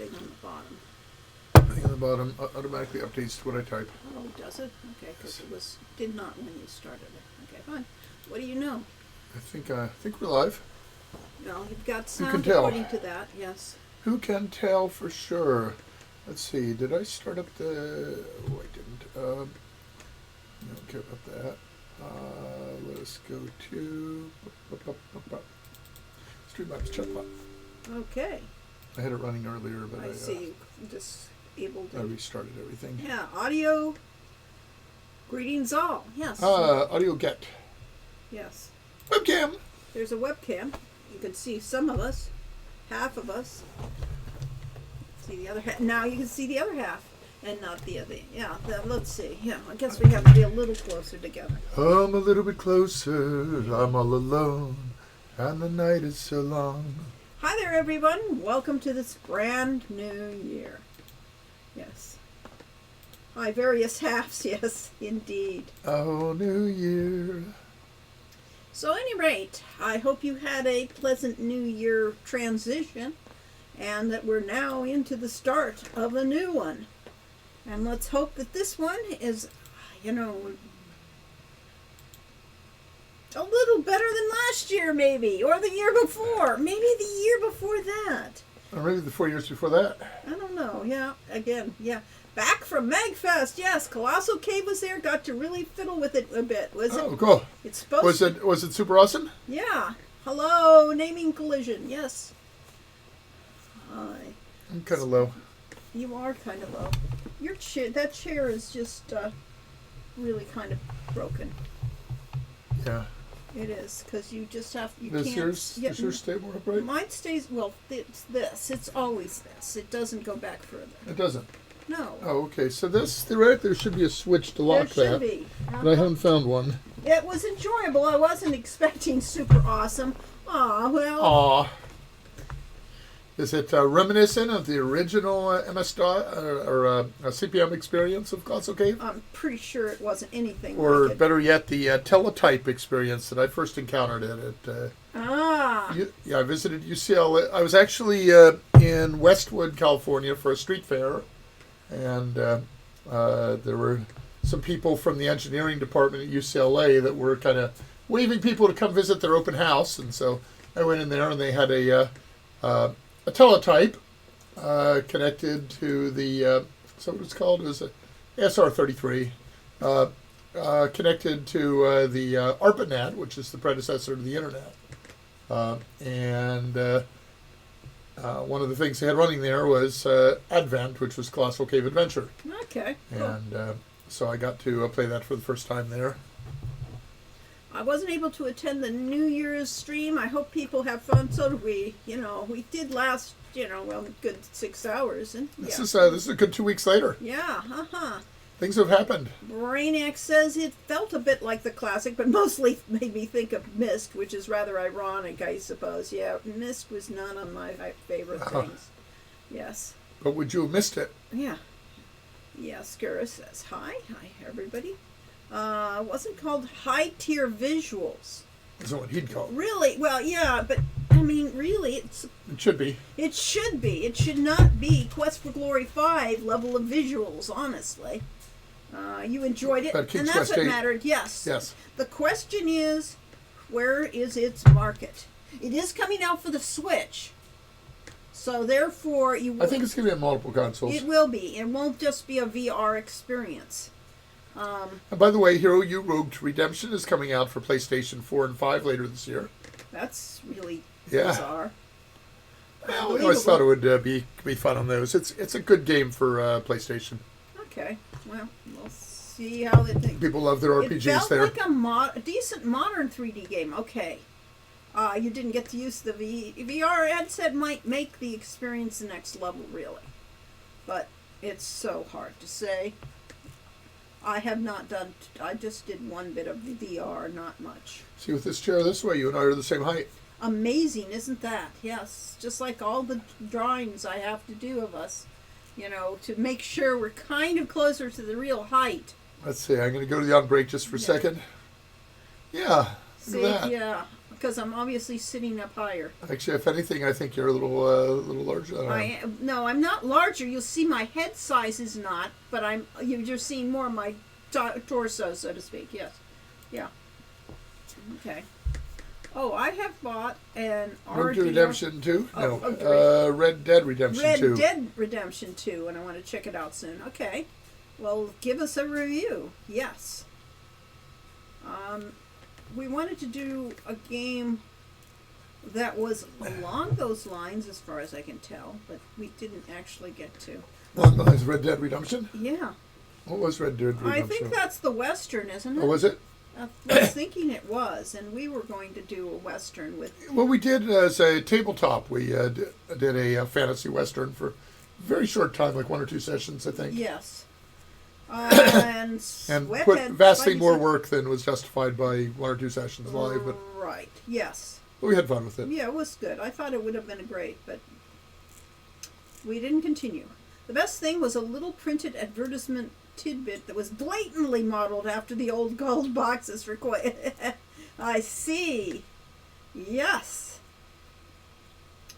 thing on the bottom. Thing on the bottom automatically updates what I type. Oh, does it? Okay, because it did not when you started it. Okay, fine. What do you know? I think we're live. No, you've got Who can sound tell? according to that. Yes. Who can tell for sure? Let's see. Did I start up the? Oh, I didn't. I don't care about that. Let us go to Streamlabs chatbot. Okay. I had it running earlier, but I see you disabled I it. restarted everything. Yeah, audio. Greetings all. Yes. Audio get. Yes. Webcam. There's a webcam. You can see some of us, half of us. See the other half. Now you can see the other half, and not the other. Yeah. Let's see. Yeah. I guess we have to be a little closer together. I'm a little bit closer. I'm all alone, and the night is so long. Hi there, everyone. Welcome to this brand new year. Yes. Hi, various halves. Yes, indeed. Oh, New Year. So, at any rate, I hope you had a pleasant New Year transition, and that we're now into the start of a new one. And let's hope that this one is, a little better than last year, maybe, or the year before, maybe the year before that. Or maybe the 4 years before that. I don't know. Yeah, again, yeah. Back from MagFest, yes. Colossal Cave was there. Got to really fiddle with it a bit. Was it? Oh, cool. It's supposed to. Was it super awesome? Yeah. Hello, naming collision. Yes. Hi. I'm kind of low. You are kind of low. Your chair. That chair is just really kind of broken. Yeah. It is because you just have you Does can't. yours stay more upright? Mine stays. Well, it's this. It's always this. It doesn't go back further. It doesn't. No. Oh, okay. So there should be a switch to lock There should that. be. But I haven't found one. It was enjoyable. I wasn't expecting super awesome. Aw, well. Aw. Is it reminiscent of the original MS-DOS or CPM experience of Colossal Cave? I'm pretty sure it wasn't anything Or like it. better yet, the teletype experience that I first encountered it. I visited UCLA. I was actually in Westwood, California for a street fair. And there were some people from the engineering department at UCLA that were kind of waving people to come visit their open house. And so I went in there, and they had a teletype connected to the, so what it's called? It was a SR33, connected to the ARPANET, which is the predecessor to the Internet. One of the things they had running there was Advent, which was Colossal Cave Adventure. Okay. Cool. And so I got to play that for the first time there. I wasn't able to attend the New Year's stream. I hope people have fun. So did we. We did last, good 6 hours. And This is a good 2 weeks later. Yeah. Things have happened. Brainiac says it felt a bit like the classic, but mostly made me think of Myst, which is rather ironic, I suppose. Yeah, Myst was not on my favorite things. Yes. But would you have missed it? Yeah. Yeah, Skura says, hi. Hi, everybody. It wasn't called High Tier Visuals. That's what he'd call it. Really? Well, yeah, but, I mean, really, It should be. It should be. It should not be Quest for Glory 5 level of visuals, honestly. You enjoyed it, But and that's Quest what 8. mattered, yes. Yes. The question is, where is its market? It is coming out for the Switch. So therefore, you will, I think it's going to be on multiple consoles. it will be. It won't just be a VR experience. And by the way, Hero U Rogue Redemption is coming out for PlayStation 4 and 5 later this year. That's really Yeah. bizarre. Well, I always thought it would be fun on those. It's a good game for PlayStation. Okay, well, we'll see how they think. People love their It RPGs felt there. like a decent modern 3D game. Okay. You didn't get to use the VR headset might make the experience the next level, really. But it's so hard to say. I have not done... I just did one bit of the VR, not much. See, with this chair this way, you and I are the same height. Amazing, isn't that? Yes. Just like all the drawings I have to do of us, to make sure we're kind of closer to the real height. Let's see, I'm going to go to the on break just for a second. Yeah, See, look at that. yeah. because I'm obviously sitting up higher. Actually, if anything, I think you're a little larger than I am. No, I'm not larger. You'll see my head size is not, but you're seeing more of my torso, so to speak. Yes, yeah. Okay. Oh, I have bought an Road to Redemption 2? Oh, no. Red Dead Redemption 2. Red Dead Redemption 2, and I want to check it out soon. Okay. Well, give us a review. Yes. We wanted to do a game that was along those lines, as far as I can tell, but we didn't actually get to. Along the lines of Red Dead Redemption? Yeah. What was Red Dead Redemption? I think that's the Western, isn't it? Oh, was it? I was thinking it was, and we were going to do a Western with... Well, we did as a tabletop. We did a fantasy Western for a very short time, like 1 or 2 sessions, I think. Yes. And put vastly more work than was justified by 1 or 2 sessions live. But right, yes. we had fun with it. Yeah, it was good. I thought it would have been great, but we didn't continue. The best thing was a little printed advertisement tidbit that was blatantly modeled after the old gold boxes for I see. Yes.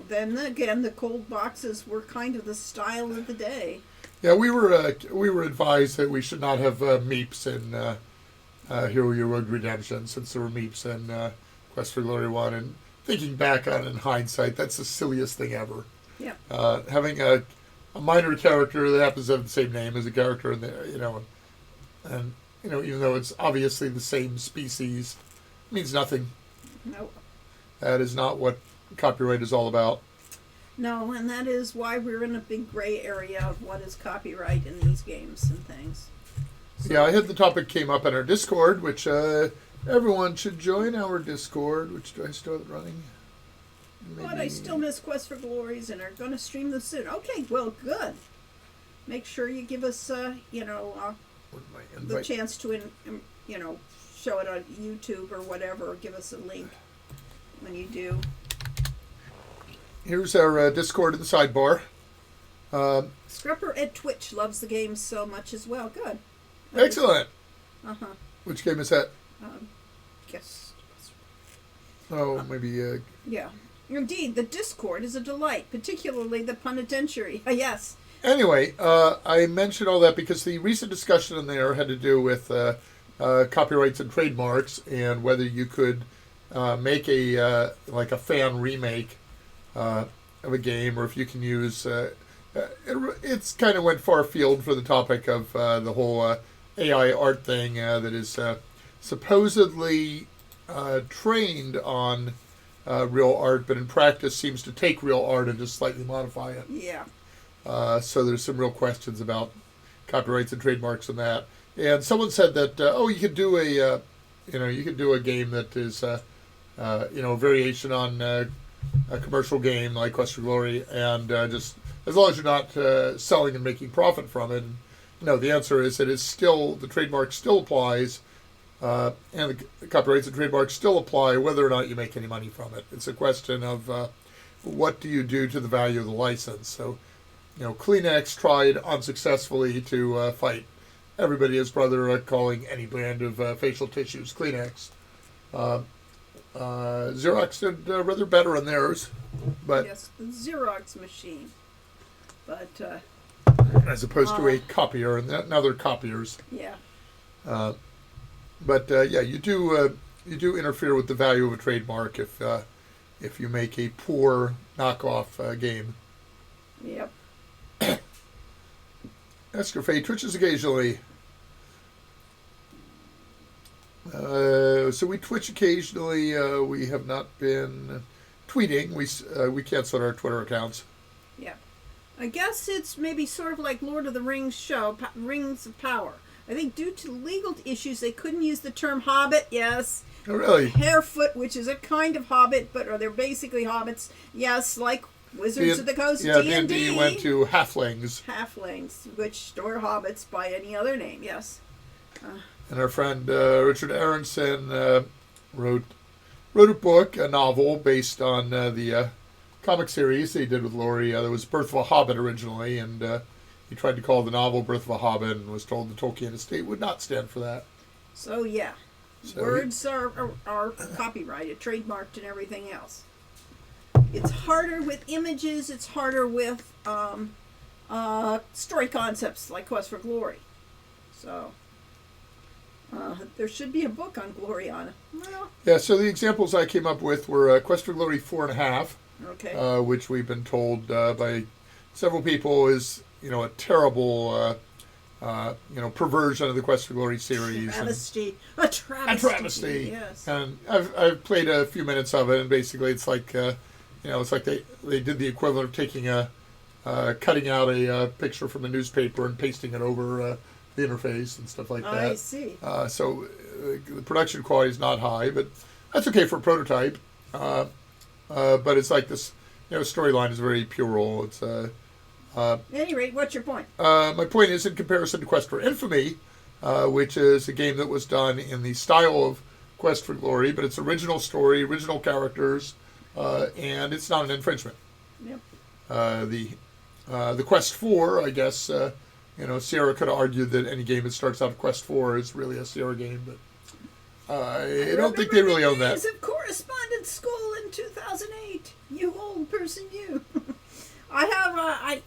Then again, the gold boxes were kind of the style of the day. Yeah, we were advised that we should not have meeps in Hero Your Road Redemption, since there were meeps in Quest for Glory 1. And thinking back on it in hindsight, that's the silliest thing ever. Yeah. Having a minor character that happens to have the same name as a character in there, and even though it's obviously the same species, it means nothing. No. That is not what copyright is all about. No, and that is why we're in a big gray area of what is copyright in these games and things. So, yeah, I had the topic came up in our Discord, which everyone should join our Discord, which do I still have it running? But I still miss Quest for Glories and are going to stream this soon. Okay, well, good. Make sure you give us, the chance to, show it on YouTube or whatever, or give us a link when you do. Here's our Discord in the sidebar. Scrapper at Twitch loves the game so much as well. Good. Excellent. Uh-huh. Which game is that? Guess. Oh, maybe... Yeah. Indeed, the Discord is a delight, particularly the penitentiary. Yes. Anyway, I mentioned all that because the recent discussion in there had to do with copyrights and trademarks and whether you could make a fan remake of a game, or if you can use... it's kind of went far afield for the topic of the whole AI art thing that is supposedly trained on real art, but in practice seems to take real art and just slightly modify it. Yeah. So there's some real questions about copyrights and trademarks and that. And someone said that you could do a game that is a variation on a commercial game like Quest for Glory, and just as long as you're not selling and making profit from it. And, the answer is that the trademark still applies. And the copyrights and trademarks still apply whether or not you make any money from it. It's a question of what do you do to the value of the license. So, Kleenex tried unsuccessfully to fight everybody as brother, calling any brand of facial tissues Kleenex. Xerox did rather better on theirs, but yes, the Xerox machine, but as opposed to a copier, and now they're copiers. Yeah. But you do interfere with the value of a trademark if you make a poor knockoff game. Yep. Escafé twitches occasionally. So we twitch occasionally. We have not been tweeting. We canceled our Twitter accounts. Yeah. I guess it's maybe sort of like Lord of the Rings show, Rings of Power. I think due to legal issues, they couldn't use the term hobbit, yes. Oh, really? Harefoot, which is a kind of hobbit, but they're basically hobbits, yes, like Wizards of the Coast, yeah, D&D. D&D went to halflings. Halflings, which or hobbits by any other name, yes. And our friend Richard Aronson wrote a book, a novel, based on the comic series they did with Laurie. There was Birth of a Hobbit originally, and he tried to call the novel Birth of a Hobbit and was told the Tolkien estate would not stand for that. So, yeah. So Words are copyrighted, trademarked, and everything else. It's harder with images. It's harder with story concepts like Quest for Glory. So there should be a book on Gloriana. Well, yeah, so the examples I came up with were Quest for Glory 4.5, okay. which we've been told by several people is a terrible perversion of the Quest for Glory series. Travesty. A travesty. Yes. And I've played a few minutes of it, and basically it's like it's like they did the equivalent of taking cutting out a picture from a newspaper and pasting it over the interface and stuff like that. I see. So the production quality is not high, but that's okay for a prototype. But it's like this, storyline is very puerile. It's at any rate, what's your point? my point is in comparison to Quest for Infamy, which is a game that was done in the style of Quest for Glory, but it's original story, original characters, and it's not an infringement. Yep. The Quest 4, I guess, Sierra could argue that any game that starts out of Quest 4 is really a Sierra game, but I don't think they really own that. Days of correspondence school in 2008. You old person, you. I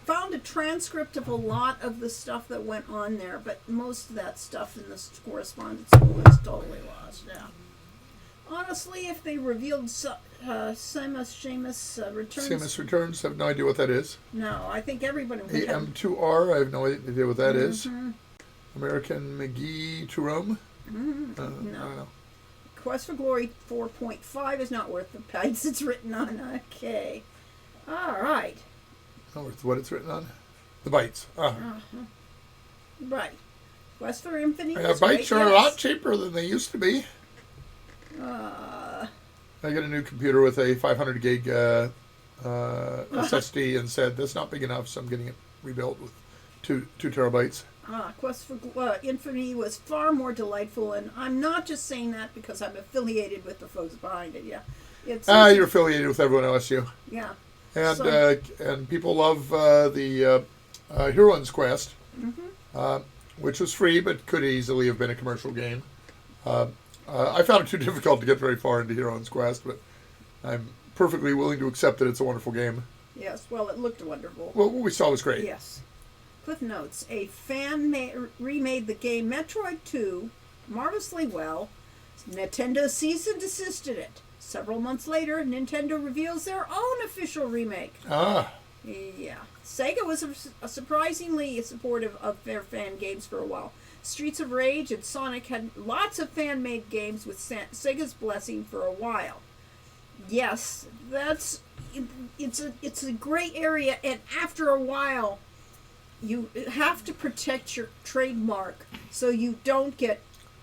found a transcript of a lot of the stuff that went on there, but most of that stuff in the correspondence school is totally lost now. Honestly, if they revealed Samus Returns... Samus Returns, I have no idea what that is. No, I think everybody would have... AM2R, I have no idea what that is. American McGee to Rome? No. I don't know. Quest for Glory 4.5 is not worth the price it's written on. Okay. All right. Not worth what it's written on? The bytes. Right. Quest for Infinity. Bytes are a lot cheaper than they used to be. Uh, I got a new computer with a 500 gig SSD and said that's not big enough, so I'm getting it rebuilt with 2 terabytes. Quest for Infinity was far more delightful, and I'm not just saying that because I'm affiliated with the folks behind it. Yeah, you're affiliated with everyone at OSU. Yeah, and people love the Heroines Quest, which was free but could easily have been a commercial game. I found it too difficult to get very far into Heroines Quest, but I'm perfectly willing to accept that it's a wonderful game. Yes, well, it looked wonderful. Well, what we saw was great. Yes. Cliff notes, a fan remade the game Metroid 2 marvelously well. Nintendo cease and desisted it. Several months later, Nintendo reveals their own official remake. Yeah. Sega was surprisingly supportive of their fan games for a while. Streets of Rage and Sonic had lots of fan-made games with Sega's blessing for a while. Yes, it's a gray area, and after a while, you have to protect your trademark so you don't get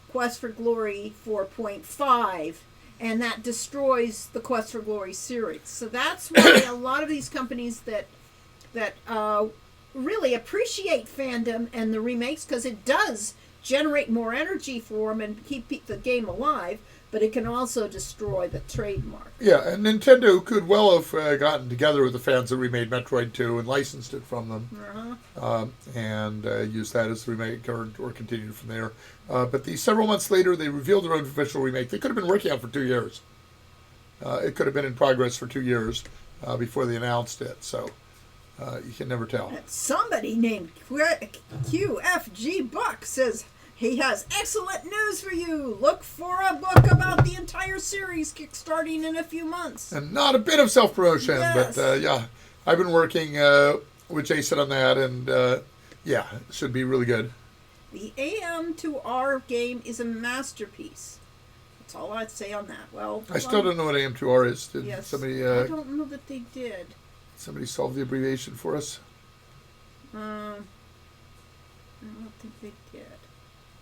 Quest for Glory 4.5, and that destroys the Quest for Glory series. So that's why a lot of these companies that really appreciate fandom and the remakes, because it does generate more energy for them and keep the game alive, but it can also destroy the trademark. Yeah, and Nintendo could well have gotten together with the fans that remade Metroid 2 and licensed it from them, and used that as the remake or continued from there. But several months later, they revealed their own official remake. They could have been working on it for 2 years. It could have been in progress for 2 years before they announced it, so you can never tell. Somebody named QFG Buck says he has excellent news for you. Look for a book about the entire series kickstarting in a few months. And not a bit of self-promotion, yes. But yeah, I've been working with Jason on that, and yeah, it should be really good. The AM2R game is a masterpiece. That's all I'd say on that. Well, I still don't know what AM2R is. Did yes, somebody? I don't know that they did. Somebody solve the abbreviation for us? I don't think they did.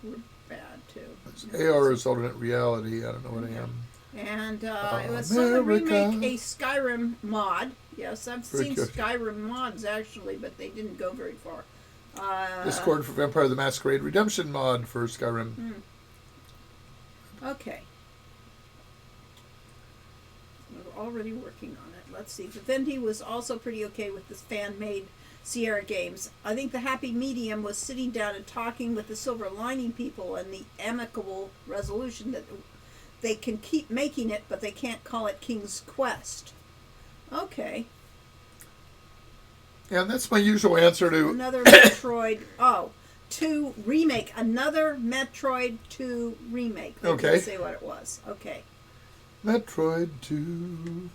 We're bad too. AR is alternate reality. I don't know what AM. And it was to remake a Skyrim mod. Yes, I've seen Skyrim mods actually, but they didn't go very far. Discord for Vampire the Masquerade Redemption mod for Skyrim. Okay. We're already working on it. let's see. Vivendi was also pretty okay with the fan-made Sierra games. I think the happy medium was sitting down and talking with the Silver Lining people and the amicable resolution that they can keep making it, but they can't call it King's Quest. Okay. And that's my usual answer to Another Metroid. Oh, 2 remake. Another Metroid 2 remake. They Okay. didn't say what it was. Okay. Metroid 2.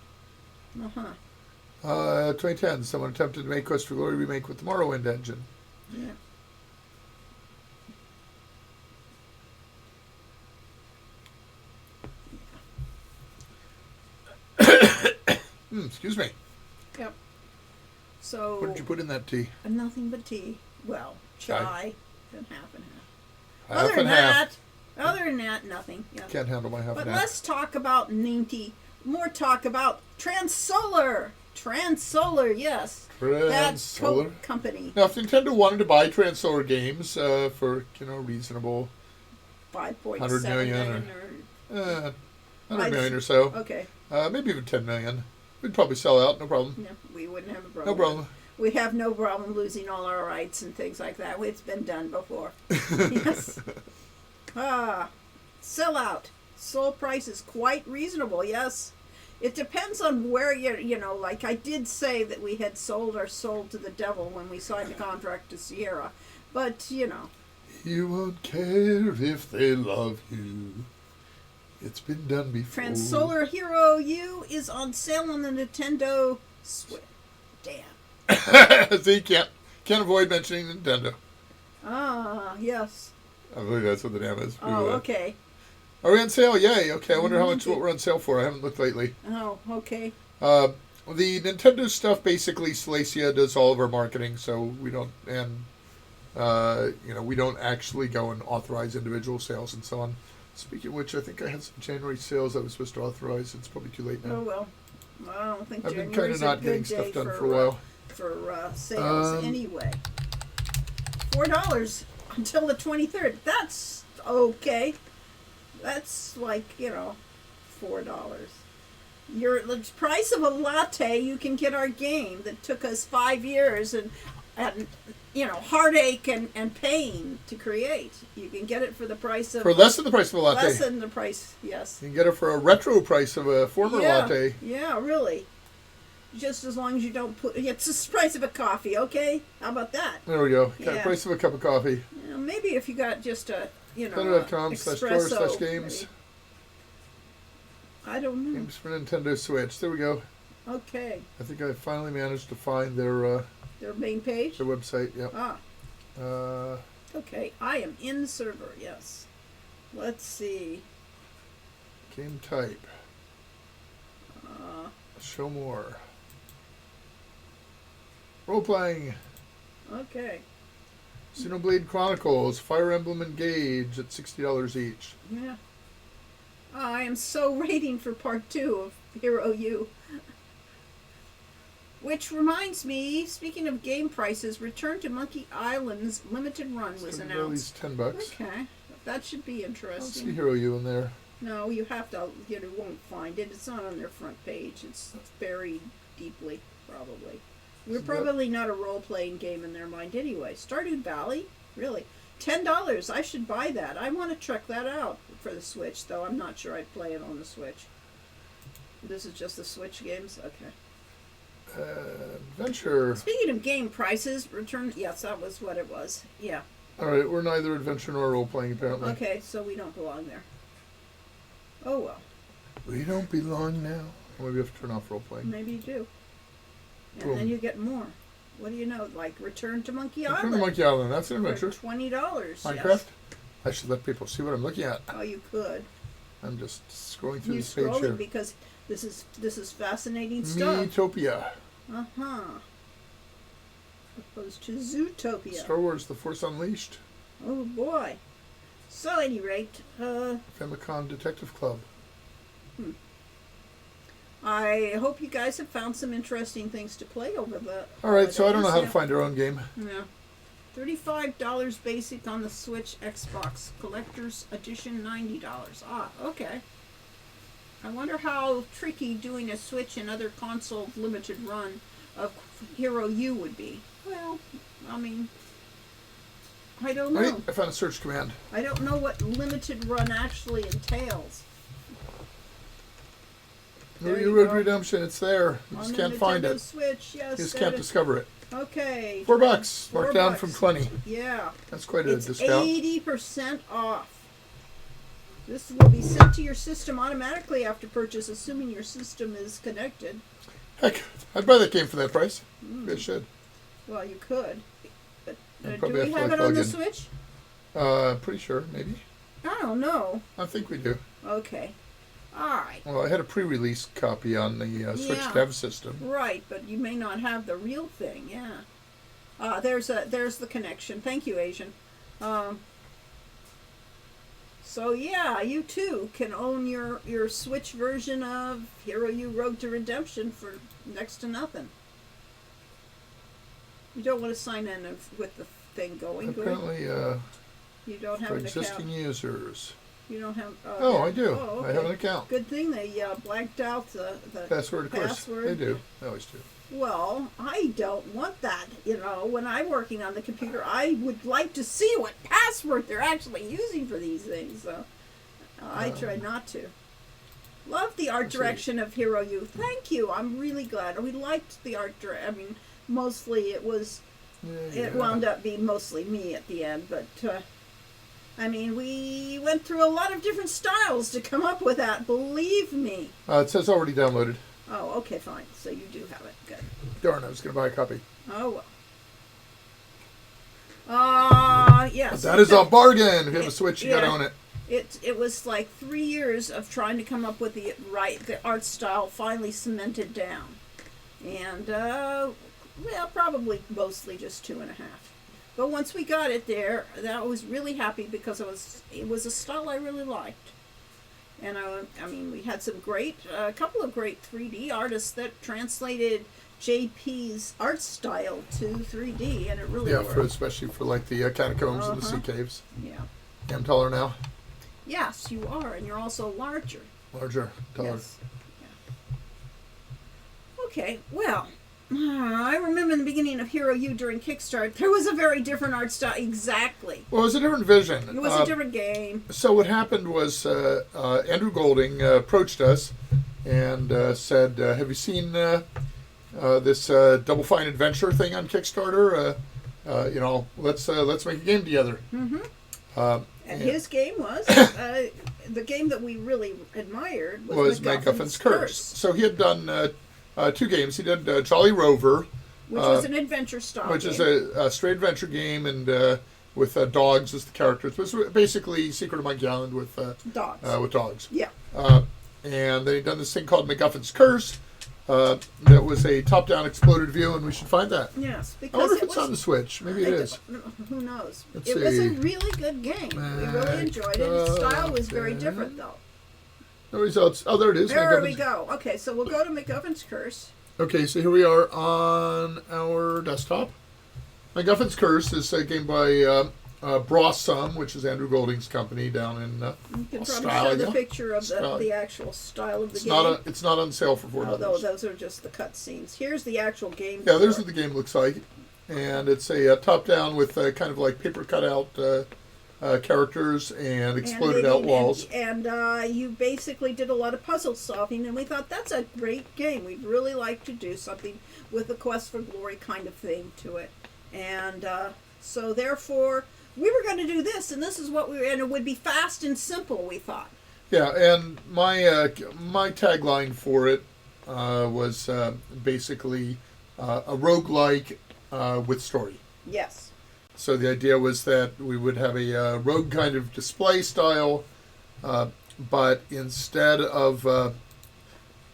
2010. Someone attempted to make Quest for Glory remake with the Morrowind engine. Yeah. Excuse me. Yep. So. What did you put in that tea? Nothing but tea. Well, chai and half and half. Half and half. Other than that, nothing. Yeah. Can't handle my half But and half. let's talk about Ninty. More talk about Transolar. Transolar, yes. That's Transolar. company. Now, if Nintendo wanted to buy Transolar games for reasonable 5.7 100 million or 100 million or so, okay. maybe even 10 million, we'd probably sell out. No problem. No, we wouldn't have a problem. No problem. We have no problem losing all our rights and things like that. It's been done before. Yes. Sell out. Sold price is quite reasonable, yes. It depends on where you're, like I did say that we had sold our soul to the devil when we signed the contract to Sierra. But, You won't care if they love you. It's been done before. Transolar Hero U is on sale on the Nintendo Switch. Damn. See, can't avoid mentioning Nintendo. Yes. I believe that's what the name is. Oh, okay. Are we on sale? Yay. Okay, I wonder how much what we're on sale for. I haven't looked lately. Oh, okay. The Nintendo stuff, basically, Salacia does all of our marketing, so we don't, and, we don't actually go and authorize individual sales and so on. Speaking of which, I think I had some January sales I was supposed to authorize. It's probably too late now. Oh, well. I don't think I've been January's kind of not a good getting day stuff done for a while. For sales anyway. $4 until the 23rd. That's okay. That's like, $4. The price of a latte, you can get our game that took us 5 years and heartache and pain to create. You can get it for the price of... For less than the price of a latte. Less than the price, yes. You can get it for a retro price of a former latte. Yeah, really. Just as long as you don't put... It's the price of a coffee, okay? How about that? There we go. Yeah. Price of a cup of coffee. Maybe if you got just a, Nintendo.com/store/games. I don't know. Games for Nintendo Switch. There we go. Okay. I think I finally managed to find their main page? their website. Yep. Okay. I am in the server, yes. Let's see. Game type. Show more. Role playing. Okay. Xenoblade Chronicles, Fire Emblem Engage at $60 each. Yeah. I am so waiting for part 2 of Hero U. Which reminds me, speaking of game prices, Return to Monkey Island's limited run was announced. $10. Okay. That should be I don't see interesting. Hero U in there. No, you have to, won't find it. It's not on their front page. It's buried deeply, probably. We're probably not a role-playing game in their mind anyway. Stardew Valley? Really? $10. I should buy that. I want to check that out for the Switch, though I'm not sure I'd play it on the Switch. This is just the Switch games? Okay. Adventure. Speaking of game prices, yes, that was what it was. Yeah. Alright, we're neither adventure nor role-playing, apparently. Okay, so we don't belong there. Oh, well. We don't belong now. Maybe we have to turn off role-playing. Maybe you do. And Boom. then you get more. What do you know? Like Return to Monkey Return Island. to Monkey Island, that's an adventure. For $20. Minecraft? Yes. I should let people see what I'm looking at. Oh, you could. I'm just scrolling through You this page scroll here. it because this is fascinating stuff. Miitopia. Opposed to Zootopia. Star Wars The Force Unleashed. Oh boy. So at any rate, Famicom Detective Club. I hope you guys have found some interesting things to play over the Alright, so I don't know how to holidays. find our own game. Yeah. $35 basic on the Switch Xbox. Collector's Edition $90. Ah, okay. I wonder how tricky doing a Switch and other console limited run of Hero U would be. Well, I mean, I don't know. I found a search command. I don't know what limited run actually entails. Hero Road Redemption, it's there. You just can't find it. Switch, yes. You just can't discover it. Okay. $4, marked down from 20. Yeah. That's quite a discount. 80% off. This will be sent to your system automatically after purchase, assuming your system is connected. Heck, I'd buy that game for that price. Maybe I should. Well, you could. But do probably we have to, have like, it on log the in. Switch? Pretty sure, maybe. I don't know. I think we do. Okay. All right. Well, I had a pre-release copy on the Switch Yeah. Dev system. Right, but you may not have the real thing. Yeah. There's the connection. Thank you, Asian. So yeah, you too can own your Switch version of Hero U Road to Redemption for next to nothing. You don't want to sign in with the thing going. Apparently, You don't have for an existing account. users. You don't have. Oh, I do. Oh, okay. I have an account. Good thing they blanked out the Password, of course. password. They do. They always do. Well, I don't want that. When I'm working on the computer, I would like to see what password they're actually using for these things. So I try not to. Love the art direction of Hero U. Thank you. I'm really glad. We liked the art direction. I mean, mostly it was. Yeah. It wound up being mostly me at the end, but I mean, we went through a lot of different styles to come up with that. Believe me. It says already downloaded. Oh, okay, fine. So you do have it. Good. Darn, I was going to buy a copy. Oh well. Yes. That is a bargain. If you have a Switch, you got to own it. It was like 3 years of trying to come up with the art style finally cemented down, and probably mostly just 2.5. But once we got it there, I was really happy because it was a style I really liked. And I mean, we had a couple of great 3D artists that translated JP's art style to 3D, and it really worked. Especially for like the catacombs and the sea caves. Yeah. I'm taller now. Yes, you are, and you're also larger. Larger, taller. Yes. Yeah. Okay, well, I remember in the beginning of Hero U during Kickstarter, there was a very different art style. Exactly. Well, it was a different vision. It was a different game. So what happened was Andrew Golding approached us and said, "Have you seen this Double Fine Adventure thing on Kickstarter? Let's make a game together." Mm-hmm. And his game was the game that we really admired was MacGuffin's Curse. So he had done 2 games. He did Jolly Rover, which was an adventure style which game. is a straight adventure game, and with dogs as the characters. It was basically Secret of Monkey Island with dogs. Yeah. And then he done this thing called MacGuffin's Curse. That was a top-down exploded view, and we should find that. Yes, because I wonder if it's on the Switch. Maybe it is. Who knows? Let's it was see. a really good game. We really enjoyed it. Its style was very different, though. No results. Oh, there it is. There we go. Okay, so we'll go to MacGuffin's Curse. Okay, so here we are on our desktop. MacGuffin's Curse is a game by Brawsome, which is Andrew Golding's company down in You can probably Australia. show the picture of the actual style of the game. It's not on sale for $4. Although those are just the cutscenes. Here's the actual game. Yeah, there's what the game looks like. And it's a top-down with kind of like paper cutout characters and exploded out walls. And you basically did a lot of puzzle solving, and we thought that's a great game. We'd really like to do something with a Quest for Glory kind of thing to it. And so therefore, we were going to do this, and this is what and it would be fast and simple, we thought. Yeah, and my tagline for it was basically a roguelike with story. Yes. So the idea was that we would have a rogue kind of display style, but instead of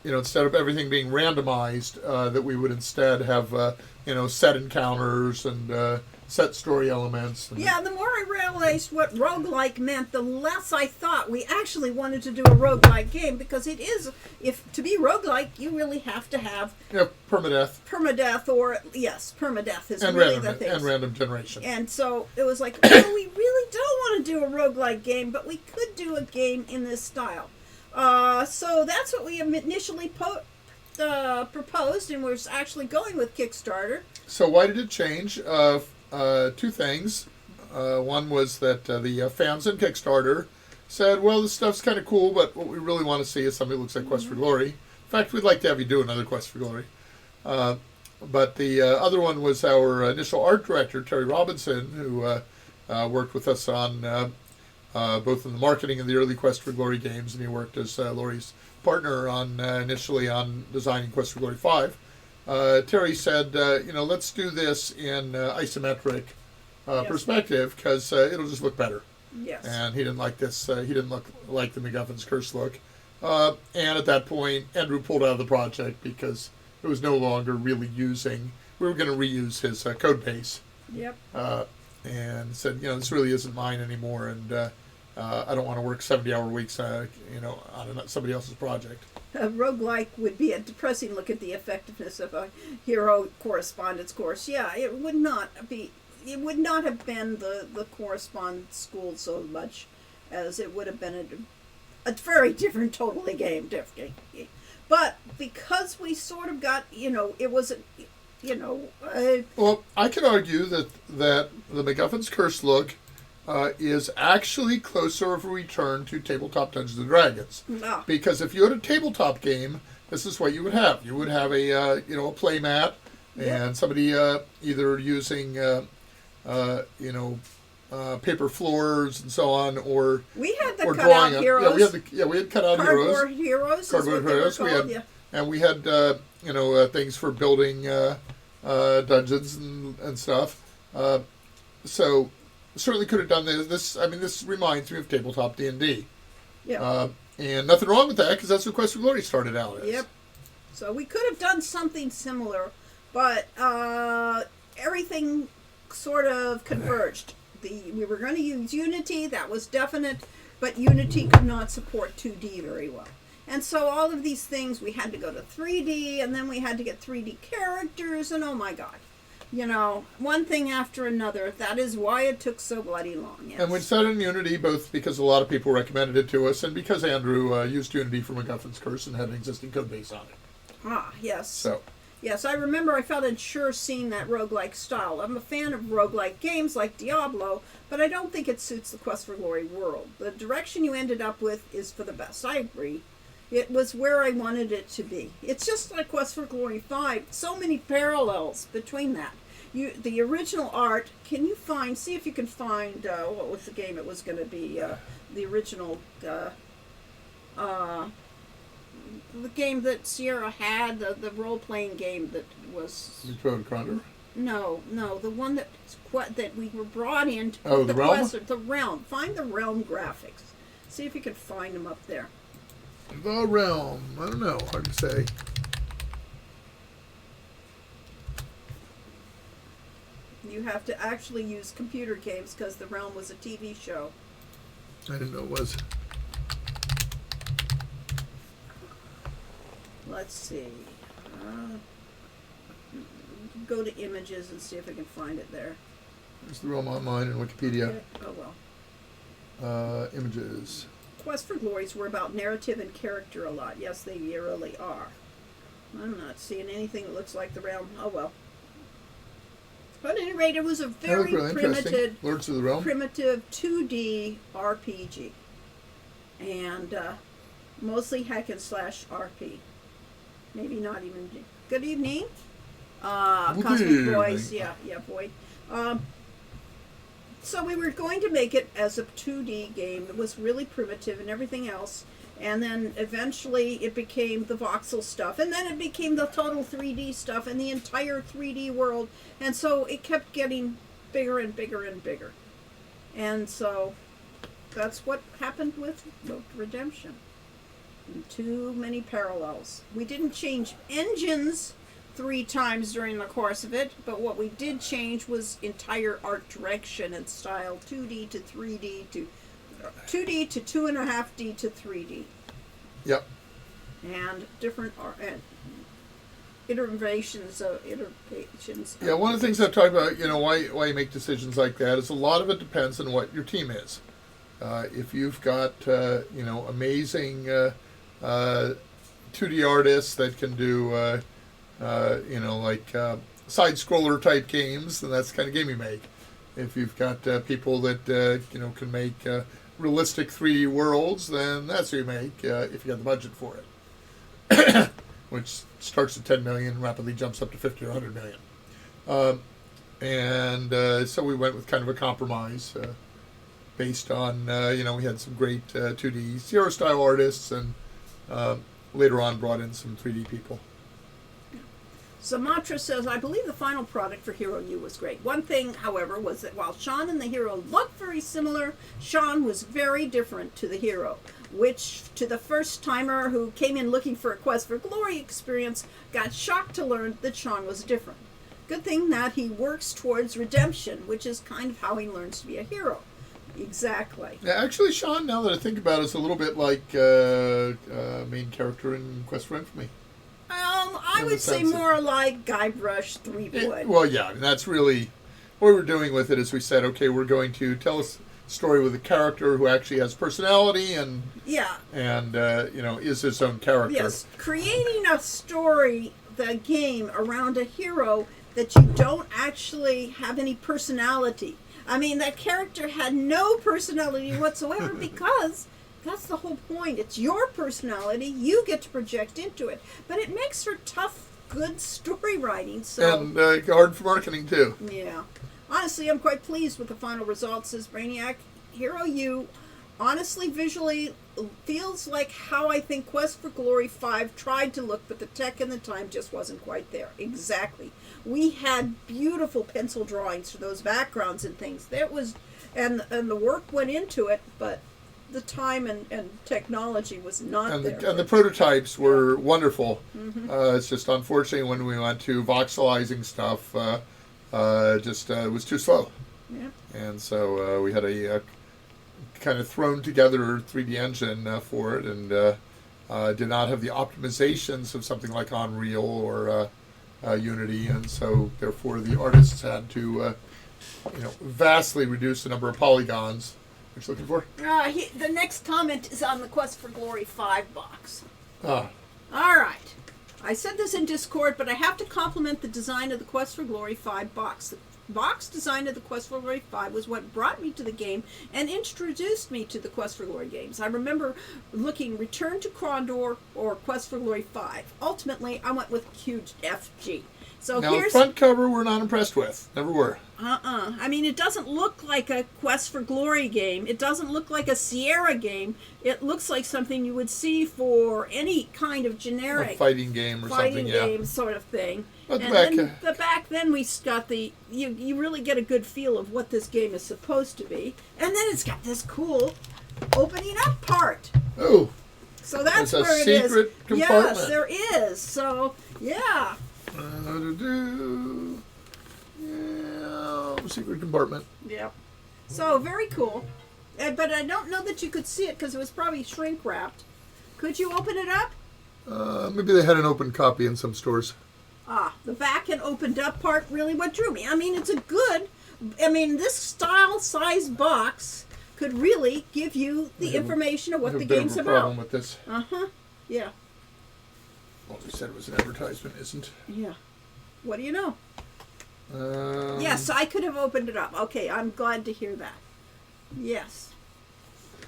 everything being randomized, that we would instead have set encounters and set story elements. Yeah, the more I realized what roguelike meant, the less I thought we actually wanted to do a roguelike game, because it is, to be roguelike, you really have to have permadeath. Permadeath is and really random, the thing. And random generation. And so it was like, we really don't want to do a roguelike game, but we could do a game in this style. So that's what we initially proposed, and we're actually going with Kickstarter. So why did it change? Two things. One was that the fans in Kickstarter said, well, this stuff's kind of cool, but what we really want to see is something that looks like Quest for Glory. In fact, we'd like to have you do another Quest for Glory. But the other one was our initial art director, Terry Robinson, who worked with us on both in the marketing of the early Quest for Glory games, and he worked as Laurie's partner on initially on designing Quest for Glory 5. Terry said, let's do this in isometric perspective because it'll just look better. Yes. And he didn't like this. He didn't look like the MacGuffin's Curse look. And at that point, Andrew pulled out of the project because it was no longer really using. We were going to reuse his code base. Yep. And said, this really isn't mine anymore, and I don't want to work 70-hour weeks, on somebody else's project. A roguelike would be a depressing look at the effectiveness of a hero correspondence course. Yeah, it would not have been the correspondence school so much as it would have been a very different, totally game. But because we sort of got, it was well, I can argue that the MacGuffin's Curse look is actually closer of a return to tabletop Dungeons and Dragons. No. Because if you had a tabletop game, this is what you would have. You would have a play mat and somebody either using paper floors and so on, or we had the or cutout drawing heroes. We had cutout Cardboard heroes. Cardboard heroes. We had, and we had things for building dungeons and stuff. So certainly could have done this. This reminds me of tabletop D&D. Yeah. And nothing wrong with that because that's what Quest for Glory started out as. Yep. So we could have done something similar, but everything sort of converged. We were going to use Unity, that was definite, but Unity could not support 2D very well. And so all of these things, we had to go to 3D, and then we had to get 3D characters, and oh my God. One thing after another. That is why it took so bloody long. Yes. And we started in Unity, both because a lot of people recommended it to us, and because Andrew used Unity for MacGuffin's Curse and had an existing code base on it. Ah, yes. So. Yes, I remember I felt unsure seeing that roguelike style. I'm a fan of roguelike games like Diablo, but I don't think it suits the Quest for Glory world. The direction you ended up with is for the best. I agree. It was where I wanted it to be. It's just like Quest for Glory 5. So many parallels between that. The original art, see if you can find, what was the game it was going to be, the original, the game that Sierra had, the role-playing game that was... Return Condor? No, the one that we were brought in to the Realm? The Realm. Find the Realm graphics. See if you can find them up there. The Realm. I don't know. Hard to say. You have to actually use computer games because the Realm was a TV show. I didn't know it was. Let's see. Go to images and see if I can find it there. There's the Realm Online and Wikipedia. Okay. Oh well. Images. Quest for Glories were about narrative and character a lot. Yes, they really are. I'm not seeing anything that looks like the Realm. Oh well. But at any rate, it was a very primitive, Lords of the Realm. primitive 2D RPG. And mostly hack and slash RP. Maybe not even. Good evening. Cosmic Boys. Yeah, boy. So we were going to make it as a 2D game. It was really primitive and everything else. And then eventually it became the voxel stuff. And then it became the total 3D stuff and the entire 3D world. And so it kept getting bigger and bigger and bigger. And so that's what happened with Redemption. And too many parallels. We didn't change engines 3 times during the course of it, but what we did change was entire art direction and style, 2D to 3D to 2D to 2.5D to 3D. Yep. And different iterations. Yeah, one of the things I've talked about, why you make decisions like that is a lot of it depends on what your team is. If you've got, amazing 2D artists that can do, side scroller type games, then that's the kind of game you make. If you've got people that can make realistic 3D worlds, then that's what you make if you got the budget for it, which starts at 10 million, rapidly jumps up to 50 or 100 million. So we went with kind of a compromise based on, we had some great 2D Zero style artists, and later on brought in some 3D people. Sumatra says, I believe the final product for Hero U was great. One thing, however, was that while Sean and the hero looked very similar, Sean was very different to the hero, which to the first timer who came in looking for a Quest for Glory experience got shocked to learn that Sean was different. Good thing that he works towards redemption, which is kind of how he learns to be a hero. Exactly. Yeah, actually, Sean, now that I think about it, is a little bit like main character in Quest for Infamy. I would say more like Guybrush Threepwood. Well, yeah, and that's really what we're doing with it. Is we said, okay, we're going to tell a story with a character who actually has personality and is his own character. Yes, creating a story, the game around a hero that you don't actually have any personality. I mean, that character had no personality whatsoever because that's the whole point. It's your personality. You get to project into it. But it makes for tough, good story writing. So. And hard for marketing, too. Yeah. Honestly, I'm quite pleased with the final results, says Brainiac. Hero U, honestly, visually, feels like how I think Quest for Glory 5 tried to look, but the tech and the time just wasn't quite there. Exactly. We had beautiful pencil drawings for those backgrounds and things. There was, and the work went into it, but the time and technology was not there. And the prototypes were wonderful. Mm-hmm. It's just unfortunately when we went to voxelizing stuff, it was too slow. Yeah. And so we had a kind of thrown together 3D engine for it, and did not have the optimizations of something like Unreal or Unity, and so therefore the artists had to vastly reduce the number of polygons. What you looking for? The next comment is on the Quest for Glory 5 box. Ah. All right. I said this in Discord, but I have to compliment the design of the Quest for Glory 5 box. The box design of the Quest for Glory 5 was what brought me to the game and introduced me to the Quest for Glory games. I remember looking Return to Krondor or Quest for Glory 5. Ultimately, I went with QFG. So now, the front cover we're not impressed with. Never were. I mean, it doesn't look like a Quest for Glory game. It doesn't look like a Sierra game. It looks like something you would see for any kind of generic fighting game or something, game sort of thing. But the back, then we got you really get a good feel of what this game is supposed to be. And then it's got this cool opening up part. Oh. So that's where it is. Secret compartment. Yes, there is. So, yeah. Secret compartment. Yep. So, very cool. But I don't know that you could see it because it was probably shrink wrapped. Could you open it up? Maybe they had an open copy in some stores. The back and opened up part really what drew me. I mean, this size box could really give you the information of what the game's about. Problem with this. Yeah. Well, they said it was an advertisement, isn't? Yeah. What do you know? Yes, I could have opened it up. Okay, I'm glad to hear that. Yes.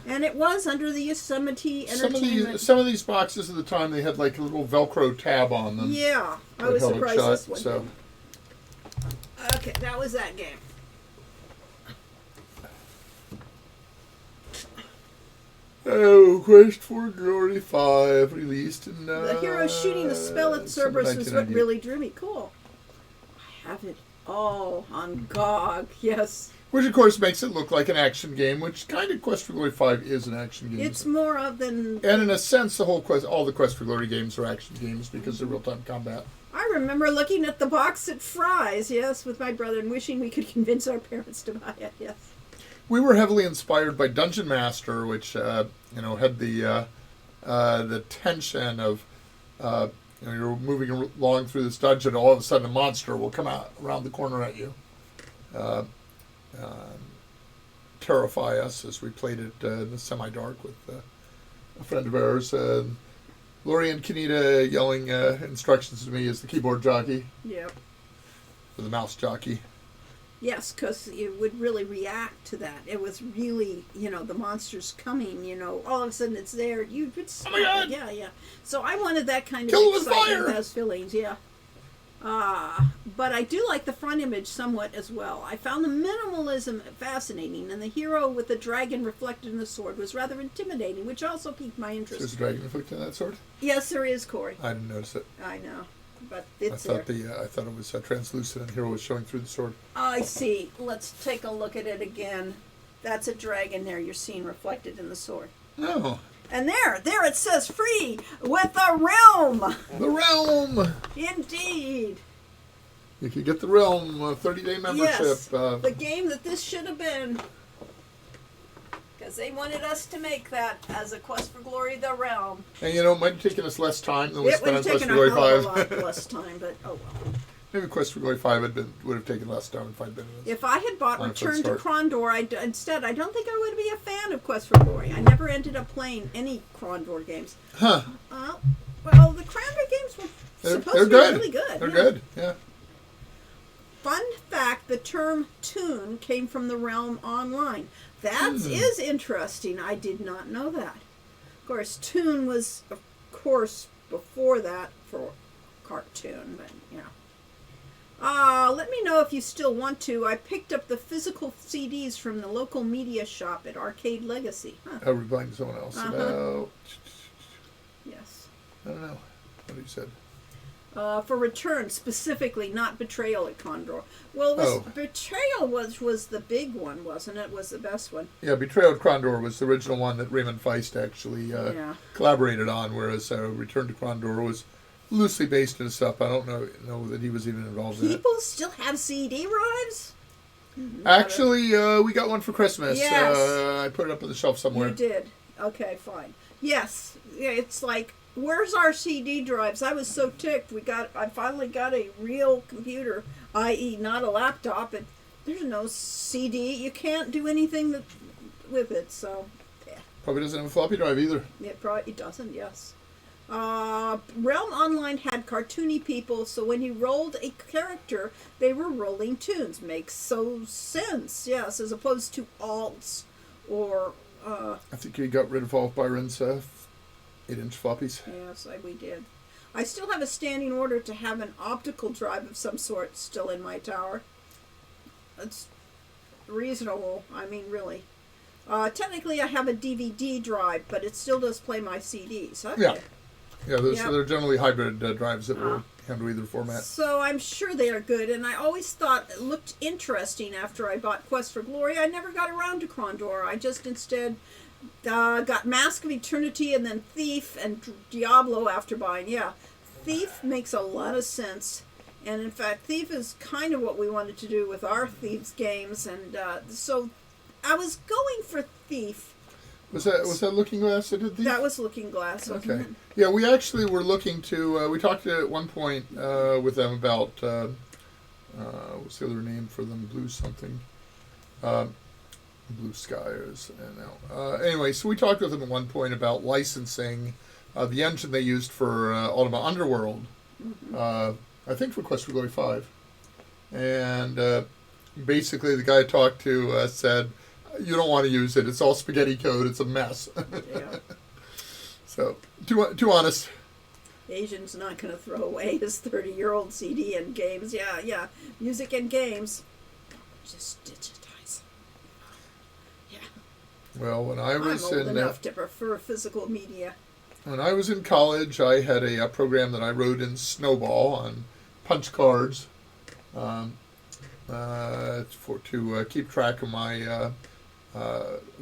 And it was under the Yosemite Entertainment. Some of these boxes at the time, they had like a little Velcro tab on them. Yeah, I was surprised this one. So. Okay, that was that game. Oh, Quest for Glory 5 released in the hero shooting the spell at Cerberus was what really drew me. Cool. I have it all on GOG. Yes. Which, of course, makes it look like an action game, which kind of Quest for Glory 5 is an action game. It's more of than... And in a sense, all the Quest for Glory games are action games because they're real-time combat. I remember looking at the box at Fry's, yes, with my brother and wishing we could convince our parents to buy it, yes. We were heavily inspired by Dungeon Master, which, had the tension of, you're moving along through this dungeon, all of a sudden a monster will come out around the corner at you. Terrify us as we played it in the semi-dark with a friend of ours. Lori and Kenita yelling instructions to me as the keyboard jockey. Yep. Or the mouse jockey. Yes, because it would really react to that. It was really, the monster's coming, all of a sudden it's there. You would stop Oh my God! it. Yeah, yeah. So I wanted that kind Kill of it with excitement, fire! those feelings, yeah. But I do like the front image somewhat as well. I found the minimalism fascinating, and the hero with the dragon reflected in the sword was rather intimidating, which also piqued my interest. There's a dragon reflected in that sword? Yes, there is, Corey. I didn't notice it. I know, but I it's there. thought it was translucent and the hero was showing through the sword. I see. Let's take a look at it again. That's a dragon there you're seeing reflected in the sword. Oh. And there it says free with the realm. The Realm! Indeed. You could get the Realm 30-day membership. Yes, the game that this should have been. Because they wanted us to make that as a Quest for Glory, the realm. And it might have taken us less time than we It would spent on have Quest taken for a Glory hell of a 5. lot less time, but oh well. Maybe Quest for Glory 5 would have taken less time than 5 minutes. If I had bought On a Return to foot Krondor, instead, I don't think I would be a fan of Quest for Glory. I never ended up playing any Krondor games. Huh. Well, the Krondor games were supposed to be good. really good. They're yeah. good, yeah. Fun fact, the term toon came from the Realm Online. That is interesting. I did not know that. Of course, toon was, of course, before that for cartoon, but yeah. Let me know if you still want to. I picked up the physical CDs from the local media shop at Arcade Legacy. Huh. I was playing someone else about... Yes. I don't know what he said. For Return, specifically, not Betrayal at Condor. Well, Betrayal was the big one, wasn't it? Was the best one. Yeah, Betrayal at Krondor was the original one that Raymond Feist actually collaborated on, whereas Return to Krondor was loosely based on stuff. I don't know that he was even involved in it. People still have CD-ROMs? Actually, we got one for Christmas. Yes. I put it up on the shelf somewhere. You did. Okay, fine. Yes, it's like, where's our CD drives? I was so ticked. I finally got a real computer, i.e., not a laptop. And there's no CD. You can't do anything with it. So, yeah. Probably doesn't have a floppy drive either. It doesn't. Yes. Realm Online had cartoony people, so when you rolled a character, they were rolling tunes. Makes so sense. Yes, as opposed to alts or. I think he got rid of all of Byron's 8-inch floppies. Yes, we did. I still have a standing order to have an optical drive of some sort still in my tower. It's reasonable. I mean, really. Technically, I have a DVD drive, but it still does play my CDs. Okay. Yeah, so they're generally hybrid drives that will handle either format. So I'm sure they are good, and I always thought it looked interesting after I bought Quest for Glory. I never got around to Krondor. I just instead got Mask of Eternity and then Thief and Diablo after buying. Yeah, Thief makes a lot of sense. And in fact, Thief is kind of what we wanted to do with our Thieves games. And so I was going for Thief. Was that Looking Glass that did Thief? That was Looking Glass. Okay. Yeah, we actually were looking to, we talked at one point with them about, what's the other name for them? Blue something. Blue Sky is now. Anyway, so we talked with them at one point about licensing the engine they used for Ultima Underworld. I think for Quest for Glory 5. And basically the guy I talked to said, you don't want to use it. It's all spaghetti code. It's a mess. Yeah. So, too honest. Asian's not going to throw away his 30-year-old CD and games. Yeah. Music and games. Just digitize. Yeah. Well, when I was I'm old enough to prefer physical media. When I was in college, I had a program that I wrote in Snowball on punch cards to keep track of my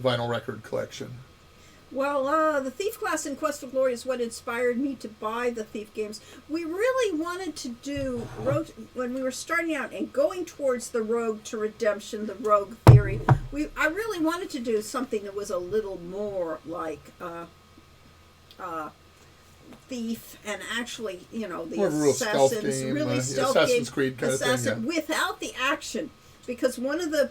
vinyl record collection. Well, the Thief class in Quest for Glory is what inspired me to buy the Thief games. We really wanted to do, when we were starting out and going towards the Rogue to Redemption, the Rogue theory, I really wanted to do something that was a little more like Thief and actually, the more of a real Assassins, stealth game, really stealth Assassin's game, Creed kind of thing, yeah. without the action. Because one of the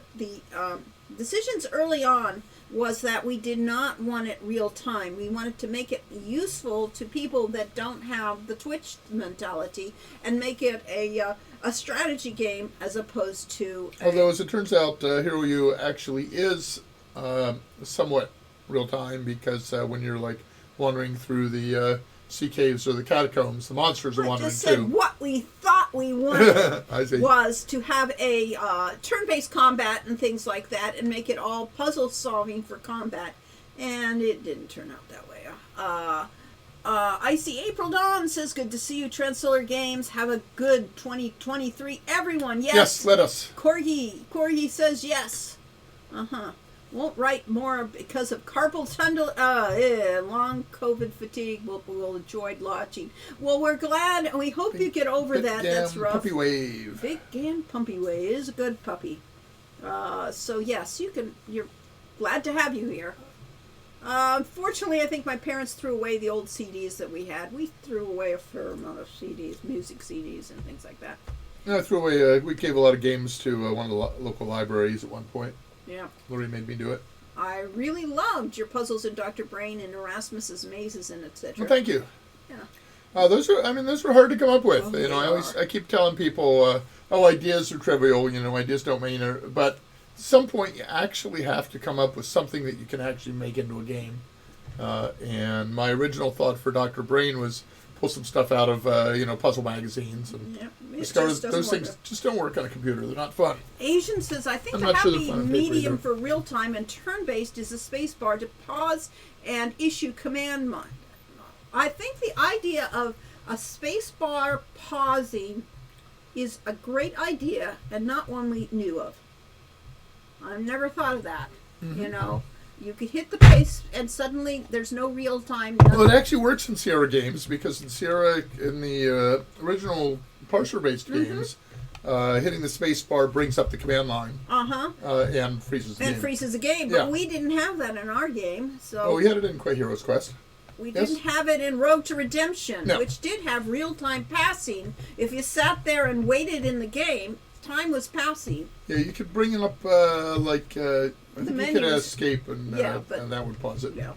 decisions early on was that we did not want it real time. We wanted to make it useful to people that don't have the Twitch mentality, and make it a strategy game as opposed to. Although, as it turns out, Hero U actually is somewhat real time, because when you're like wandering through the sea caves or the catacombs, the monsters are wandering just said too. What we thought we wanted I see. was to have a turn-based combat and things like that, and make it all puzzle solving for combat, and it didn't turn out that way. Icy April Dawn says, "Good to see you, Transolar Games. Have a good 2023, everyone." Yes. Yes, let us. Corgi says yes. Won't write more because of carpal tunnel, long COVID fatigue. We'll enjoy watching. Well, we're glad. We hope you get over that. That's rough. Puppy wave. Big Gam Puppy Wave is a good puppy. So yes, you're glad to have you here. Unfortunately, I think my parents threw away the old CDs that we had. We threw away a fair amount of CDs, music CDs and things like that. Yeah, I threw away. We gave a lot of games to one of the local libraries at one point. Yeah. Lori made me do it. I really loved your puzzles in Dr. Brain and Erasmus's mazes and etc. Well, thank you. Yeah. Those were hard to come up with. Oh, I keep telling people, ideas are trivial. Ideas don't mean, but at some point you actually have to come up with something that you can actually make into a game. And my original thought for Dr. Brain was pull some stuff out of puzzle magazines and discover those things just don't work on a computer. They're not fun. Asian says, I think the happy medium for real time and turn based is a space bar to pause and issue command. I think the idea of a space bar pausing is a great idea and not one we knew of. I've never thought of that. Mm-hmm. You could hit the pace and suddenly there's no real time. Well, it actually works in Sierra games, because in Sierra, in the original parser-based games, hitting the space bar brings up the command line. And freezes the game. And freezes the game. But we didn't have that in our game. So we had it in Heroes Quest. We didn't have it in Road to Redemption, which did have real-time passing. If you sat there and waited in the game, time was passing. Yeah, you could bring it up I think you could escape and that would pause it. Yeah.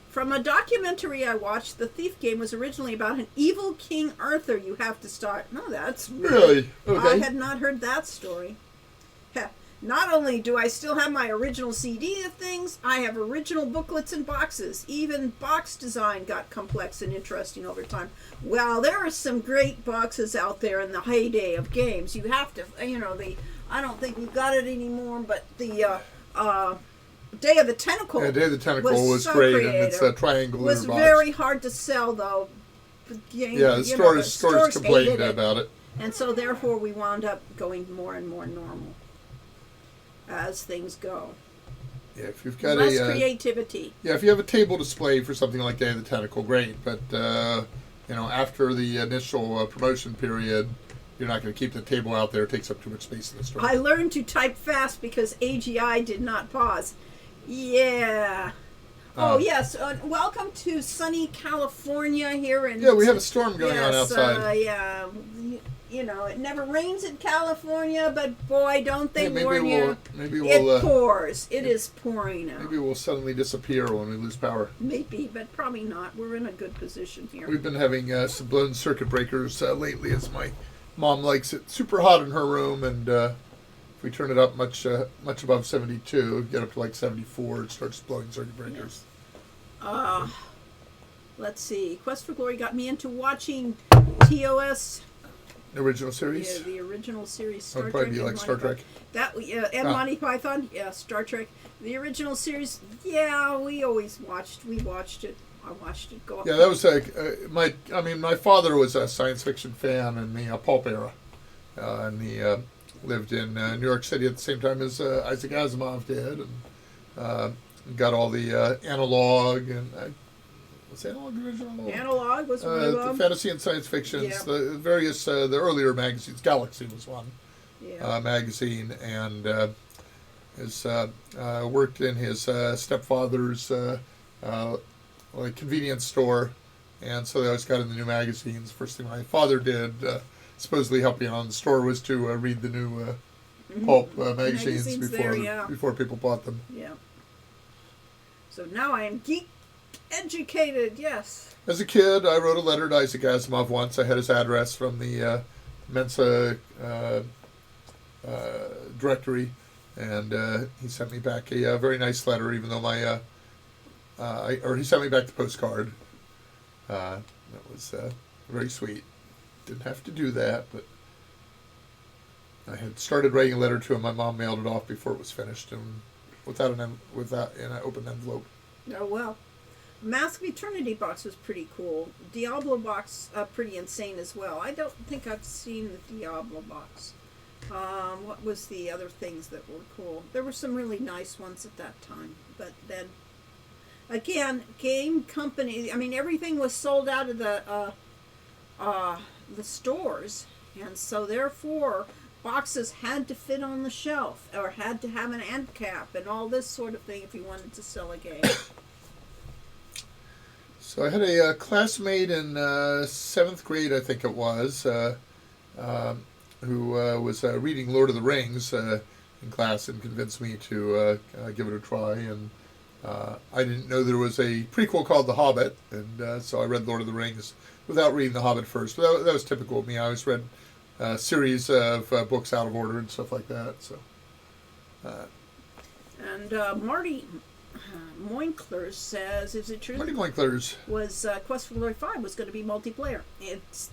From a documentary I watched, the Thief game was originally about an evil King Arthur you have to start. No, that's really okay. I had not heard that story. Not only do I still have my original CD of things, I have original booklets and boxes. Even box design got complex and interesting over time. Well, there are some great boxes out there in the heyday of games. You have to, I don't think we've got it anymore, but the Day of the Tentacle. Yeah, Day of the Tentacle was so great, creative. and it's a triangular was box. very hard to sell, though. The stores complained about it. And so, therefore, we wound up going more and more normal as things go. Yeah, if you've got less creativity. Yeah, if you have a table display for something like Day of the Tentacle, great. But after the initial promotion period, you're not going to keep the table out there. It takes up too much space in the store. I learned to type fast because AGI did not pause. Yeah. Oh, yes. Welcome to sunny California here in... Yeah, we have a storm going on outside. Yeah. It never rains in California, but boy, don't they warn you. It pours. It is pouring now. Maybe we'll suddenly disappear when we lose power. Maybe, but probably not. We're in a good position here. We've been having some blown circuit breakers lately, as my mom likes it super hot in her room, and if we turn it up much above 72, get up to like 74, it starts blowing circuit breakers. Yes. Let's see. Quest for Glory got me into watching TOS. The original series? Yeah, the original series. Star Trek. Probably be like Star Trek. And Monty Python. Yeah, Star Trek. The original series. Yeah, we watched it. I watched it go up. Yeah, that was my father was a science fiction fan in the pulp era, and he lived in New York City at the same time as Isaac Asimov did, and got all the analog and. What's Analog original? Analog was one of them. The fantasy and science fictions, the various, the earlier magazines. Galaxy was one magazine, and has worked in his stepfather's convenience store, and so they always got in the new magazines. First thing my father did, supposedly helping on the store, was to read the new pulp magazines before people bought them. Yeah. So now I am geek educated, yes. As a kid, I wrote a letter to Isaac Asimov once. I had his address from the Mensa directory, and he sent me back a very nice letter, even though or he sent me back the postcard. That was very sweet. Didn't have to do that, but I had started writing a letter to him. My mom mailed it off before it was finished, and without an open envelope. Oh, well. Mask of Eternity box was pretty cool. Diablo box, pretty insane as well. I don't think I've seen the Diablo box. What was the other things that were cool? There were some really nice ones at that time. But then, again, game company, I mean, everything was sold out of the stores. And so, therefore, boxes had to fit on the shelf or had to have an end cap and all this sort of thing if you wanted to sell a game. So I had a classmate in 7th grade, I think it was, who was reading Lord of the Rings in class and convinced me to give it a try. And I didn't know there was a prequel called The Hobbit, and so I read Lord of the Rings without reading The Hobbit first. But that was typical of me. I always read a series of books out of order and stuff like that. So. And Marty Moinkler says, is it true? Marty Moinklers was Quest for Glory 5 was going to be multiplayer.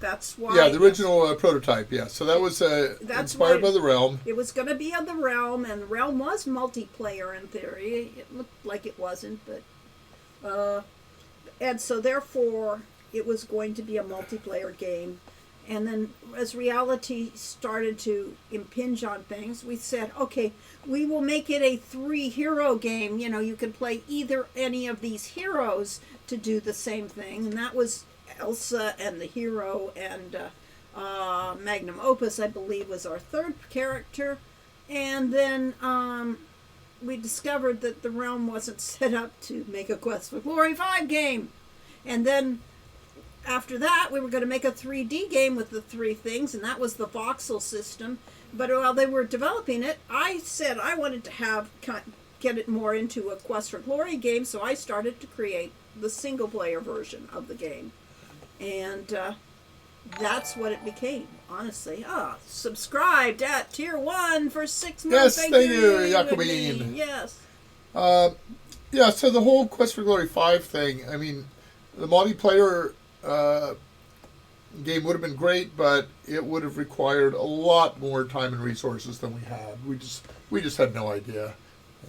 That's why. Yeah, the original prototype. Yeah, so that was inspired by the Realm. It was going to be of the Realm, and the Realm was multiplayer in theory. It looked like it wasn't, but and so therefore it was going to be a multiplayer game. And then as reality started to impinge on things, we said, okay, we will make it a 3-hero game. You know, you could play any of these heroes to do the same thing. And that was Elsa and the hero, and Magnum Opus, I believe, was our third character. And then we discovered that the Realm wasn't set up to make a Quest for Glory 5 game. And then after that, we were going to make a 3D game with the 3 things, and that was the voxel system. But while they were developing it, I said I wanted to get it more into a Quest for Glory game, so I started to create the single-player version of the game. And that's what it became, honestly. Subscribed at Tier 1 for 6 months. Yes, thank you, Jacobine. Yes. Yeah, so the whole Quest for Glory 5 thing, I mean, the multiplayer game would have been great, but it would have required a lot more time and resources than we had. We just had no idea,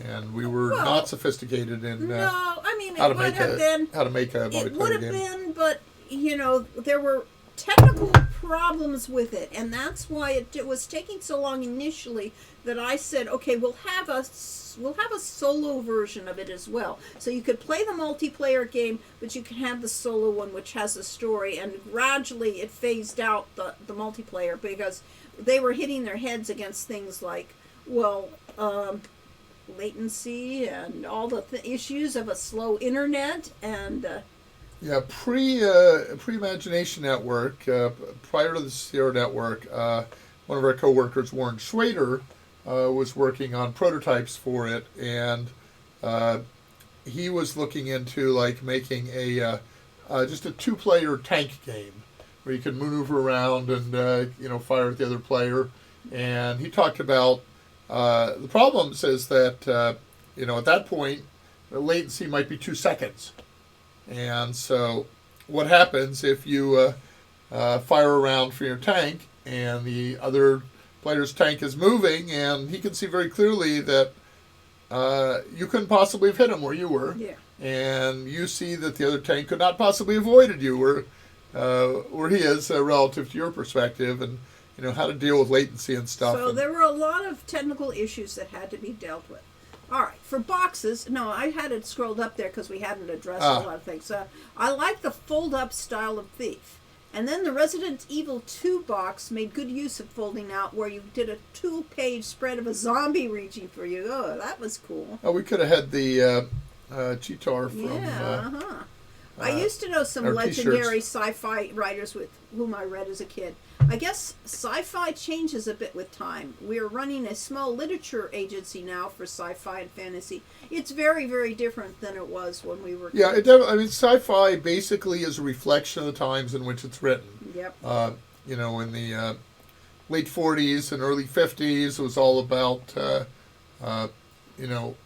and we were not sophisticated in how to make a multiplayer game. It would have been, but you know, there were technical problems with it, and that's why it was taking so long initially that I said, okay, we'll have a solo version of it as well. So you could play the multiplayer game, but you can have the solo one, which has a story, and gradually it phased out the multiplayer because they were hitting their heads against things like, latency and all the issues of a slow internet and... Yeah, pre-Imagination Network, prior to the Sierra Network, one of our co-workers, Warren Schrader, was working on prototypes for it, and he was looking into making just a 2-player tank game where you could maneuver around and fire at the other player. And he talked about the problems is that at that point the latency might be 2 seconds. And so what happens if you fire around for your tank and the other player's tank is moving and he can see very clearly that you couldn't possibly have hit him where you were. Yeah. And you see that the other tank could not possibly have avoided you where he is relative to your perspective, and how to deal with latency and stuff. So there were a lot of technical issues that had to be dealt with. All right, for boxes, no, I had it scrolled up there because we hadn't addressed a lot of things. I like the fold-up style of Thief. And then the Resident Evil 2 box made good use of folding out, where you did a 2-page spread of a zombie reaching for you. Oh, that was cool. Oh, we could have had the Cheetar from... I used to know some legendary sci-fi writers with whom I read as a kid. I guess sci-fi changes a bit with time. We're running a small literature agency now for sci-fi and fantasy. It's very, very different than it was when we were Yeah, kids. I mean, sci-fi basically is a reflection of the times in which it's written. Yep. You know, in the late 40s and early 50s, it was all about, you know,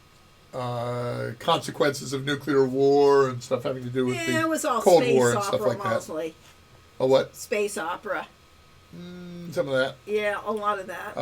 consequences of nuclear war and stuff having to do with Yeah, it was all Cold space War and opera stuff like that. mostly. Oh, what? Space opera. Some of that. Yeah, a lot of that.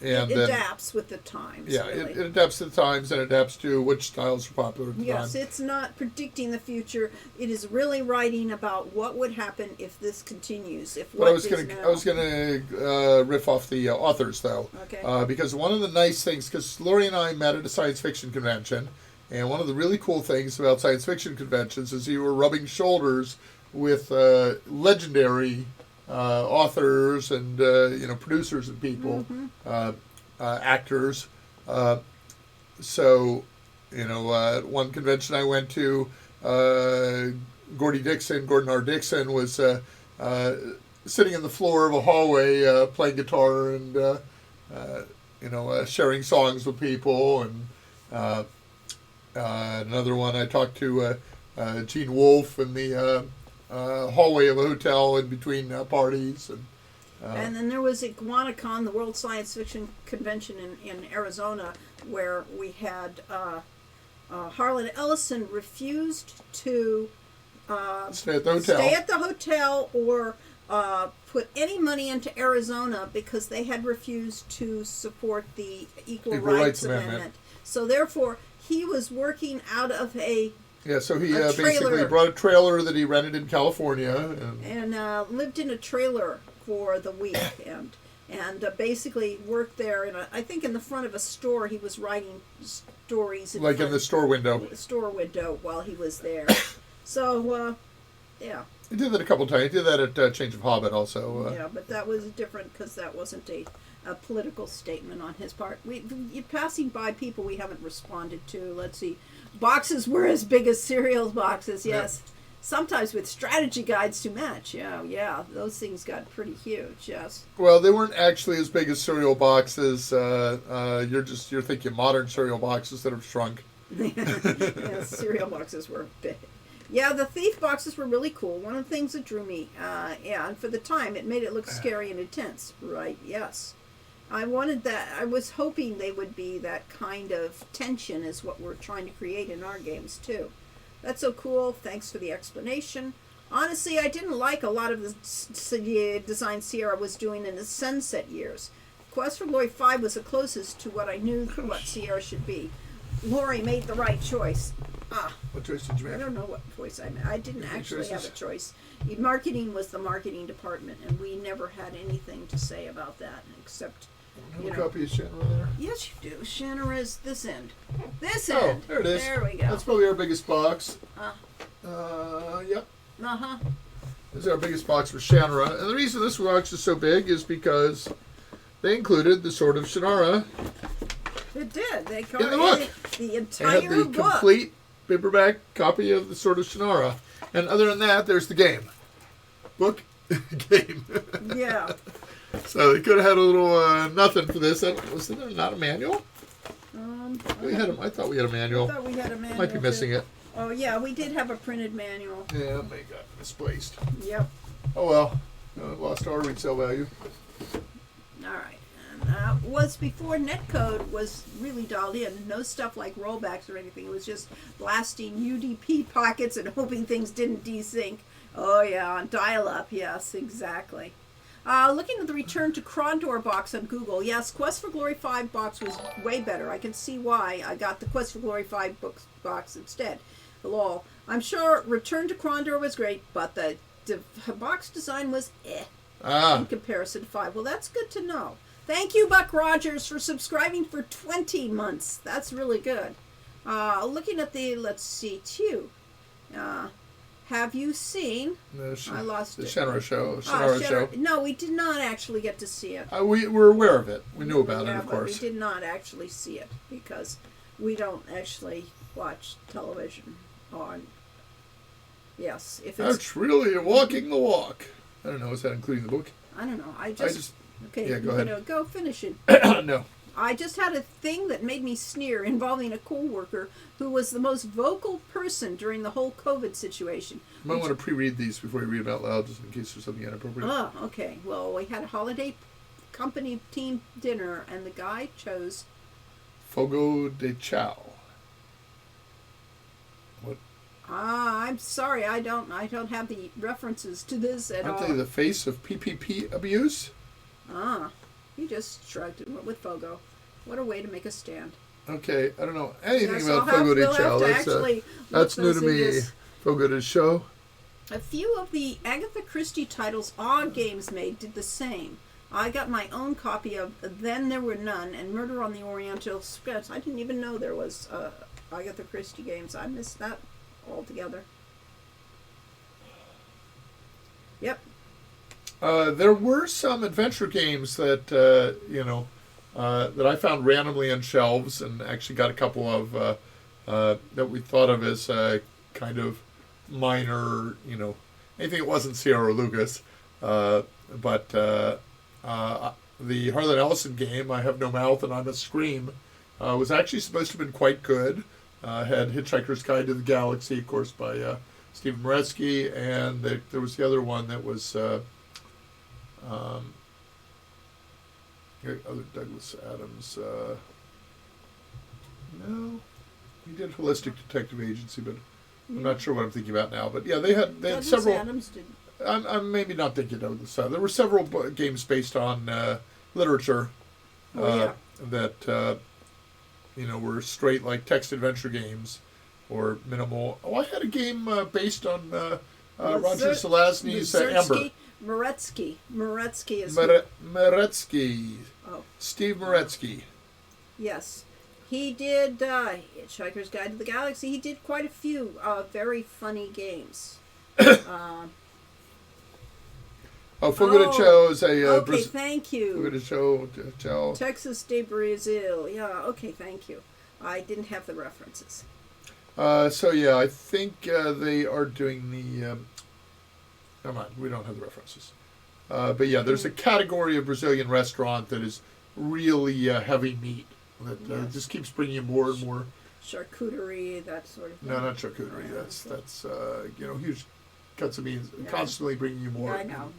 And it then, adapts with the times. yeah, really. it adapts to the times and adapts to which styles are popular at the Yes, time. it's not predicting the future. It is really writing about what would happen if this continues. If But what I was is gonna now. riff off the authors though, Okay. because one of the nice things, because Lori and I met at a science fiction convention, and one of the really cool things about science fiction conventions is you were rubbing shoulders with legendary authors and you know, producers and people, actors. So, you know, at one convention I went to, Gordon R. Dixon was sitting in the floor of a hallway playing guitar and you know, sharing songs with people. And another one I talked to Gene Wolfe in the hallway of a hotel in between parties. And then there was IguanaCon, the World Science Fiction Convention in Arizona, where we had Harlan Ellison refused to Stay at the hotel. stay at the hotel or put any money into Arizona because they had refused to support the Equal Rights Amendment. So therefore, he was working out of Yeah, so he a basically trailer. brought a trailer that he rented in California. and lived in a trailer for the week and basically worked there I think in the front of a store. He was writing stories Like in the store window. store window while he was there. So yeah, He did that a couple times. He did that at Change of Hobbit also. yeah, but that was different because that wasn't a political statement on his part. You're passing by people we haven't responded to. Let's see. Boxes were as big as cereal boxes, yes. Yeah. Sometimes with strategy guides to match. Yeah, those things got pretty huge, yes. Well, they weren't actually as big as cereal boxes. You're thinking modern cereal boxes that have shrunk. Yeah, cereal boxes were big. Yeah, the thief boxes were really cool. One of the things that drew me, and for the time, it made it look scary and intense. Right, yes. I wanted that. I was hoping they would be that kind of tension is what we're trying to create in our games, too. That's so cool. Thanks for the explanation. Honestly, I didn't like a lot of the design Sierra was doing in the Sunset years. Quest for Glory 5 was the closest to what I knew what Sierra should be. Lori made the right choice. What choice did you I make? don't know what choice I made. I didn't actually have a choices? choice. Marketing was the marketing department, and we never had anything to say about that except, Have you a know. copy of Shannon there? Yes, you do. Shanna is this end. This Oh, end. there it is. There we go. That's probably our biggest box. Yep. Uh-huh. This is our biggest box for Shannara. And the reason this box is so big is because they included the Sword of Shannara. It did. They In the book. the They entire had the book. complete paperback copy of the Sword of Shannara. And other than that, there's the game. Book, game. Yeah. So they could have had a little nothing for this. Was there not a manual? I thought we had a I manual. thought we had a manual. Might be missing too. it. Oh, yeah, we did have a printed manual. Yeah, it may have got misplaced. Yep. Oh well. Lost our resale value. All right. And was before netcode was really dialed in. No stuff like rollbacks or anything. It was just blasting UDP pockets and hoping things didn't desync. Oh, yeah, on dial-up. Yes, exactly. Looking at the Return to Krondor box on Google. Yes, Quest for Glory 5 box was way better. I can see why I got the Quest for Glory 5 box instead. Lol. I'm sure Return to Krondor was great, but the box design was in comparison to 5. Well, that's good to know. Thank you, Buck Rogers, for subscribing for 20 months. That's really good. Looking at the, let's see, two. Have you seen? I lost the it. Shannara show. No, we did not actually get to see it. We were aware of it. We knew about it, of but course. we did not actually see it because we don't actually watch television on. Yes, if it's That's really walking the walk. I don't know. Is that including the book? I don't know. Okay, yeah, go ahead. Go finish it. No. I just had a thing that made me sneer involving a coworker who was the most vocal person during the whole COVID situation. You might want to pre-read these before you read them out loud, just in case there's something inappropriate. Oh, okay. Well, we had a holiday company team dinner, and the guy chose Fogo de Chao. What? I'm sorry, I don't have the references to this at all. Aren't they the face of PPP abuse? He just shrugged and went with Fogo. What a way to make a stand. Okay, I don't know anything Yes, about Fogo de Chao. That's new to me. Fogo de Chao. A few of the Agatha Christie titles Odd Games made did the same. I got my own copy of Then There Were None and Murder on the Oriental Express. I didn't even know there was Agatha Christie games. I missed that altogether. Yep. There were some adventure games that that I found randomly on shelves, and actually got a couple of that we thought of as kind of minor, anything that wasn't Sierra Lucas. But the Harlan Ellison game, I Have No Mouth and I'm a Scream, was actually supposed to have been quite good. Had Hitchhiker's Guide to the Galaxy, of course, by Steve Maretsky, and there was the other one that was other Douglas Adams. No, he did Holistic Detective Agency, but I'm not sure what I'm thinking about now. But yeah, they had Douglas several. Adams did. I'm maybe not thinking of this. There were several games based on literature that were straight like text adventure games or minimal. Oh, I had a game based on Roger Zelazny's Ember. Maretsky is Maretsky. Oh. Steve Maretsky. Yes. He did Hitchhiker's Guide to the Galaxy. He did quite a few very funny games. Fogo de Chao is a... okay, thank you. Fogo de Chao. Texas de Brazil. Yeah, okay, thank you. I didn't have the references. I think they are doing the... never mind, we don't have the references. But yeah, there's a category of Brazilian restaurant that is really heavy meat. That just keeps bringing you more and more... Charcuterie, that sort of thing. No, not charcuterie. That's huge cuts of meat, constantly bringing you more. Yeah, I know.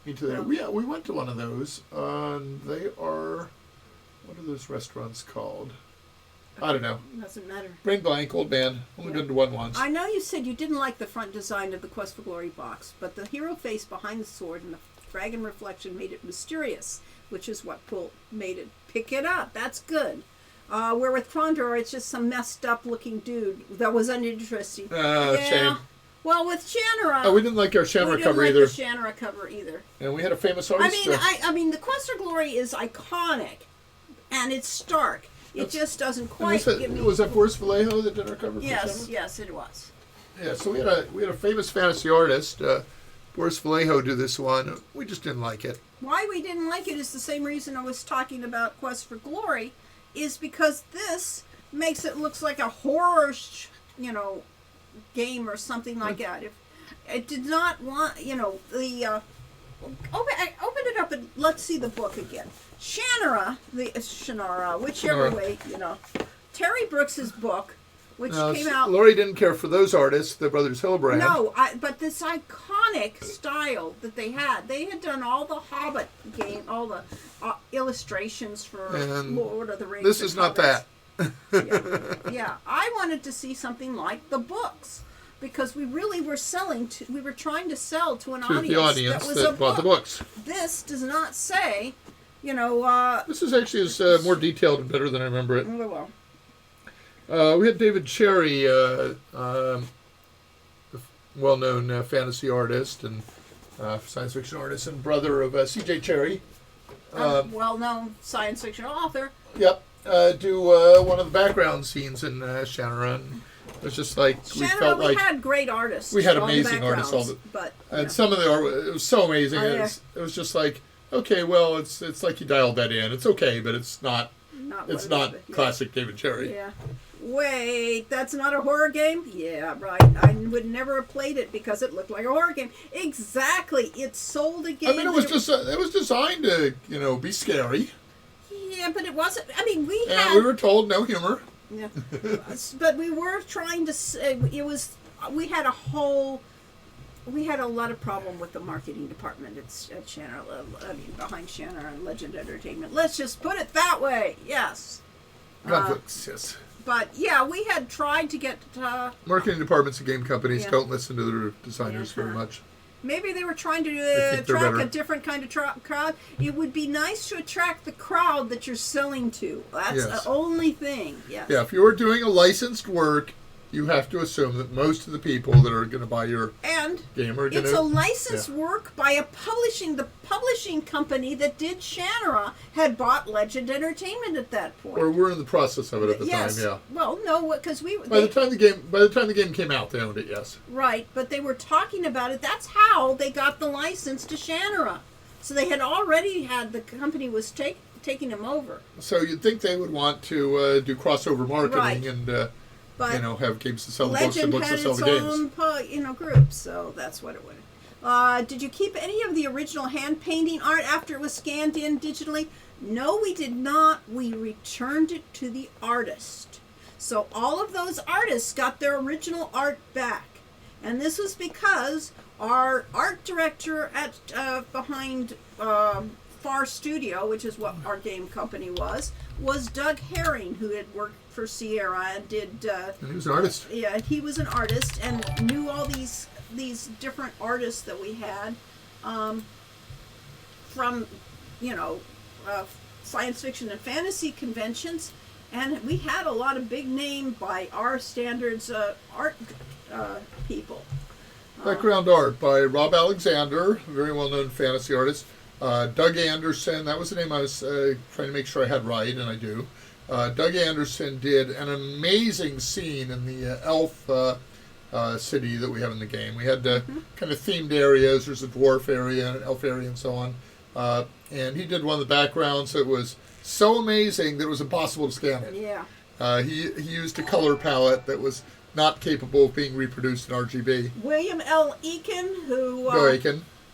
Into there. We went to one of those. They are... What are those restaurants called? I don't know. Doesn't matter. Brain blank, old man. Only been to one once. I know you said you didn't like the front design of the Quest for Glory box, but the hero face behind the sword and the dragon reflection made it mysterious, which is what made it pick it up. That's good. Where with Frondor, it's just some messed up looking dude that was uninteresting. Shame. Well, with Shannara... we didn't like our Shannara cover either. We didn't like the Shannara cover either. And we had a famous artist... I mean, the Quest for Glory is iconic, and it's stark. It just doesn't quite give me... Was that Boris Vallejo that did our cover for Yes, Shannara? yes, it was. Yeah, so we had a famous fantasy artist, Boris Vallejo, do this one. We just didn't like it. Why we didn't like it is the same reason I was talking about Quest for Glory, is because this makes it look like a horror, game or something like that. If it did not want, the open it up and let's see the book again. Shannara, whichever way, Terry Brooks's book, which came out. Laurie didn't care for those artists, the Brothers Hillebrand. No, but this iconic style that they had done all the Hobbit game, all the illustrations for Lord of the Rings. This is not that. Yeah, I wanted to see something like the books because we really were we were trying to sell to an audience that bought the books. This does not say, This is actually more detailed and better than I remember it. Well. We had David Cherry, well-known fantasy artist and science fiction artist and brother of C.J. Cherry. Well-known science fiction author. Yep. Do one of the background scenes in Shannara. And it was just like Shannara, we had great artists. We had amazing artists. Some of the art, it was so amazing. It was just like, okay, well, it's like you dialed that in. It's okay, but it's not. It's not classic David Cherry. Yeah. Wait, that's not a horror game? Yeah, right. I would never have played it because it looked like a horror game. Exactly. It sold a game. I mean, it was designed to, be scary. Yeah, but it wasn't. I mean, we were told no humor. Yeah, but we were trying to. It was. We had a whole. We had a lot of problem with the marketing department at Shanner. I mean, behind Shanner and Legend Entertainment. Let's just put it that way. Yes. Yes. But yeah, we had tried to get marketing departments of game companies don't listen to their designers very much. Maybe they were trying to attract a different kind of crowd. It would be nice to attract the crowd that you're selling to. That's the only thing. Yes. Yeah, if you're doing a licensed work, you have to assume that most of the people that are going to buy your game are going to... It's a licensed work by the publishing company that did Shannara had bought Legend Entertainment at that point. Or we're in the process of it at the time, yeah. Well, no, because by the time the game came out, they owned it, yes. Right, but they were talking about it. That's how they got the license to Shannara. So they had already had, the company was taking them over. So you'd think they would want to do crossover marketing and... But have games to sell the books and books to sell the games. Legend had its own, group, so that's what it was. Did you keep any of the original hand painting art after it was scanned in digitally? No, we did not. We returned it to the artist. So all of those artists got their original art back. And this was because our art director at behind Far Studio, which is what our game company was Doug Herring, who had worked for Sierra and did... and he was an artist. Yeah, he was an artist and knew all these different artists that we had from, science fiction and fantasy conventions. And we had a lot of big name by our standards art people. Background art by Rob Alexander, a very well-known fantasy artist. Doug Anderson, that was the name I was trying to make sure I had right, and I do. Doug Anderson did an amazing scene in the elf city that we have in the game. We had kind of themed areas. There's a dwarf area, an elf area, and so on. And he did one of the backgrounds that was so amazing that it was impossible to scan it. Yeah. He used a color palette that was not capable of being reproduced in RGB. William L. Eakin, who...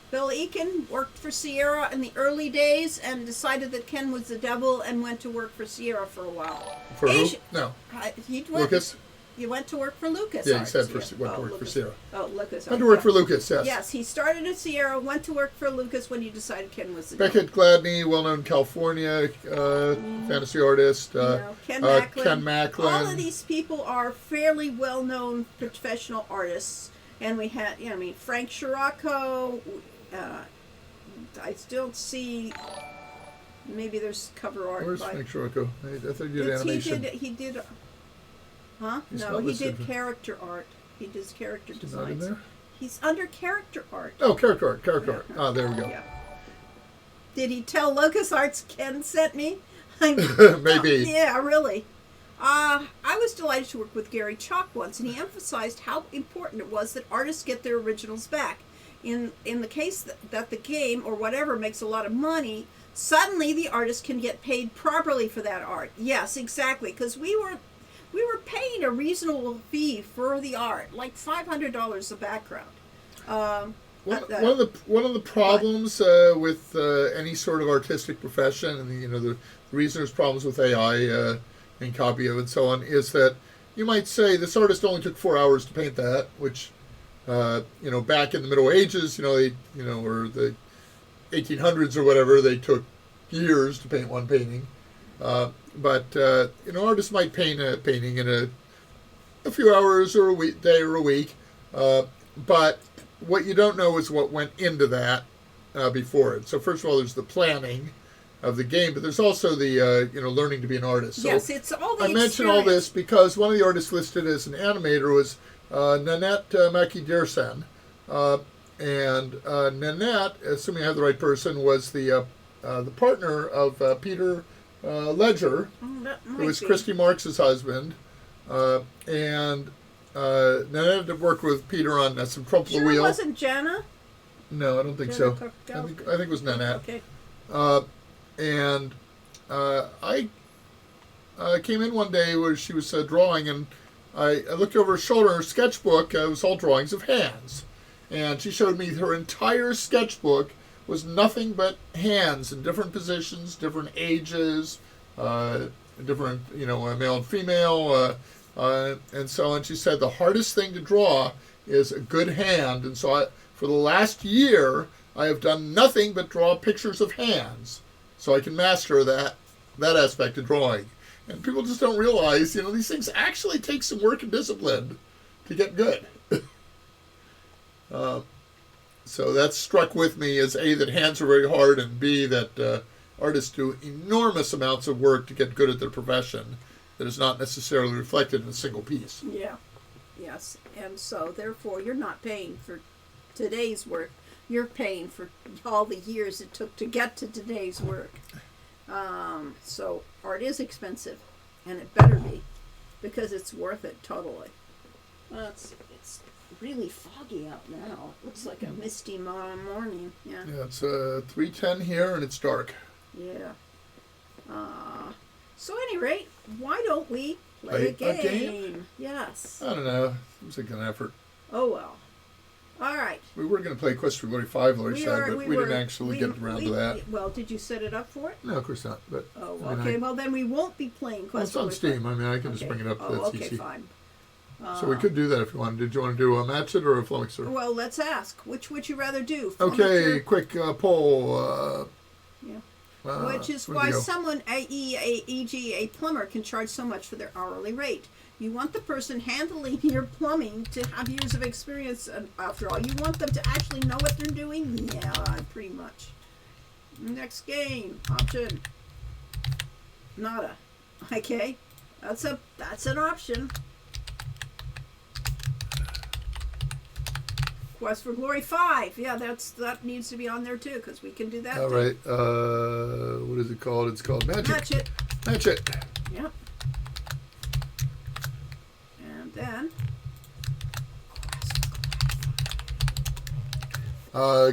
Bill Eakin worked for Sierra in the early days and decided that Ken was the devil and went to work for Sierra for a while. For who? No. Lucas? You went to work for Lucas. Yeah, he said went to work for Sierra. Oh, Lucas. Went to work for Lucas, yes. Yes, he started at Sierra, went to work for Lucas when he decided Ken was the Beckett devil. Gladney, well-known California fantasy artist. Ken Macklin. All of these people are fairly well-known professional artists. And we had, Frank Scirocco. I still see. Maybe there's cover art. Where's Frank Scirocco? I thought you did animation. He did. Huh? No, he did character art. He does character designs. Not in there? He's under character art. Oh, character art. Ah, there we go. Yeah. Did he tell LucasArts Ken sent me? Maybe. Yeah, really. I was delighted to work with Gary Chalk once, and he emphasized how important it was that artists get their originals back. In the case that the game or whatever makes a lot of money, suddenly the artist can get paid properly for that art. Yes, exactly, because we were paying a reasonable fee for the art, like $500 a background. One of the problems with any sort of artistic profession, and the reason there's problems with AI and Copio and so on, is that you might say this artist only took 4 hours to paint that, which back in the Middle Ages, or the 1800s or whatever, they took years to paint one painting. But artists might paint a painting in a few hours or a day or a week. But what you don't know is what went into that before it. So first of all, there's the planning of the game, but there's also the learning to be an artist. So yes, it's all the I mention all this because one of the artists listed as an animator was Nanette Maki-Dirsen. And Nanette, assuming I have the right person, was the partner of Peter Ledger, who was Christy Marx's husband. And Nanette had worked with Peter on some Trump the Wheel. It wasn't Jana? No, I don't think so. I think it was Nanette. Okay. And I came in one day where she was drawing, and I looked over her shoulder. Her sketchbook was all drawings of hands, and she showed me her entire sketchbook was nothing but hands in different positions, different ages, different, male and female, and so on. She said the hardest thing to draw is a good hand, and so for the last year I have done nothing but draw pictures of hands, so I can master that aspect of drawing. And people just don't realize, these things actually take some work and discipline to get good. So that struck with me as A, that hands are very hard, and B, that artists do enormous amounts of work to get good at their profession that is not necessarily reflected in a single piece. Yeah. Yes. And so, therefore, you're not paying for today's work. You're paying for all the years it took to get to today's work. So art is expensive, and it better be, because it's worth it totally. Well, it's really foggy out now. It looks like a misty morning. Yeah. Yeah, it's 3:10 here, and it's dark. Yeah. So at any rate, why don't we play a game? Yes. I don't know. It was like an effort. Oh well. All right. We were going to play Quest for Glory 5, Lori said, but we didn't actually get around to that. Well, did you set it up for it? No, of course not. But okay. Well, then we won't be playing Quest for Glory 5. It's on Steam. I mean, I can just bring it up. That's okay, easy. Fine. So we could do that if you wanted. Did you want to do a Match It or a Flummoxer? Well, let's ask. Which would you rather do? Okay, quick poll. Which is why someone, e.g. a plumber, can charge so much for their hourly rate. You want the person handling your plumbing to have years of experience, and after all, you want them to actually know what they're doing? Yeah, pretty much. Next game. Option. Nada. Okay. That's an option. Quest for Glory 5. Yeah, that needs to be on there too, because we can do that. All right. What is it called? It's called Magic. Match It. Match It. Yep. And then.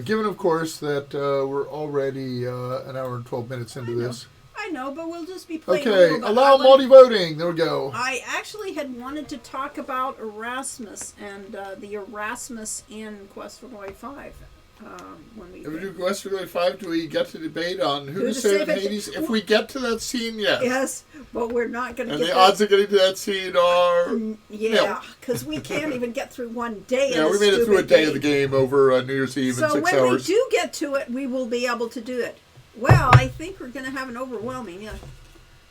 Given, of course, that we're already an hour and 12 minutes into this. I know, but we'll just be playing. Okay, allow multi-voting. There we go. I actually had wanted to talk about Erasmus and the Erasmus in Quest for Glory 5. When we do Quest for Glory 5, do we get to debate on who to save in Hades? If we get to that scene, yes. Yes, but we're not going to get And the odds of getting to that scene are... Yeah, because we can't even get through one day of the we made it through a day of the game over New Year's Eve in 6 hours. So when we do get to it, we will be able to do it. Well, I think we're going to have an overwhelming.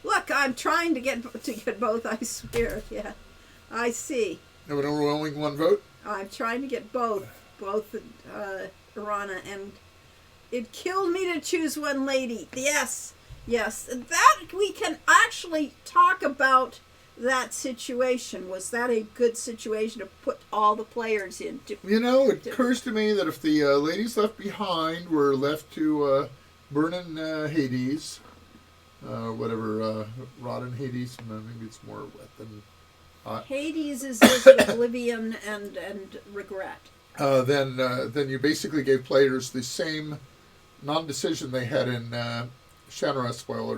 Look, I'm trying to get both. I swear. Yeah, I see. Have an overwhelming one vote. I'm trying to get both Irana, and it killed me to choose one lady. Yes, that we can actually talk about that situation. Was that a good situation to put all the players in? It occurs to me that if the ladies left behind were left to burn in Hades, whatever, rot in Hades, maybe it's more wet than hot. Hades is just oblivion and regret. Then you basically gave players the same non-decision they had in Shanara, spoiler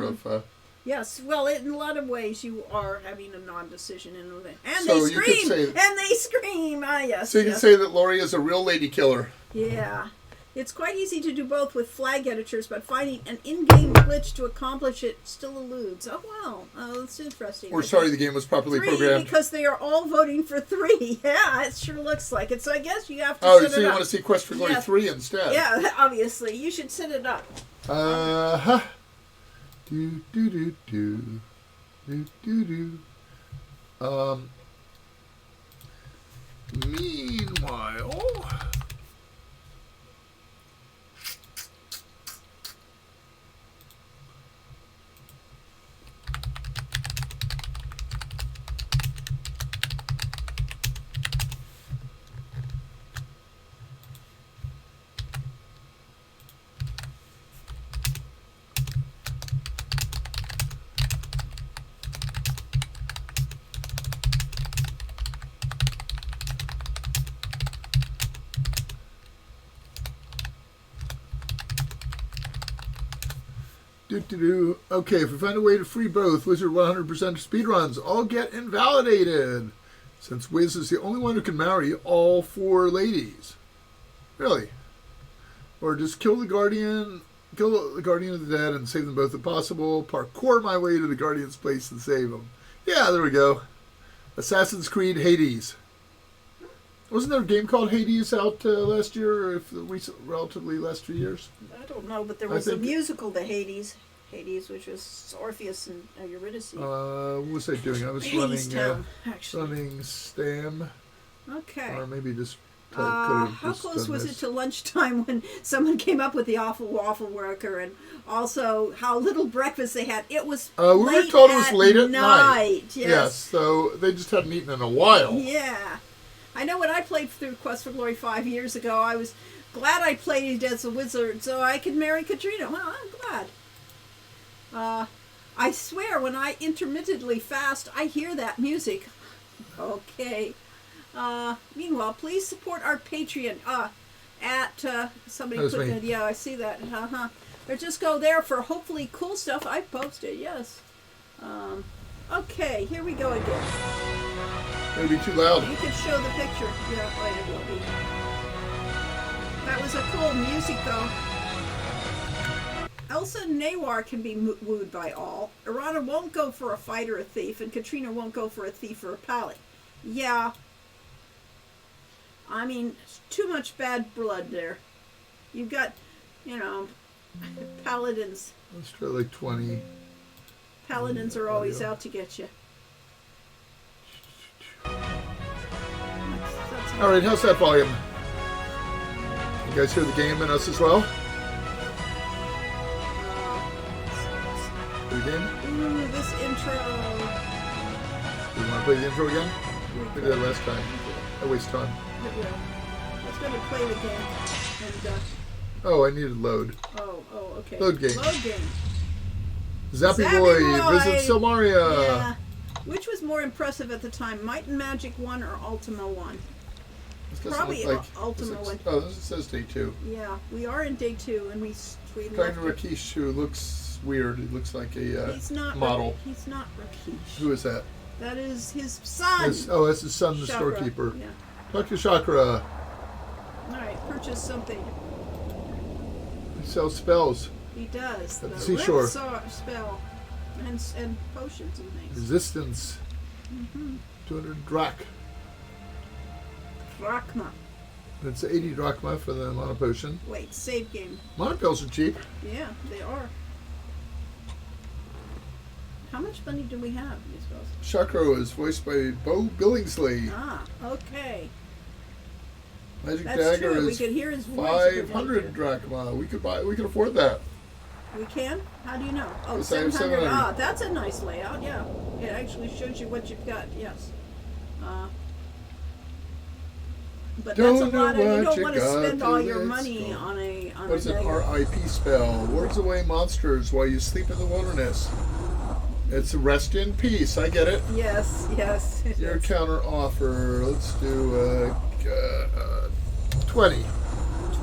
of... Yes, well, in a lot of ways you are having a non-decision in it. And so they scream! And they scream! Ah, yes. So you can say that Lori is a real lady killer. Yeah. It's quite easy to do both with flag editors, but finding an in-game glitch to accomplish it still eludes. Oh, wow. Oh, that's interesting. We're sorry the game was properly programmed. Because they are all voting for 3. Yeah, it sure looks like it. So I guess you have to set it up. Oh, so you want to see Quest for Glory 3 instead? Yeah, obviously. You should set it up. Meanwhile... Okay, if we find a way to free both, Wizard 100% speedruns all get invalidated. Since Wiz is the only one who can marry all 4 ladies. Really? Or just kill the Guardian of the Dead and save them both if possible. Parkour my way to the Guardian's place and save them. Yeah, there we go. Assassin's Creed Hades. Wasn't there a game called Hades out last year, or if the relatively last 2 years? I don't know, but there was a musical to Hades, which was Orpheus and Eurydice. What was I doing? I was running STAM. Okay. Or maybe just. How close was it to lunchtime when someone came up with the awful waffle worker, and also how little breakfast they had? It was we were told it was late at night. Yes, so they just hadn't eaten in a while. Yeah. I know when I played through Quest for Glory 5 years ago, I was glad I played as a wizard so I could marry Katrina. Well, I'm glad. I swear, when I intermittently fast, I hear that music. Okay. Meanwhile, please support our Patreon at somebody put that. Yeah, I see that. Or just go there for hopefully cool stuff I posted. Yes. Okay, here we go again. It'll be too loud. You can show the picture. Yeah, right, it will be. That was a cool music, though. Elsa and Nawar can be wooed by all. Erana won't go for a fight or a thief, and Katrina won't go for a thief or a pally. Yeah. I mean, too much bad blood there. You've got, paladins. Let's try like 20. Paladins are always out to get you. All right, how's that volume? You guys hear the game and us as well? The game? Ooh, this intro. Do you want to play the intro again? We did it last time. I waste time. It will. Let's go to play the game. And, oh, I needed load. Oh, okay. Load game. Load game. Zappy Boy, visit Silmaria. Yeah. Which was more impressive at the time, Might and Magic 1 or Ultima 1? Probably Ultima 1. Oh, this says day 2. Yeah, we are in day 2, and we talking to Rakesh, who looks weird. He looks like a model. He's not Rakesh. Who is that? That is his son. That's his son, the Chakra. storekeeper. Yeah. Talk to Chakra. Alright, purchase something. He sells spells. He does. At the seashore. Spell. And potions and things. Resistance. 200 drak. Drachma. It's 80 drachma for the mana potion. Wait, save game. Mana pills are cheap. Yeah, they are. How much money do we have, you suppose? Chakra is voiced by Bo Billingsley. Ah, okay. Magic That's Dagger true. is we could hear his voice. 500 drachma. We could afford that. We can? How do you know? Oh, Yes, I have 700. 700. Ah, that's a nice layout, yeah. It actually shows you what you've got, yes. But that's a lot of, you don't want to spend all your money on a What is an RIP spell? Wards away monsters while you sleep in the wilderness. It's rest in peace. I get it. Yes. Your counter offer. Let's do 20.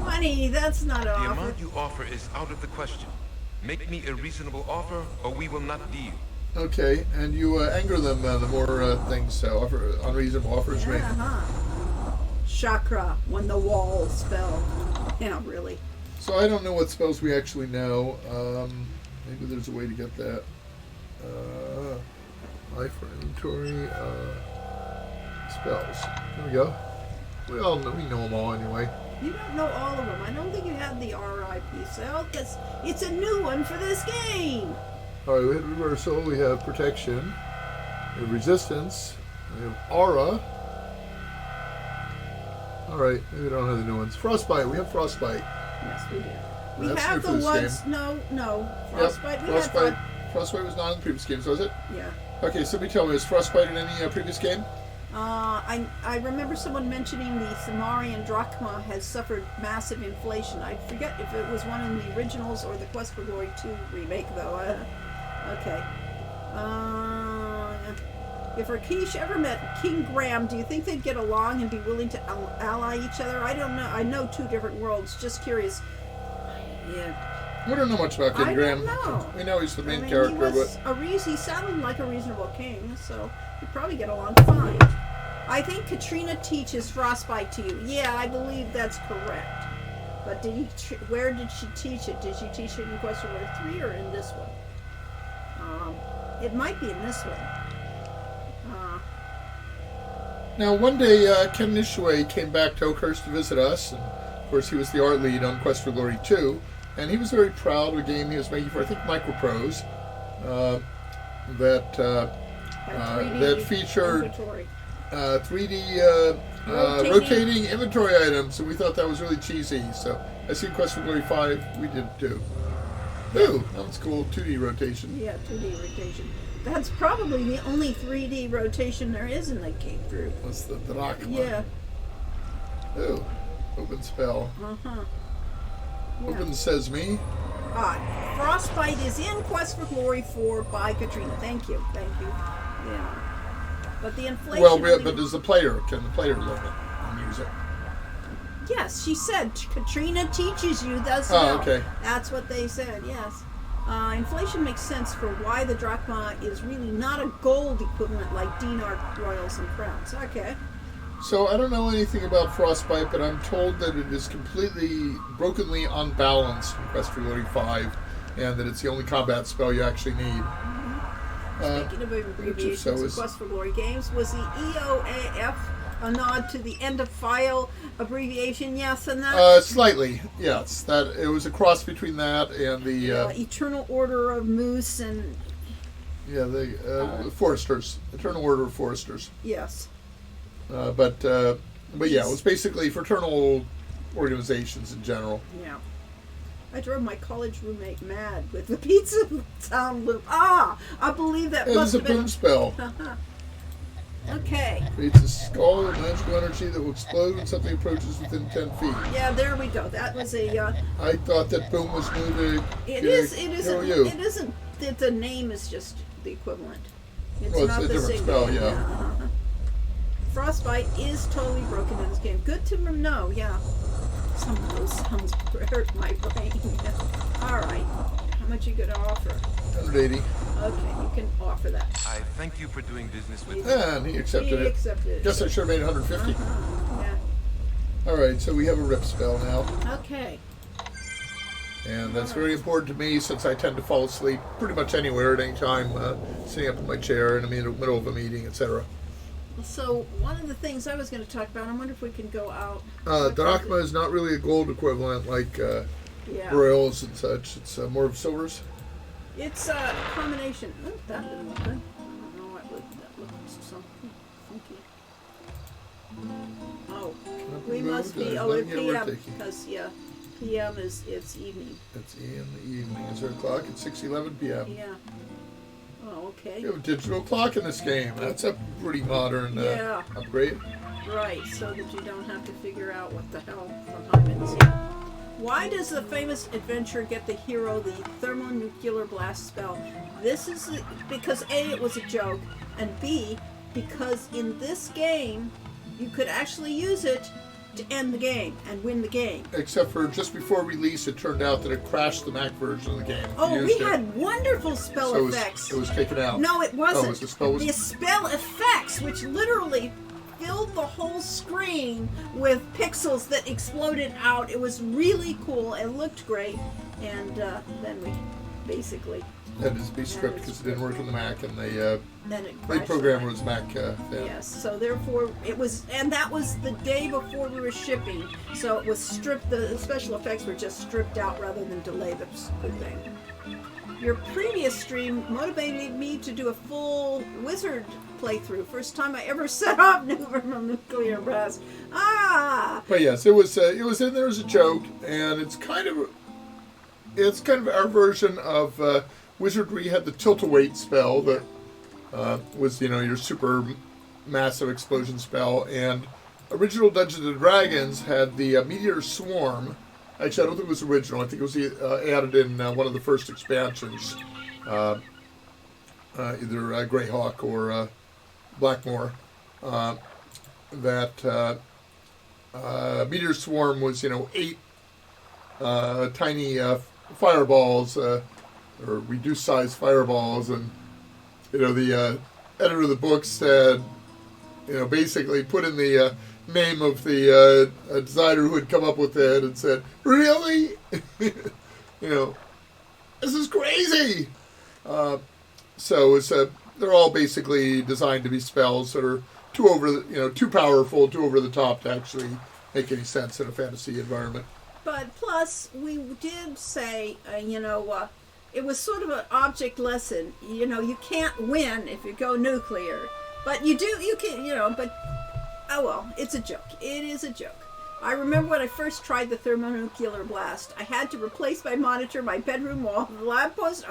20, that's not an The offer. amount you offer is out of the question. Make me a reasonable offer, or we will not deal. Okay, and you anger them the more things offer unreasonable offers make. Chakra, when the wall spell. Yeah, really. So I don't know what spells we actually know. Maybe there's a way to get that. Life for inventory. Spells. There we go. We know them all anyway. You don't know all of them. I don't think you have the RIP spell because it's a new one for this game. All right, we have reversal. We have protection. We have resistance. We have aura. All right, maybe we don't have the new ones. Frostbite. We have frostbite. Yes, we do. We That's have new for the this ones. game. No. Frostbite. Yep, We had frostbite. Frostbite was not in the previous game, so is it? Yeah. Okay, somebody tell me, was frostbite in any previous game? I remember someone mentioning the Silmarian drachma has suffered massive inflation. I forget if it was one in the originals or the Quest for Glory 2 remake, though. Okay. If Rakesh ever met King Graham, do you think they'd get along and be willing to ally each other? I don't know. I know two different worlds. Just curious. Yeah. We don't know much about King I Graham. don't know. We know he's the main I mean, character, he was but he sounded like a reasonable king, so he'd probably get along fine. I think Katrina teaches Frostbite to you. Yeah, I believe that's correct. But where did she teach it? Did she teach it in Quest for Glory 3 or in this one? It might be in this one. now one day Ken Nishue came back to Oakhurst to visit us, and of course he was the art lead on Quest for Glory 2, and he was very proud of a game he was making for, I think, Microprose, that featured inventory. 3D rotating inventory items, and we thought that was really cheesy. So I see Quest for Glory 5, we did too. Ooh, that was cool. 2D rotation. Yeah, 2D rotation. That's probably the only 3D rotation there is in the game group. That's the Drachma. Yeah. Ooh, open spell. Uh-huh. Yeah. Open says me. Frostbite is in Quest for Glory 4 by Katrina. Thank you. Yeah. But the inflation... Well, but does the player, can the player learn it and use it? Yes, she said Katrina teaches you the Oh, spell. okay. That's what they said, yes. Inflation makes sense for why the drachma is really not a gold equivalent like dinar, royals, and crowns. Okay. So I don't know anything about Frostbite, but I'm told that it is completely brokenly unbalanced in Quest for Glory 5, and that it's the only combat spell you actually need. Speaking of abbreviations, Quest for Glory games was the EOAF a nod to the end of file abbreviation? Yes, and that slightly, yes. That it was a cross between that and the Eternal Order of Moose and the Foresters, Eternal Order of Foresters. Yes. But yeah, it was basically fraternal organizations in general. Yeah. I drove my college roommate mad with the pizza sound loop. I believe that must have been... It was a boom spell. Okay. Creates a skull of magical energy that will explode when something approaches within 10 feet. Yeah, there we go. That was a... I thought that boom was new to... It isn't... The name is just the equivalent. It's not a the different single. spell, yeah. Frostbite is totally broken in this game. Good to know, yeah. Some of those sounds hurt my brain. All right. How much you going to offer? 180. Okay, you can offer that. I thank you for doing business with me. And he accepted it. Guess I should have made 150. Yeah. All right, so we have a rip spell now. Okay. And that's very important to me since I tend to fall asleep pretty much anywhere at any time, sitting up in my chair in the middle of a meeting, etc. So one of the things I was going to talk about, I wonder if we can go out. Drachma is not really a gold equivalent like royals and such. It's more of silvers. It's a combination. Oh, that didn't look good. I don't know what that looked so funky. Oh, we must be. Oh, it's PM because PM is it's evening. It's in the evening. Is there a clock? It's 6:11 p.m. Yeah. Oh, okay. You have a digital clock in this game. That's a pretty modern upgrade. Right, so that you don't have to figure out what the hell the time is. Yeah. Why does the famous adventurer get the hero the thermonuclear blast spell? This is because A, it was a joke, and B, because in this game, you could actually use it to end the game and win the game. Except for just before release, it turned out that it crashed the Mac version of the game. Oh, we had wonderful spell effects. It was taken out. No, it wasn't. Oh, the spell effects, which literally filled the whole screen with pixels that exploded out. It was really cool. It looked great. And then we basically... Had to be stripped because it didn't work on the Mac, and the lead programmer was Mac fan. Yes, so therefore it was, and that was the day before we were shipping, so it was stripped, the special effects were just stripped out rather than delay the thing. Your previous stream motivated me to do a full Wizard playthrough. First time I ever set off Nuclear Blast. But yes, it was in there as a joke, and it's kind of our version of Wizardry had the tilt-a-weight spell that was, your super massive explosion spell, and original Dungeons and Dragons had the Meteor Swarm. Actually, I don't think it was original. I think it was added in one of the first expansions, either Greyhawk or Blackmoor. That Meteor Swarm was, 8 tiny fireballs, or reduced size fireballs, and the editor of the book said, basically put in the name of the designer who had come up with it and said, "Really, this is crazy." So it's they're all basically designed to be spells that are too powerful, too over the top to actually make any sense in a fantasy environment. But plus, we did say, it was sort of an object lesson. You can't win if you go nuclear, but you can, but oh well, it's a joke. It is a joke. I remember when I first tried the thermonuclear blast, I had to replace my monitor, my bedroom wall, the lamppost.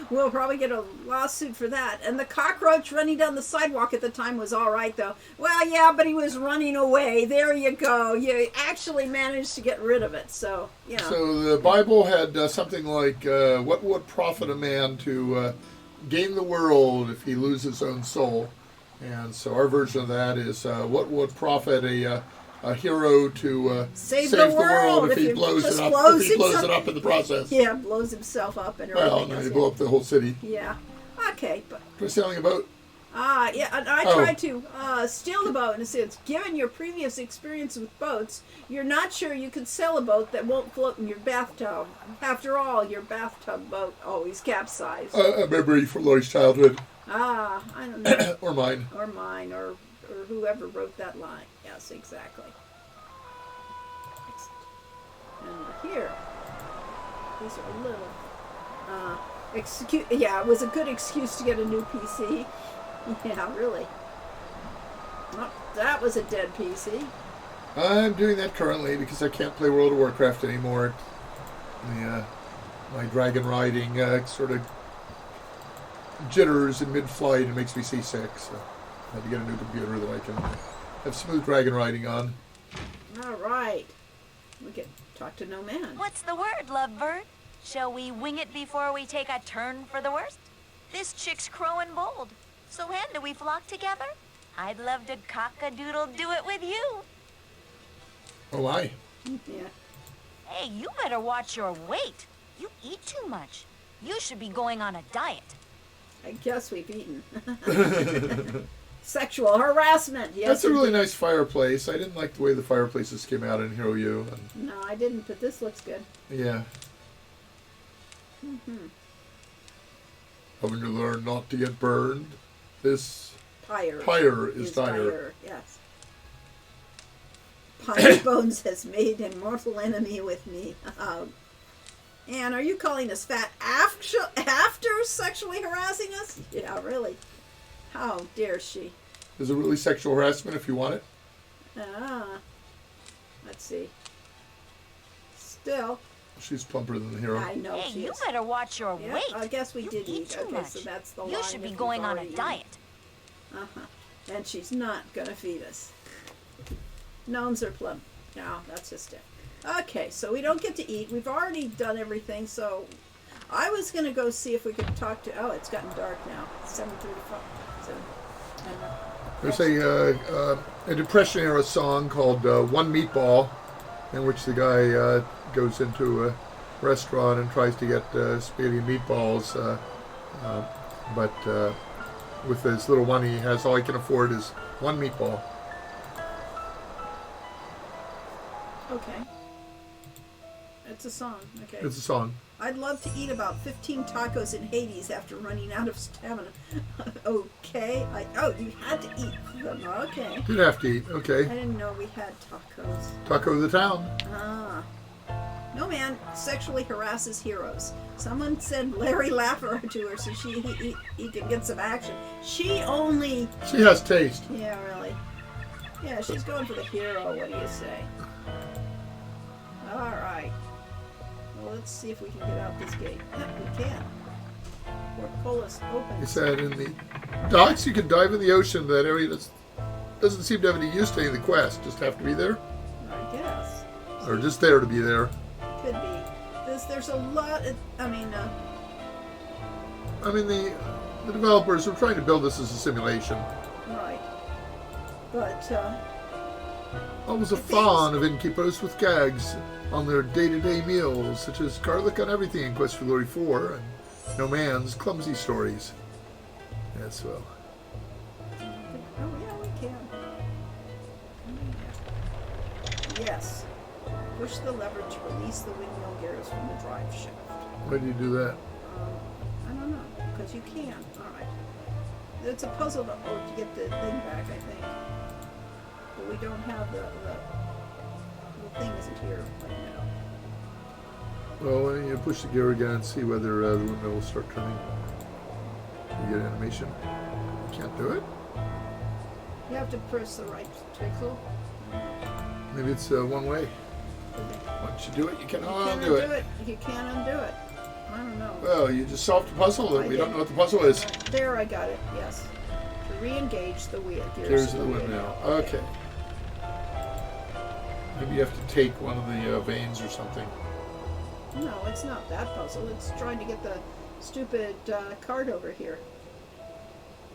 We'll probably get a lawsuit for that. And the cockroach running down the sidewalk at the time was all right, though. Well, yeah, but he was running away. There you go. You actually managed to get rid of it. So, So the Bible had something like, what would profit a man to gain the world if he loses his own soul? And so our version of that is, what would profit a hero to save the world if he blows it up. If he blows it up in the process. Yeah, blows himself up and everything. Well, no, you blow up the whole city. Yeah. Okay, but. For sailing a boat. Yeah, and I tried to steal the boat in a sense. Given your previous experience with boats, you're not sure you could sell a boat that won't float in your bathtub. After all, your bathtub boat always capsized. A memory from Lori's childhood. I don't know. Or mine. Or mine, or whoever wrote that line. Yes, exactly. And here, these are a little, it was a good excuse to get a new PC. Yeah, really. Well, that was a dead PC. I'm doing that currently because I can't play World of Warcraft anymore. My dragon riding sort of jitters in mid-flight and makes me seasick, so I had to get a new computer that I can have smooth dragon riding on. All right. We can talk to No Man. What's the word, lovebird? Shall we wing it before we take a turn for the worst? This chick's crowing bold. So when do we flock together? I'd love to cock-a-doodle-do it with you. Oh, my. Yeah. Hey, you better watch your weight. You eat too much. You should be going on a diet. I guess we've eaten. Sexual harassment. Yes. That's a really nice fireplace. I didn't like the way the fireplaces came out in Hero U. No, I didn't, but this looks good. Yeah. Mm-hmm. Having to learn not to get burned. This pyre is dire. Yes. Pine Bones has made a mortal enemy with me. Anne, are you calling us fat after sexually harassing us? Yeah, really. How dare she? Is it really sexual harassment if you want it? Let's see. Still. She's plumper than the hero. I know hey, she you is. better watch your Yeah, weight. I guess we did eat eat. too Okay, much. so that's the line. You should be if going we've on a already diet. eaten. And she's not going to feed us. Gnomes are plump. No, that's just it. Okay, so we don't get to eat. We've already done everything, so I was going to go see if we could talk to... Oh, it's gotten dark now. It's 7:35. There's a Depression era song called One Meatball, in which the guy goes into a restaurant and tries to get spaghetti and meatballs, but with his little money he has, all he can afford is one meatball. Okay. It's a song. Okay. It's a song. I'd love to eat about 15 tacos in Hades after running out of stamina. Okay. You had to eat them. Okay. Didn't have to eat. I Okay. didn't know we had tacos. Taco of the town. No man sexually harasses heroes. Someone said Larry Laffer to her so he could get some action. She has taste. Yeah, really. Yeah, she's going for the hero. What do you say? All right. Well, let's see if we can get out this gate. Yeah, we can. Portcullis open. He said in the docks you can dive in the ocean. That area doesn't seem to have any use to any of the quest. Just have to be there. I guess. Or just there to be there. Could be. There's a lot of, the developers were trying to build this as a simulation. right. But, Always a fawn of innkeepers with gags on their day-to-day meals, such as garlic on everything in Quest for Glory 4 and No Man's Clumsy Stories. Yes, well. Oh, yeah, we can. Yes. Push the lever to release the windmill gears from the drive shaft. Why do you do that? I don't know, because you can. All right. It's a puzzle to get the thing back, I think. But we don't have the thing isn't here right now. Well, why don't you push the gear again and see whether the windmill will start turning? You get animation. You can't do it? You have to press the right pixel. Maybe it's one way. Once you do it, you cannot undo it. You can't undo it. I don't know. Well, you just solved the puzzle, and we don't know what the puzzle is. There, I got it. Yes. To re-engage the wheel. Gears of the windmill. Okay. Maybe you have to take one of the vanes or something. No, it's not that puzzle. It's trying to get the stupid card over here.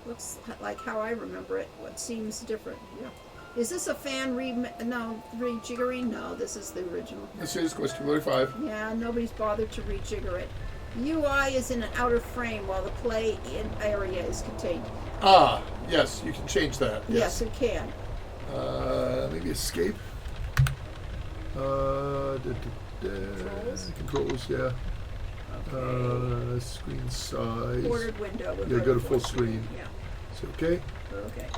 Looks like how I remember it. What seems different. Yeah. Is this a fan rejiggering? No, this is the original. This is Quest for Glory 5. Yeah, nobody's bothered to rejigger it. UI is in an outer frame while the play in area is contained. Ah, yes, you can change that. Yes, it can. Maybe escape. Controls, yeah. Okay. Screen size. Bordered window. Yeah, go to full screen. Yeah. Is it okay? Okay.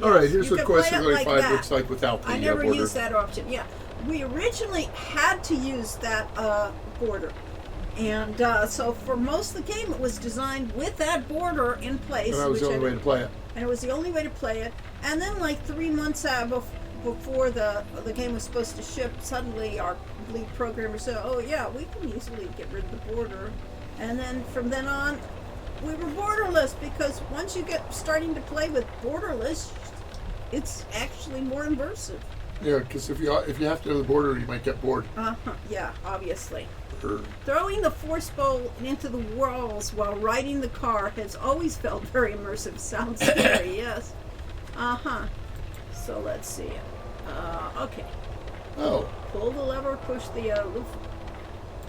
All right, Yes, here's you what can Quest play for it Glory like 5 that. looks like without the I never border. used that option. Yeah, we originally had to use that border, and so for most of the game, it was designed with that border in place. And that was the only way to play it. And it was the only way to play it. And then, like 3 months before the game was supposed to ship, suddenly our lead programmer said, "Oh yeah, we can easily get rid of the border." And then from then on, we were borderless, because once you get starting to play with borderless, it's actually more immersive. Yeah, because if you have to do the border, you might get bored. Yeah, obviously. Or, Throwing the force bowl into the walls while riding the car has always felt very immersive. Sounds scary, yes. So let's see. Okay. oh, Pull the lever, push the loop.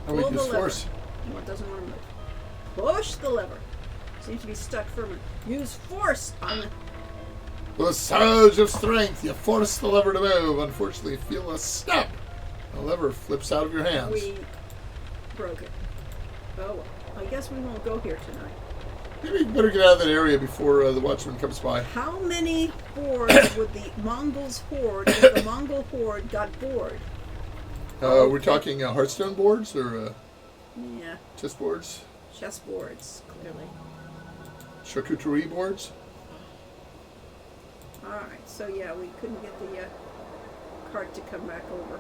we Pull the use lever. force. No, it doesn't want to move. Push the lever. Seems to be stuck firmly. Use force on the... With a surge of strength, you force the lever to move. Unfortunately, you feel a snap. The lever flips out of your hands. We broke it. Oh, well. I guess we won't go here tonight. Maybe you better get out of that area before the watchman comes by. How many hordes would the Mongols horde if the Mongol horde got bored? We're talking Hearthstone boards or Yeah, chess boards? chess boards, clearly. Charcuterie boards? Alright, so yeah, we couldn't get the cart to come back over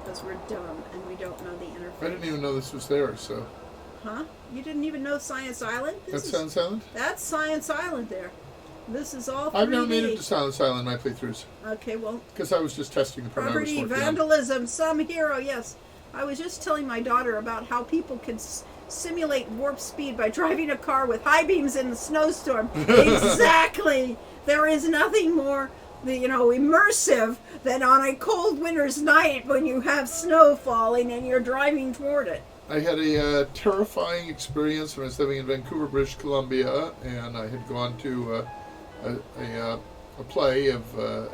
because we're dumb and we don't know the interface. I didn't even know this was there, so... Huh? You didn't even know Science Island? That sounds silent? That's Science Island there. This is all 3D. I've never made it to Silent Island in my playthroughs. Okay, well, Because I was just testing the part I was property working on. vandalism, some hero, yes. I was just telling my daughter about how people can simulate warp speed by driving a car with high beams in the snowstorm. Exactly! There is nothing more, immersive than on a cold winter's night when you have snow falling and you're driving toward it. I had a terrifying experience when I was living in Vancouver, British Columbia, and I had gone to a play of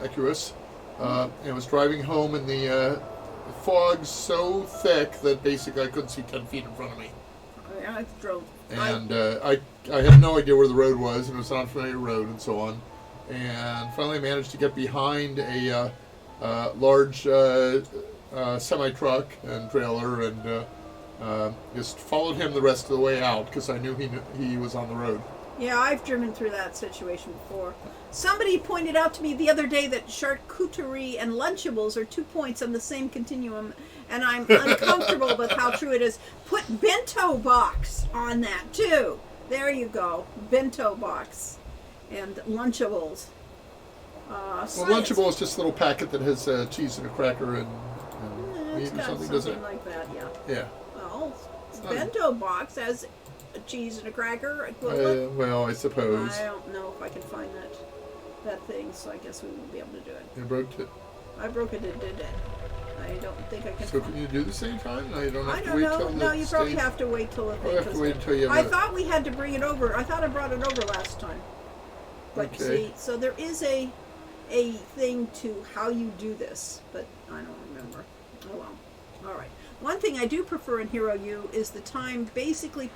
Icarus, and I was driving home in the fog so thick that basically I couldn't see 10 feet in front of me. I drove. And I had no idea where the road was, and it was an unfamiliar road and so on. And finally managed to get behind a large semi-truck and trailer and just followed him the rest of the way out because I knew he was on the road. Yeah, I've driven through that situation before. Somebody pointed out to me the other day that charcuterie and Lunchables are 2 points on the same continuum, and I'm uncomfortable with how true it is. Put bento box on that, too. There you go. Bento box and Lunchables. Well, Lunchable is just a little packet that has cheese and a cracker and meat It's or got something, doesn't it? like that, yeah. Yeah. Well, bento box has a cheese and a cracker equivalent. Well, I suppose. I don't know if I can find that thing, so I guess we won't be able to do it. You broke it. I broke it and did it. I don't think I can. So can you do the same time? No, you don't have I to don't wait know. till No, the you probably stage? have to wait till the Oh, thing. you have to wait until you I have a... thought we had to bring it over. I thought I brought it over last time. But Okay. see, so there is a thing to how you do this, but I don't remember. Oh well. All right. One thing I do prefer in Hero U is the time basically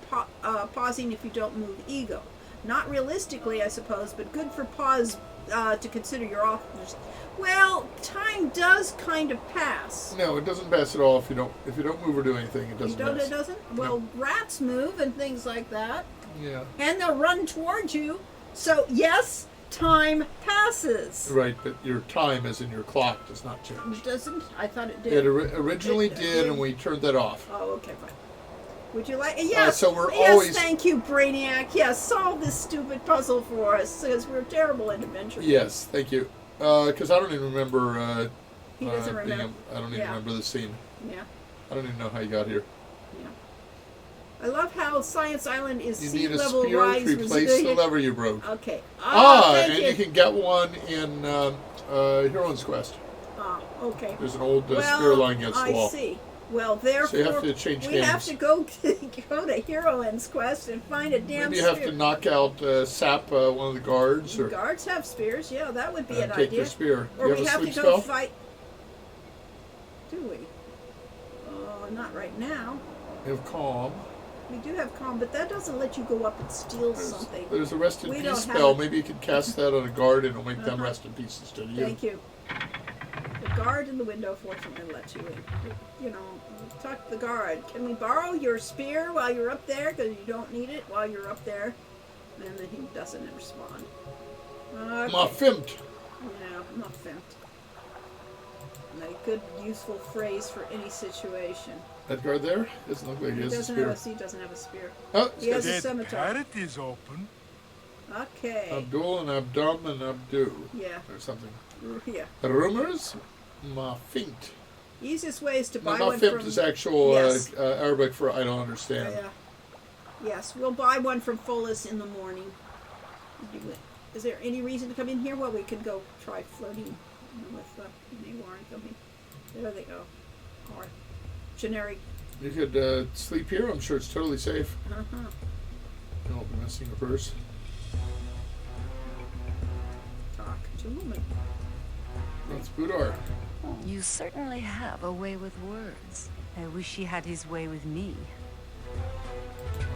pausing if you don't move ego. Not realistically, I suppose, but good for pause to consider your offers. Well, time does kind of pass. No, it doesn't pass at all if you don't move or do anything. It doesn't pass. It doesn't? Well, rats move and things like that. Yeah. And they'll run towards you. So, yes, time passes. Right, but your time, as in your clock, does not change. It doesn't? I thought it did. It originally It did, and we turned that off. Oh, okay, fine. Would you like... Yes, so we're yes, always... thank you, Brainiac. Yes, solve this stupid puzzle for us, because we're terrible at adventure. Yes, thank you. Because I don't even remember... He doesn't remember. I don't even Yeah. remember the scene. Yeah, I don't even know how you got here. yeah. I love how Science Island is You sea need a level spear rise to replace the resilient. lever you broke. Okay. And thank you can get one in Heroine's Quest. Okay. There's an old spear lying against the wall. I see. Well, therefore, So you have to change we have games. to go to Heroine's Quest and find a damn Maybe you have spear. to knock out, sap one of the guards, or Guards have spears. Yeah, that would be an take idea. their spear. Or you we have have a to sleep go spell? fight. Do we? Not right now. You have calm. We do have calm, but that doesn't let you go up and steal something. There's a rest in We peace don't have spell. it. Maybe you could cast that on a guard and it'll make them Uh-huh. rest in peace instead of you. Thank you. The guard in the window fortunately lets you in. You know, talk to the guard. Can we borrow your spear while you're up there? Because you don't need it while you're up there. And then he doesn't respond. Okay. Ma fimpt. Yeah, nothing. A good, useful phrase for any situation. That guard there doesn't look like he has a spear. He doesn't have a spear. Oh, He has a The scimitar. parrot is open. Okay. Abdul and Abdum and Abdu. Yeah. Or something. Yeah. Rumors? Ma fint. Easiest way is to No, buy ma one fimpt from... is actual Yes. Arabic for I don't understand. Yeah. Yes, we'll buy one from Folis in the morning. Is there any reason to come in here? Well, we could go try flirting with Naywar and coming. There they go. Or generic. You could sleep here. I'm sure it's totally safe. Uh-huh. You won't be missing a purse. Talk to woman. That's Budar. You certainly have a way with words. I wish he had his way with me.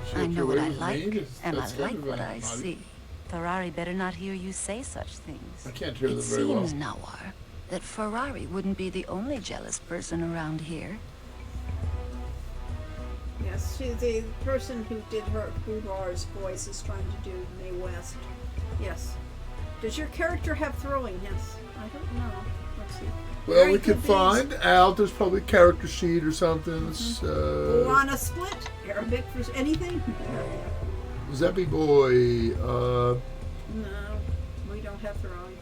She I had know your what way I with like, me? and I That's kind like of, what I naughty. see. Ferrari better not hear you say such things. I can't hear It them very well. seems, Nawar, that Ferrari wouldn't be the only jealous person around here. Yes, the person who did her Budar's voice is trying to do Mae West. Yes. Does your character have throwing? Yes. I don't know. Let's see. Well, Very we could good things. find out. There's probably a character sheet or something. Luana split? Arabic for anything? Zebby Boy. No, we don't have throwing.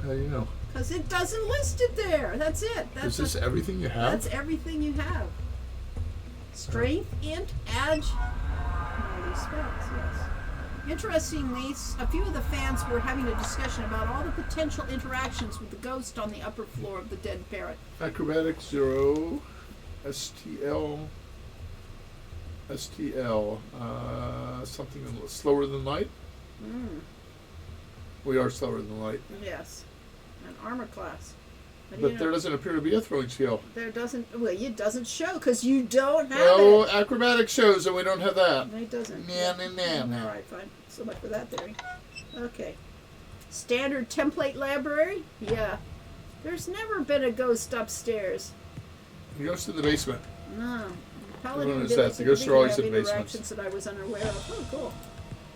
How do you know? Because it doesn't list it there. That's it. Is this everything you have? That's everything you have. Strength, int, edge. No, these spells, yes. Interestingly, a few of the fans were having a discussion about all the potential interactions with the ghost on the upper floor of the dead parrot. Acrobatics 0. STL. Something slower than light? We are slower than light. Yes. An armor class. But there doesn't appear to be a throwing skill. There doesn't, well, it doesn't show because you don't have Well, it. acrobatics shows that we don't have that. It doesn't. Nah. All right, fine. So much for that theory. Okay. Standard template library? Yeah. There's never been a ghost upstairs. He goes to the basement. No. What Paladin is did that? it The ghosts are always have in basements. interactions that I was unaware of. Oh, cool.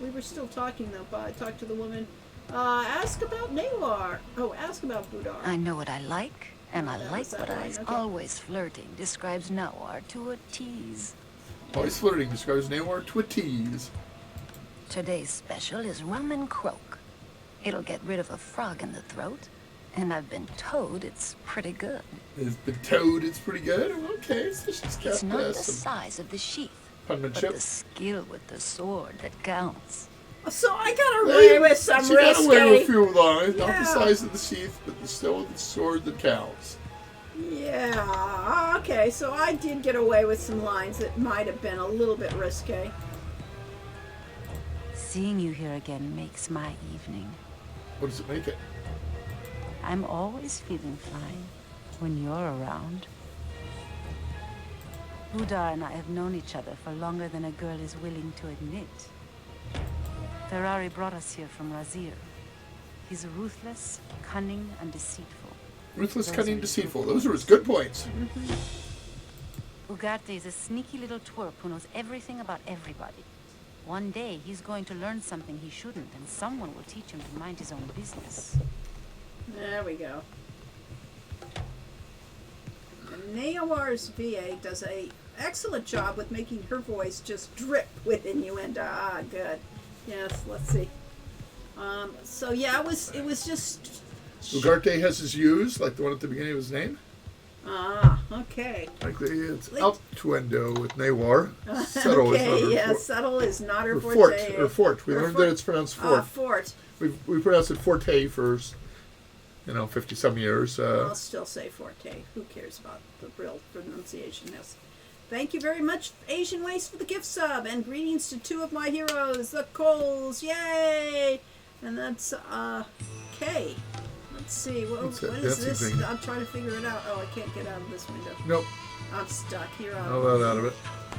We were still talking, though. I talked to the woman. Ask about Naywar. Oh, ask about Budar. I know what I like, and I That like was that what line, eyes okay. always flirting describes Nawar to a tease. Always flirting describes Naywar to a tease. Today's special is rum and croak. It'll get rid of a frog in the throat, and I've been told it's pretty good. It's been told it's pretty good. Okay, so she's got It's not the some size of the sheath, but penmanship. the skill with the sword that counts. So I got away with some She got away with a risque. few of them. Not Yeah. the size of the sheath, but still the sword that counts. Yeah, okay, so I did get away with some lines that might have been a little bit risque. Seeing you here again makes my evening. What does it make it? I'm always feeling fine when you're around. Budar and I have known each other for longer than a girl is willing to admit. Ferrari brought us here from Razir. He's ruthless, cunning, and deceitful. Ruthless, Those cunning, are his deceitful. good Those are his good points. Ugarte is a sneaky little twerp who knows everything about everybody. One day, he's going to learn something he shouldn't, and someone will teach him to mind his own business. There we go. And Naowar's VA does a excellent job with making her voice just drip with innuendo. Ah, good. Yes, let's see. So yeah, it was just. Ugarte has his U's, like the one at the beginning of his name. Ah, okay. Like it's Altuendo with Nawar. Subtle is not Okay, her yeah, fort. subtle is not her Or forte. Fort. Or Fort. We Or learned Fort. that it's pronounced Fort. Fort. We pronounced it Forte for 50-some years. I'll still say forte. Who cares about the real pronunciation? Yes. Thank you very much, Asian Waste, for the gift sub, and greetings to two of my heroes, the Coles. Yay! And that's K. Let's see. What is this? thing. I'm trying to figure it out. Oh, I can't get out of this window. Nope. I'm stuck here. Not that out of it.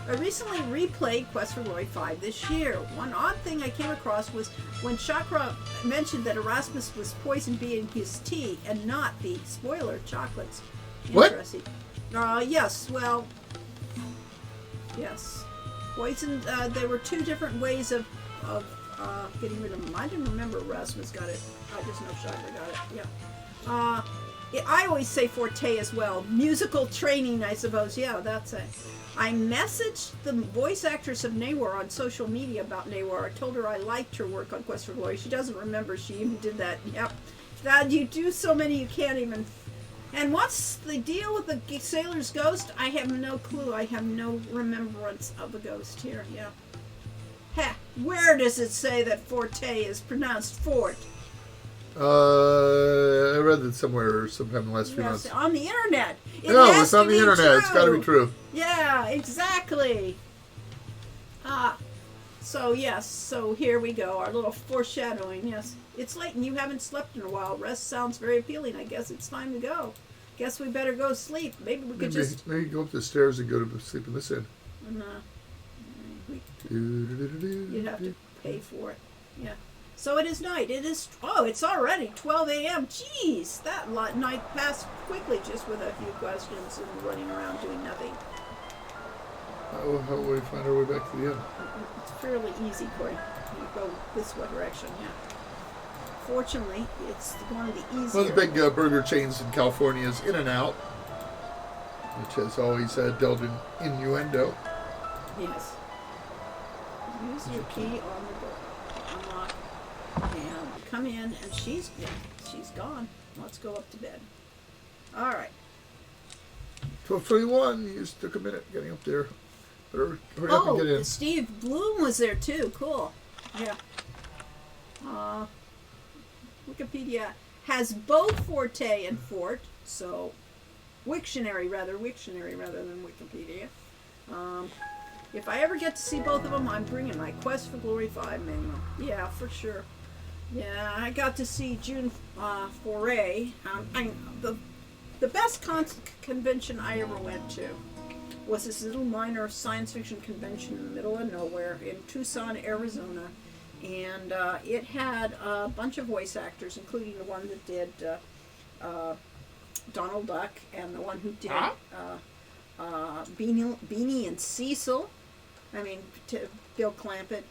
I recently replayed Quest for Glory 5 this year. One odd thing I came across was when Chakra mentioned that Erasmus was poison bee in his tea and not the spoiler chocolates. What? Interesting. Yes, well, yes. Poison, there were two different ways of getting rid of them. I didn't remember Erasmus got it. I just know Chakra got it, yeah. I always say forte as well. Musical training, I suppose. Yeah, that's it. I messaged the voice actress of Nawar on social media about Nawar. I told her I liked her work on Quest for Glory. She doesn't remember she even did that. Yep. God, you do so many you can't even. And what's the deal with the sailor's ghost? I have no clue. I have no remembrance of the ghost here. Yeah. Heh. Where does it say that forte is pronounced fort? I read it somewhere sometime in the last few Yes, months. on the internet. It No, has it's on to the be internet. It's got to be true. true. Yeah, exactly. So yes, so here we go, our little foreshadowing, yes. It's late and you haven't slept in a while. Rest sounds very appealing. I guess it's time to go. Guess we better go sleep. Maybe we could Maybe go up the stairs and go to sleep in this inn. You'd have to pay for it. Yeah. So it is night. It's already 12 a.m. Jeez, that night passed quickly just with a few questions and running around doing nothing. How will we find our way back to the inn? It's fairly easy, Corey. You go this way direction, yeah. Fortunately, it's one of the easier. One of the big burger chains in California is In-N-Out, which has always dealt in innuendo. Yes. Use your key on the door to unlock. And come in, and she's gone. Let's go up to bed. All right. 12:21. You just took a minute getting up there. Better hurry up and get in. Steve Bloom was there too. Cool. Yeah. Wikipedia has both Forte and Fort, so Wiktionary rather than Wikipedia. If I ever get to see both of them, I'm bringing my Quest for Glory 5 manual. Yeah, for sure. Yeah, I got to see June Foray. The best convention I ever went to was this little minor science fiction convention in the middle of nowhere in Tucson, Arizona. And it had a bunch of voice actors, including the one that did Donald Duck and the one who did Beanie and Cecil. I mean, Bill Clampett.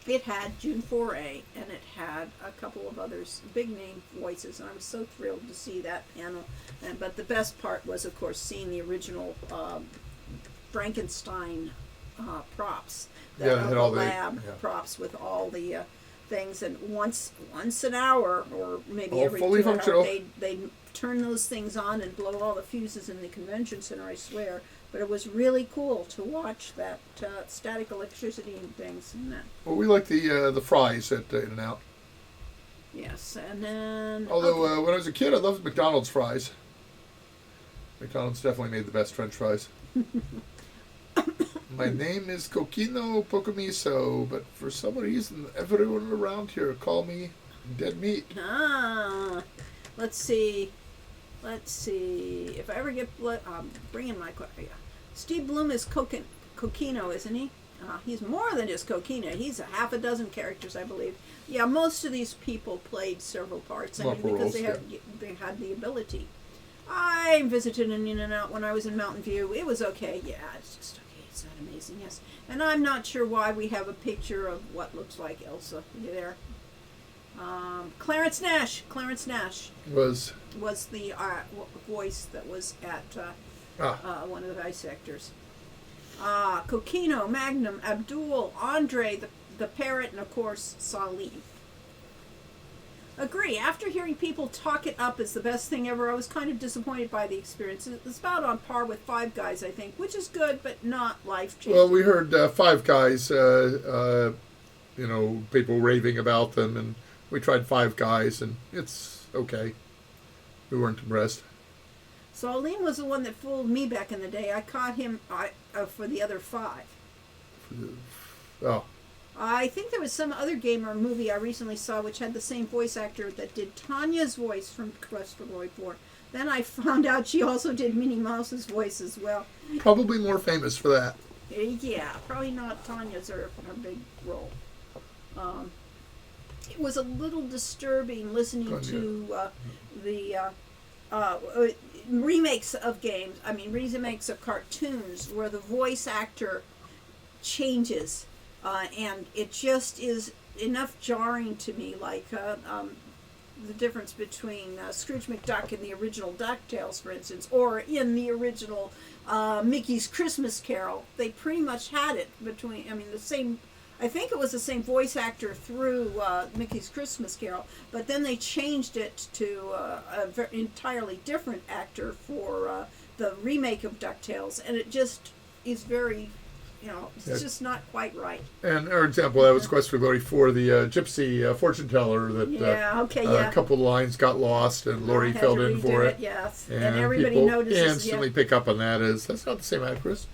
It had June Foray, and it had a couple of others, big name voices, and I was so thrilled to see that panel. But the best part was, of course, seeing the original Frankenstein props. Yeah, it had all the lab props with all the things, and once an hour, or maybe All every fully 2 hours, functional. they turn those things on and blow all the fuses in the convention center. I swear, But it was really cool to watch that static electricity and things and that. Well, we like the fries at In-N-Out. Yes, and then... Although okay. when I was a kid, I loved McDonald's fries. McDonald's definitely made the best French fries. My name is Coquino Pocomiso, but for some reason, everyone around here call me Dead Meat. Ah, let's see. If I ever get blood, I'm bringing my... Yeah. Steve Bloom is Coquino, isn't he? He's more than just Coquino. He's a half a dozen characters, I believe. Yeah, most of these people played several parts. I mean, Multiple because roles, they had the ability. I visited an In-N-Out when I was in Mountain View. It was okay. Yeah, it's just okay. It's not amazing, yes. And I'm not sure why we have a picture of what looks like Elsa there. Clarence Nash. Clarence Nash Was the voice that was at one of the voice actors. Coquino, Magnum, Abdul, Andre, the parrot, and of course Salim. Agree. After hearing people talk it up as the best thing ever, I was kind of disappointed by the experience. It's about on par with Five Guys, I think, which is good, but not life-changing. well, we heard Five Guys, people raving about them, and we tried Five Guys, and it's okay. We weren't impressed. Salim was the one that fooled me back in the day. I caught him for the other five. Oh, I think there was some other game or movie I recently saw which had the same voice actor that did Tanya's voice from Quest for Glory 4. Then I found out she also did Minnie Mouse's voice as well. probably more famous for that. Yeah, probably not Tanya's or her big role. It was a little disturbing listening to the remakes of games. I mean, remakes of cartoons where the voice actor changes. And it just is enough jarring to me, like the difference between Scrooge McDuck in the original DuckTales, for instance, or in the original Mickey's Christmas Carol. They pretty much had it between, the same, I think it was the same voice actor through Mickey's Christmas Carol, but then they changed it to an entirely different actor for the remake of DuckTales, and it just is very... it's just not quite right. And our example, that was Quest for Glory 4, the gypsy fortune teller that a couple of lines got lost and Laurie filled in for it. Yes, and everybody people notices. instantly pick up on that as that's not the same actress.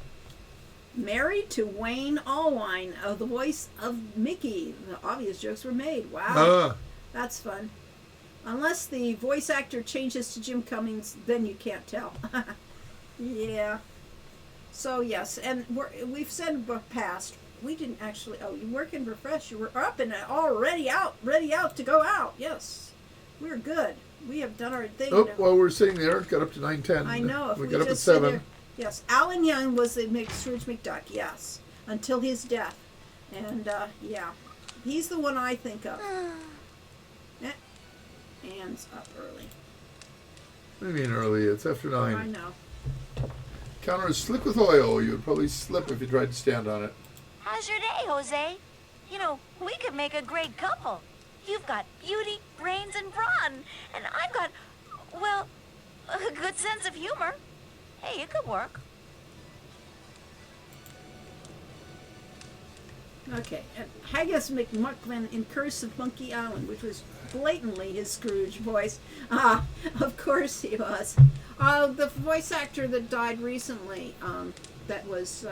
Married to Wayne Allwine, the voice of Mickey. The obvious jokes were made. Wow, that's fun. Unless the voice actor changes to Jim Cummings, then you can't tell. Yeah. So yes, and we've said in the past, we didn't actually, you work in Refresh, you were up and already out, ready out to go out. Yes, we're good. We have done our thing. Well, we're sitting there, got up to 9:10. I know. We got up at just sit 7. there- Yes, Alan Young was the Scrooge McDuck, yes, until his death. And, he's the one I think of. Anne's up early. What do you mean early? It's after 9. I know. Counter is slick with oil. You would probably slip if you tried to stand on it. How's your day, Jose? We could make a great couple. You've got beauty, brains, and brawn. And I've got, well, a good sense of humor. Hey, it could work. Okay, and Haggis McMucklin in Curse of Monkey Island, which was blatantly his Scrooge voice. Of course he was. The voice actor that died recently, that was...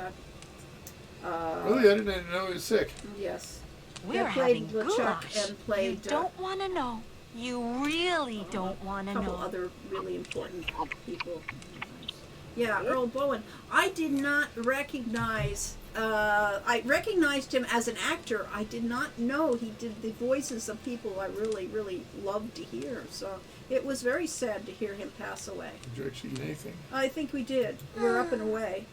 Really? I didn't even know he was sick. Yes. We're that played having LeChuck goulash. and played... You don't want to know. You really don't want a to couple know. other really important people. Yeah, Earl Bowen. I did not recognize... I recognized him as an actor. I did not know he did the voices of people I really, really loved to hear. So it was very sad to hear him pass away. Did you actually eat anything? I think we did. We're up and away.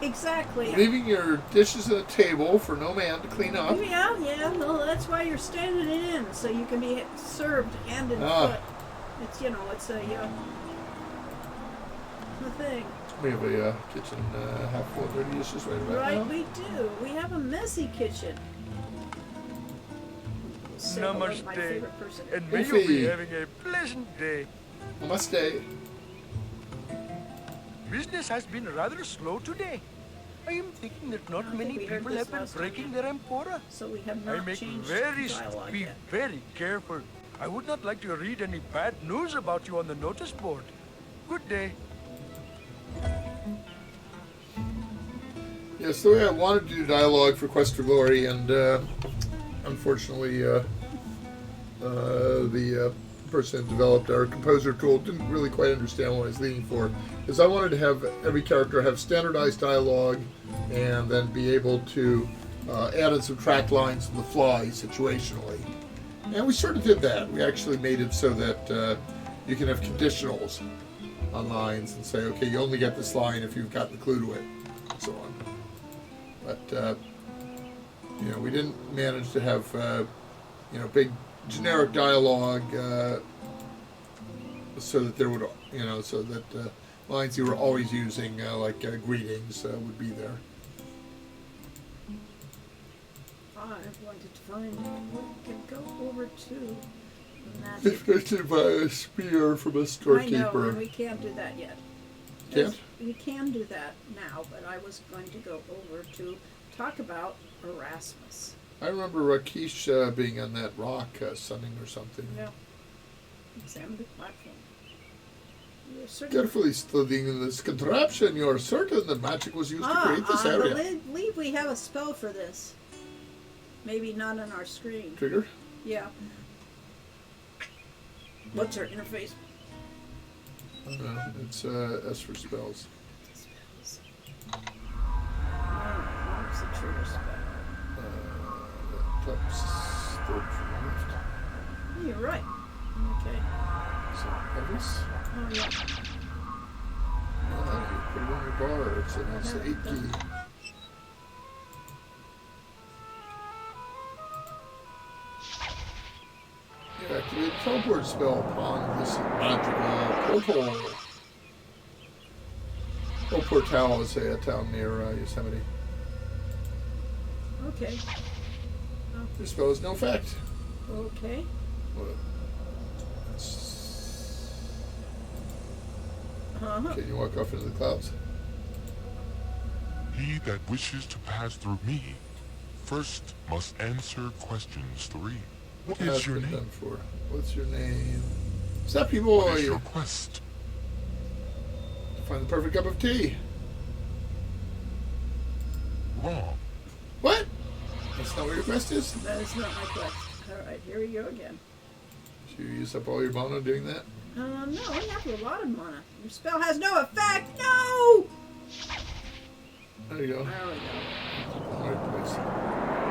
Exactly. Leaving your dishes on the table for no man to clean up. Yeah. Well, that's why you're standing it in, so you can be served hand and foot. It's it's a thing. We have a kitchen half full of dirty dishes right about now. Right, we do. We have a messy kitchen. Say hello to my favorite person. And may you be having a pleasant day. Namaste. Business has been rather slow today. I am thinking that I not think many we heard people this have been last time, breaking yeah. their empora. So we have I not make changed very dialogue be yet. very careful. I would not like to read any bad news about you on the notice board. Good day. Yes, the way I wanted to do dialogue for Quest for Glory, and unfortunately, the person that developed our composer tool didn't really quite understand what I was leaning for, is I wanted to have every character have standardized dialogue and then be able to add and subtract lines on the fly situationally. And we sort of did that. We actually made it so that you can have conditionals on lines and say, okay, you only get this line if you've got the clue to it, and so on. But, we didn't manage to have, big generic dialogue so that there would, so that lines you were always using, like greetings, would be there. I wanted to find, we can go over to magic. Affected by a spear from a I know, storekeeper. and we can't do that yet. Can't? We can do that now, but I was going to go over to talk about Erasmus. I remember Rakesh being on that rock sunning or something. Yeah. Examine the platform. You're certain- Carefully studying this contraption, you are certain that magic was used to create this I area. believe we have a spell for this. Maybe not on our screen. Trigger? Yeah. What's our interface? It's S for spells. Spells. What's the trigger spell? Third from left. Oh, you're right. Okay. So, Elvis? Oh, yeah. You put it on your bar. It's an S8 key. You activate a teleport spell upon this magical portal. Oh, Portal is a town near Yosemite. Okay. Your spell has no effect. Okay. What? Uh-huh. Can you walk off into the clouds? He that wishes to pass through me first must answer questions 3. What Has is your been name? done for. What's your name? Snappy What boy. is your quest? Find the perfect cup of tea. Wrong. What? That's not what your quest is? That is not my quest. All right, here we go again. Did you use up all your mana doing that? No, we have a lot of mana. Your spell has no effect. No! There you go. There we go. Right place.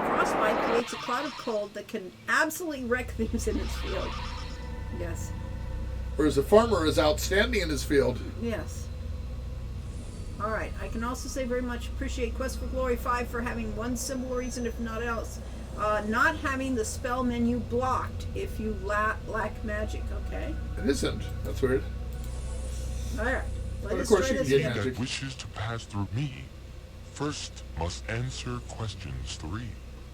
Frostbite creates a cloud of cold that can absolutely wreck things in its field. Yes. Whereas a farmer is outstanding in his field. Yes. All right. I can also say very much appreciate Quest for Glory 5 for having one simple reason, if not else. Not having the spell menu blocked if you lack magic. Okay. It isn't. That's weird. All right. But of Let's course try you this can He get again. magic. that wishes to pass through me first must answer questions 3.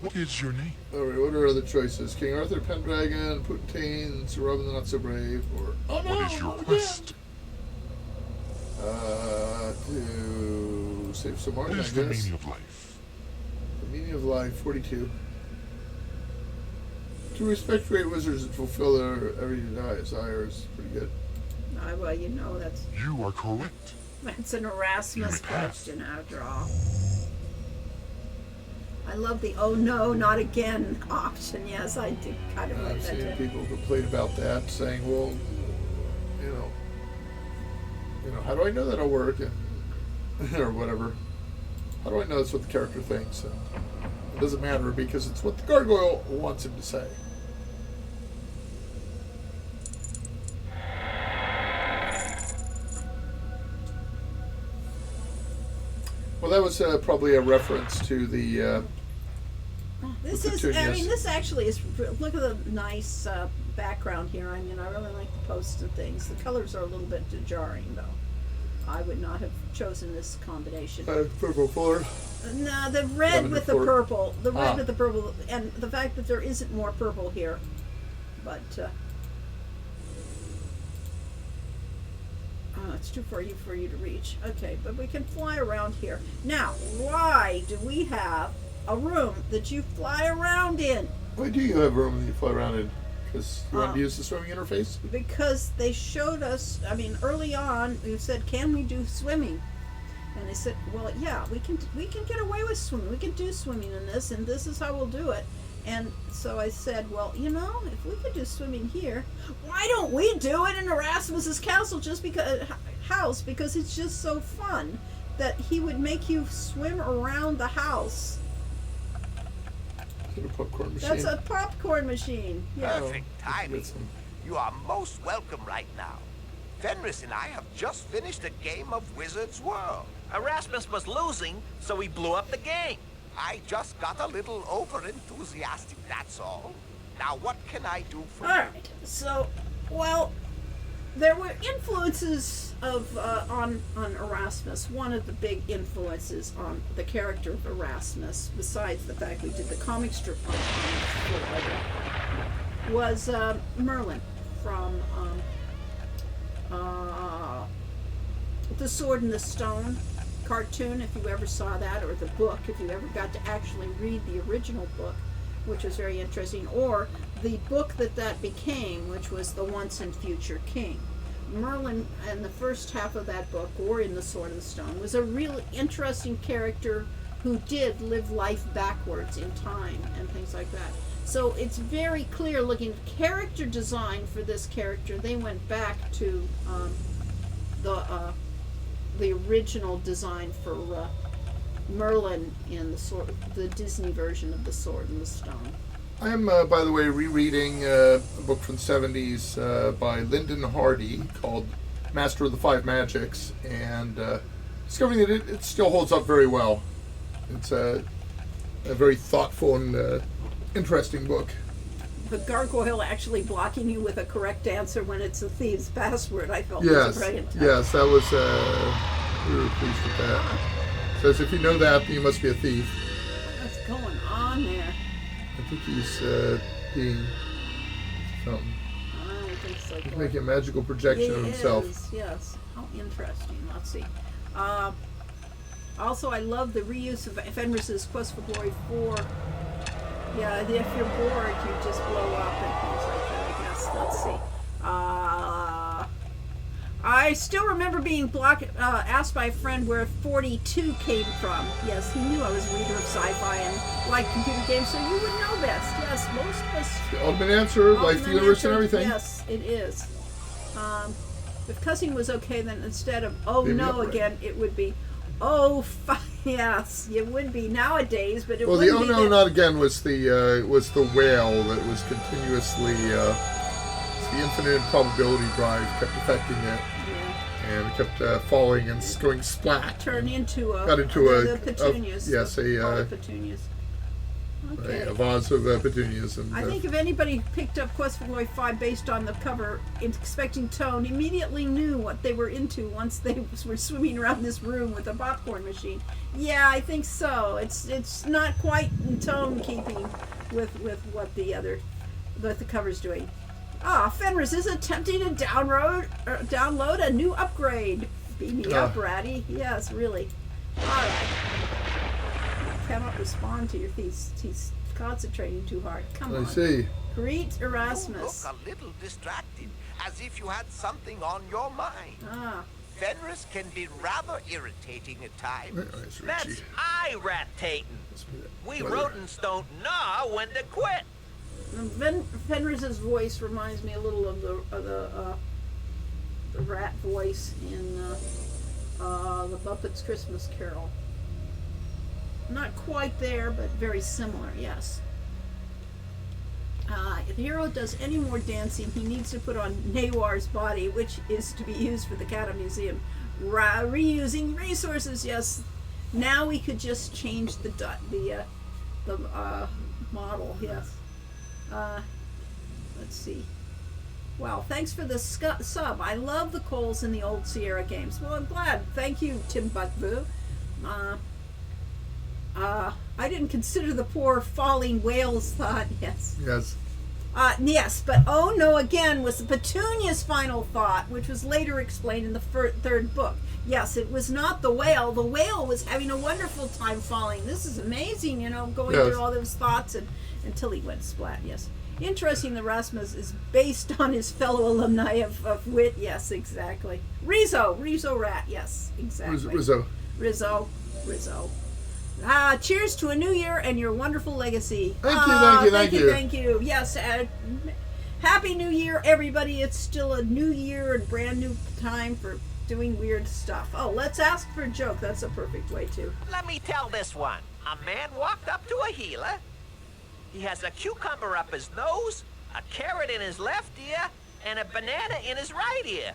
What is your name? Alright, what are other choices? King Arthur, Pendragon, Putin, Sir Robin the Not So Brave, or... Oh no! What is your not quest? To save some What Martin, I is the guess. meaning of life? The meaning of life, 42. To respect great wizards and fulfill their every desire is pretty good. Well, you know that's You are correct. an Erasmus You have. question after all. I love the "oh no, not again" option. Yes, I do kind of like I've that seen too. people complain about that, saying, well, how do I know that'll work? And, or whatever. How do I know that's what the character thinks? And it doesn't matter because it's what the gargoyle wants him to say. Well, that was probably a reference to the This With the is, I petunias. mean, this actually is, look at the nice background here. I mean, I really like the posts and things. The colors are a little bit jarring, though. I would not have chosen this combination. purple floor. No, the red Lavender with the floor. purple. The red Ah. with the purple, and the fact that there isn't more purple here. But, it's too far for you to reach. Okay, but we can fly around here. Now, why do we have a room that you fly around in? Why do you have room that you fly around in? Because you want to use the swimming interface? Because they showed us, early on, we said, can we do swimming? And they said, well, yeah, we can get away with swimming. We can do swimming in this, and this is how we'll do it. And so I said, well, if we could do swimming here, why don't we do it in Erasmus's castle house? Because it's just so fun that he would make you swim around the house. Is it a popcorn machine? That's a popcorn machine. Yeah. Perfect timing. You are most welcome right now. Fenris and I have just finished a game of Wizard's World. Erasmus was losing, so he blew up the game. I just got a little over-enthusiastic, that's all. Now, what can I do for you? All right. So, well, there were influences of on Erasmus. One of the big influences on the character of Erasmus, besides the fact we did the comic strip on it, was Merlin from The Sword and the Stone cartoon, if you ever saw that, or the book, if you ever got to actually read the original book, which was very interesting, or the book that became, which was The Once and Future King. Merlin, in the first half of that book, or in The Sword and the Stone, was a really interesting character who did live life backwards in time and things like that. So it's very clear, looking at character design for this character, they went back to the original design for Merlin in the Disney version of The Sword and the Stone. I am, by the way, rereading a book from the 70s by Lyndon Hardy called Master of the Five Magics, and discovering that it still holds up very well. It's a very thoughtful and interesting book. The gargoyle actually blocking you with a correct answer when it's a thief's password, I felt was a brilliant touch. Yes, that was, we were pleased with that. Says if you know that, you must be a thief. What's going on there? I think he's being something. I don't think so. He's making a magical projection of himself. Is, yes. How interesting. Let's see. Also, I love the reuse of Fenris's Quest for Glory 4. Yeah, if you're bored, you just blow up and things like that, I guess. Let's see. I still remember being asked by a friend where 42 came from. Yes, he knew I was a reader of sci-fi and liked computer games, so you would know best. Yes, most of us. The ultimate answer, life, the universe, and everything. Yes, it is. If cussing was okay, then instead of Maybe no again, it would be yes, it would be nowadays, but it wouldn't be. Well, the no, not again was the whale that was continuously the infinite improbability drive kept affecting it, and it kept falling and going splat. Turned into the petunias. Yes, petunias. Okay. A vase of petunias. And, I think if anybody picked up Quest for Glory 5 based on the cover, expecting Tone, immediately knew what they were into once they were swimming around this room with a popcorn machine. Yeah, I think so. It's not quite in tone keeping with what the cover's doing. Fenris is attempting to download a new upgrade. Beat me up, Ratty. Yes, really. All right. Cannot respond to your thesis. He's concentrating too hard. Come on. I see. Greet Erasmus. You look a little distracted, as if you had something on your mind. Fenris can be rather irritating at times. That's irritating. We rodents don't know when to quit. Fenris's voice reminds me a little of the rat voice in the Muppets Christmas Carol. Not quite there, but very similar, yes. If the hero does any more dancing, he needs to put on Nawar's body, which is to be used for the Kata Museum. Reusing resources, yes. Now we could just change the model, yes. Let's see. Wow, thanks for the sub. I love the Coles in the old Sierra games. Well, I'm glad. Thank you, Timbuktu. I didn't consider the poor falling whale's thought. Yes. Yes. Yes, but oh no again was Petunia's final thought, which was later explained in the third book. Yes, it was not the whale. The whale was having a wonderful time falling. This is amazing, going through all those thoughts until he went splat, yes. Interesting, the Erasmus is based on his fellow alumni of Wit. Yes, exactly. Rizzo Rat. Yes, exactly. Rizzo. Cheers to a new year and your wonderful legacy. Thank you. Yes, happy New Year, everybody. It's still a new year and brand new time for doing weird stuff. Oh, let's ask for a joke. That's a perfect way to. Let me tell this one. A man walked up to a healer. He has a cucumber up his nose, a carrot in his left ear, and a banana in his right ear.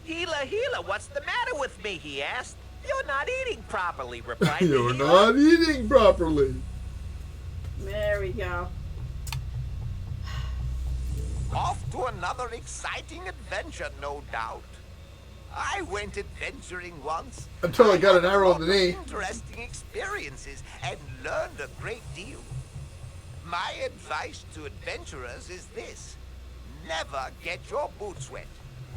Healer, what's the matter with me? He asked. You're not eating properly, replied the You're healer. not eating properly. There we go. Off to another exciting adventure, no doubt. I went adventuring once. Until I got an had a arrow lot in the knee. of interesting experiences and learned a great deal. My advice to adventurers is this. Never get your boots wet.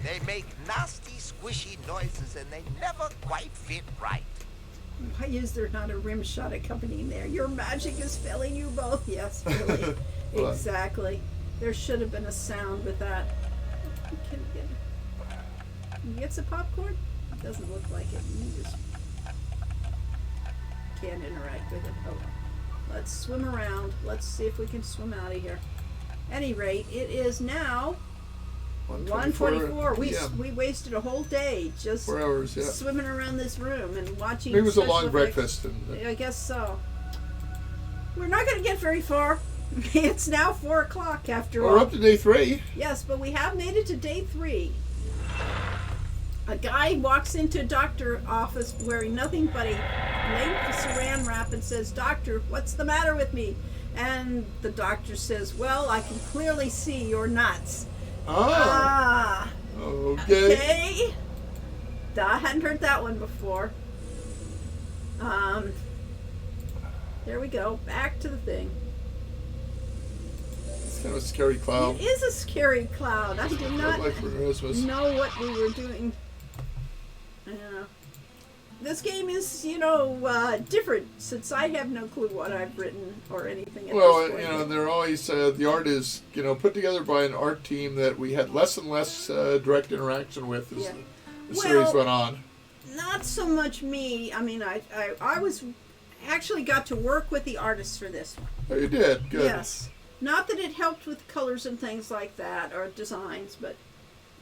They make nasty, squishy noises and they never quite fit right. Why is there not a rim shot accompanying there? Your magic is failing you both. Yes, really. Exactly. There should have been a sound with that. Can you get some popcorn? It doesn't look like it. You just can't interact with it. Oh, well. Let's swim around. Let's see if we can swim out of here. Any rate, it is now 1:24. We wasted a whole day just 4 hours, swimming around this room and watching. Maybe it was a long special breakfast. effects. I guess so. We're not going to get very far. It's now 4 o'clock after all. We're up to day 3. Yes, but we have made it to day 3. A guy walks into a doctor's office wearing nothing but a length saran wrap and says, "Doctor, what's the matter with me?" And the doctor says, "Well, I can clearly see you're nuts." Okay. Okay. I hadn't heard that one before. There we go. Back to the thing. It's kind of a scary cloud. It is a scary cloud. I did not know what we were doing. This game is, different since I have no clue what I've written or anything. At this point. they're always the art is put together by an art team that we had less and less direct interaction with as the series went on. Not so much me. I mean, I was actually got to work with the artists for this one. Oh, you did. Good. Yes. Not that it helped with colors and things like that or designs, but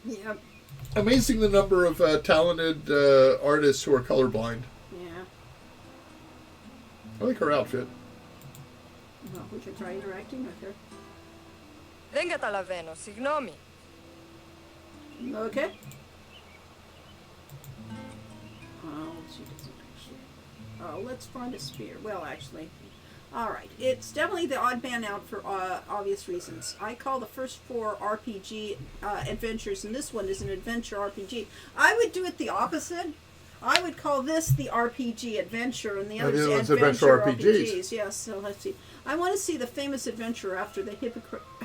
yeah. Amazing the number of talented artists who are colorblind. Yeah. I like her outfit. Well, we can try interacting with her. Δεν καταλαβαίνω, συγγνώμη. Okay. Oh, she doesn't actually. Oh, let's find a spear. Well, actually. All right. It's definitely the odd man out for obvious reasons. I call the first 4 RPG adventures, and this one is an adventure RPG. I would do it the opposite. I would call this the RPG adventure, and the other's adventure RPGs. Yes, so let's see. I want to see the famous adventure after the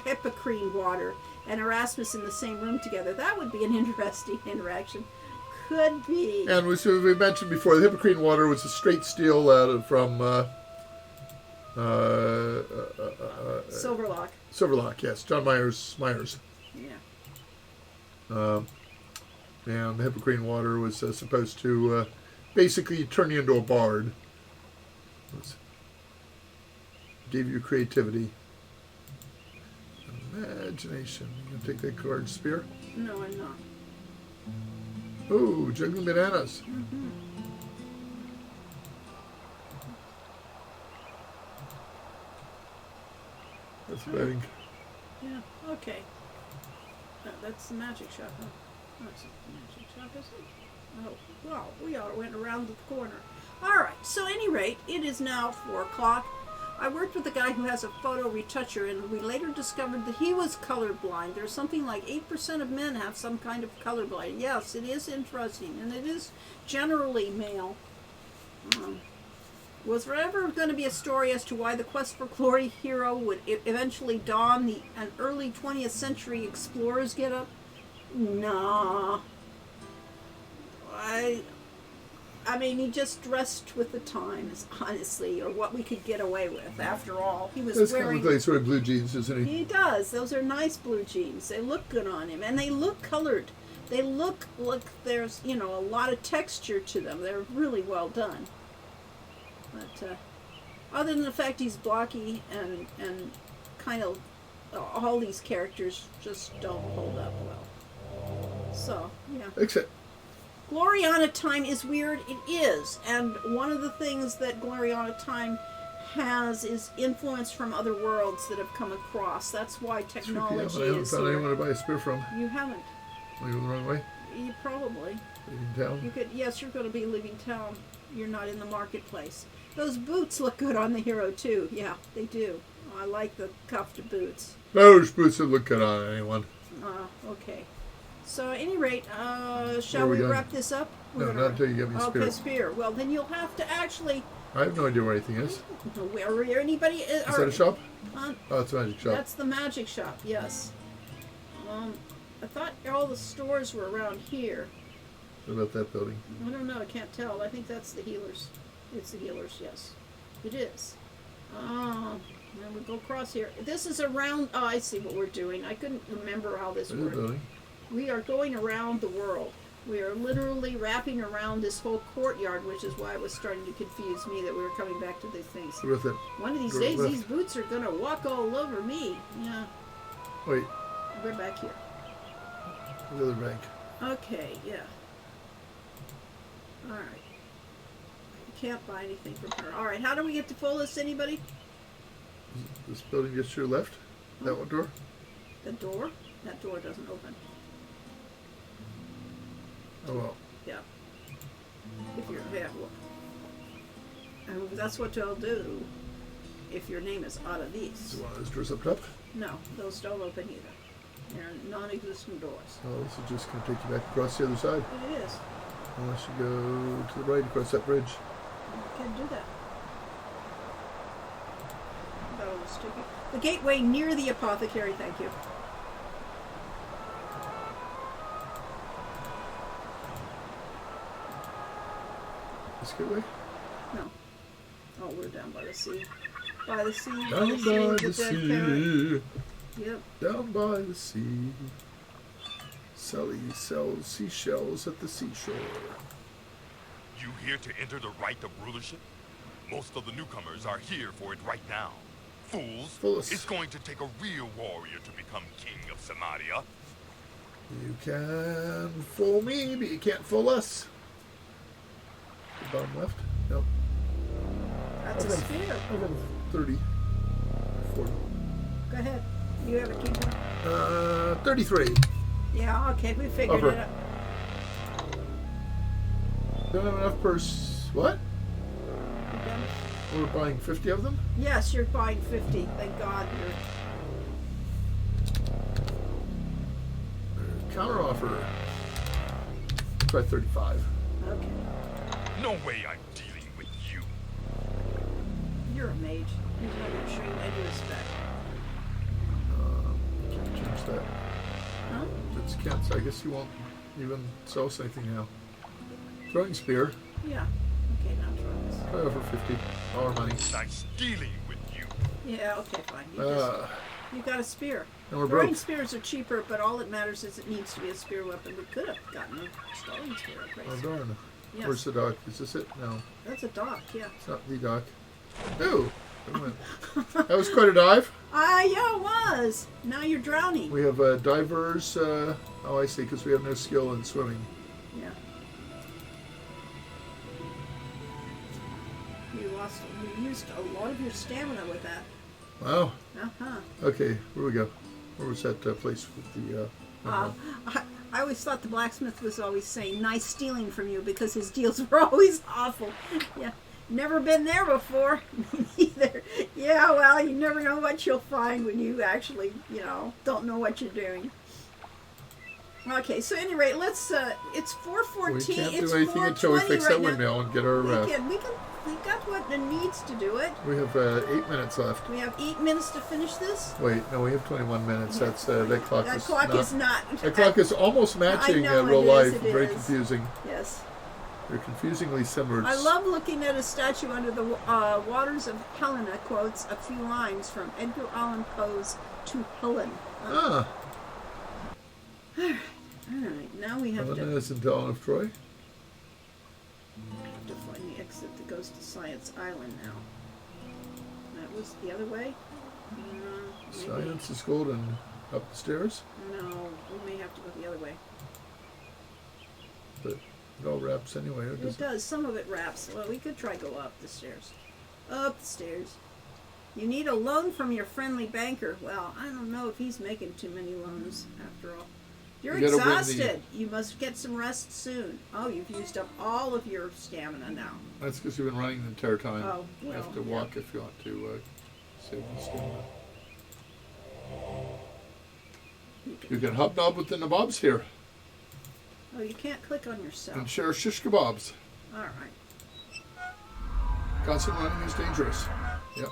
Hippocrene water and Erasmus in the same room together. That would be an interesting interaction. Could be. And we mentioned before, the Hippocrene water was a straight steal from... Silverlock. Silverlock, yes. John Myers. Yeah. And the Hippocrene water was supposed to basically turn you into a bard. Gave you creativity. Imagination. You gonna take that card spear? No, I'm not. Ooh, juggling bananas. Mm-hmm. That's betting. Yeah, okay. That's the magic shop, huh? That's the magic shop, is it? Oh, well, we all went around the corner. Alright, so at any rate, it is now 4 o'clock. I worked with a guy who has a photo retoucher, and we later discovered that he was colorblind. There's something like 8% of men have some kind of colorblind. Yes, it is interesting, and it is generally male. Was there ever going to be a story as to why the quest for glory hero would eventually don an early 20th century explorer's getup? Nah. I mean, he just dressed with the times, honestly, or what we could get away with. After all, he was That's wearing... kind of like sort of blue jeans, isn't he? He does. Those are nice blue jeans. They look good on him, and they look colored. They look like there's, a lot of texture to them. They're really well done. But other than the fact he's blocky and kind of all these characters just don't hold up well. So, yeah. Except... Gloriana Time is weird. It is. And one of the things that Gloriana Time has is influence from other worlds that have come across. That's why technology I haven't is found here. anyone to buy a spear from. You haven't. Am I going the wrong way? You probably. Leaving town? You could. Yes, you're going to be leaving town. You're not in the marketplace. Those boots look good on the hero, too. Yeah, they do. I like the cuffed boots. Those boots would look good on anyone. Okay. So, at any rate, shall we wrap this up? No, not until you get me a spear. Okay, spear. Well, then you'll have to actually... I have no idea where anything is. Where anybody... Is that a shop? Oh, it's a magic shop. That's the magic shop, yes. I thought all the stores were around here. What about that building? I don't know, I can't tell. I think that's the healers. It's the healers, yes. It is. Then we go across here. This is around... Oh, I see what we're doing. I couldn't remember how this worked. Building. We are going around the world. We are literally wrapping around this whole courtyard, which is why it was starting to confuse me that we were coming back to these things. With it. One of these days, these boots are going to walk all over me. Yeah. Wait. We're back here. The other bank. Okay, yeah. All right. Can't buy anything from her. All right, how do we get to Follis? Anybody? This building just to your left? That one door? The door? That door doesn't open. Oh, well. Yeah. If you're well, and that's what they'll do if your name is out of these. Is one of those doors up top? No, those don't open either. They're non-existent doors. Oh, this is just going to take you back across the other side. It is. Unless you go to the right across that bridge. You can't do that. That was stupid. The gateway near the apothecary, thank you. This gateway? No. Oh, we're down by the sea. By the sea. Down by the sea. Yep. Down by the sea. Sally sells seashells at the seashore. You here to enter the rite of rulership? Most of the newcomers are here for it right now. Fools, it's going to take a real warrior to become king of Samaria. You can fool me, but you can't fool us. The bottom left? Nope. That's a spear. I've got 30. 40. Go ahead. You have a key. 33. Yeah, okay, we figured it out. Don't have enough purse. What? We're buying 50 of them? Yes, you're buying 50. Thank God you're... Counter offer. Try 35. Okay. No way I'm dealing with you. You're a mage. He's not going to show you any respect. Can't change that. Huh? It's can't. So I guess you won't even sell us anything now. Throwing spear. Yeah. Okay, now try this. Try over 50. Our money. I'm stealing with you. Yeah, okay, fine. You got a spear. And we're Throwing broke. spears are cheaper, but all that matters is it needs to be a spear weapon. We could have gotten a stalling spear. Oh, darn. Yes. Where's the dock? Is this it? No. That's a dock, yeah. It's not the dock. Ooh! That was quite a dive. Yeah, it was. Now you're drowning. We have divers. Oh, I see, because we have no skill in swimming. Yeah. You used a lot of your stamina with that. Wow. Uh-huh. Okay, where we go? Where was that place with the... I always thought the blacksmith was always saying, nice stealing from you, because his deals were always awful. Yeah. Never been there before. Either. Yeah, well, you never know what you'll find when you actually, don't know what you're doing. Okay, so at any rate, let's, it's 4:14. We can't it's do anything until we fix right that windmill and get our... We can we got what it needs to do it. We have 8 minutes left. We have 8 minutes to finish this. Wait, no, we have 21 minutes. Yeah. That's that clock. That clock is not. That clock is almost matching I know real it life. is, it Very is. confusing. Yes. They're confusingly similar. I love looking at a statue under the waters of Helena. Quotes a few lines from Edgar Allan Poe's To Helen. Ah. All right. Now we have Helena to. is in Dawn of Troy. To find the exit that goes to Science Island now. That was the other way? Maybe. Science is golden. Up the stairs? No, we may have to go the other way. But it all wraps anyway. Or does It does. Some of it wraps. Well, we could try go up the stairs. Up the stairs. You need a loan from your friendly banker. Well, I don't know if he's making too many loans after all. You're You gotta win the- exhausted. You must get some rest soon. Oh, you've used up all of your stamina now. That's because you've been running the entire time. Oh, You well, have to walk if you want to save the stamina. You can hobnob with the nabobs here Oh, you can't click on yourself. and share shish kebabs. All right. Constant running is dangerous. Yep. You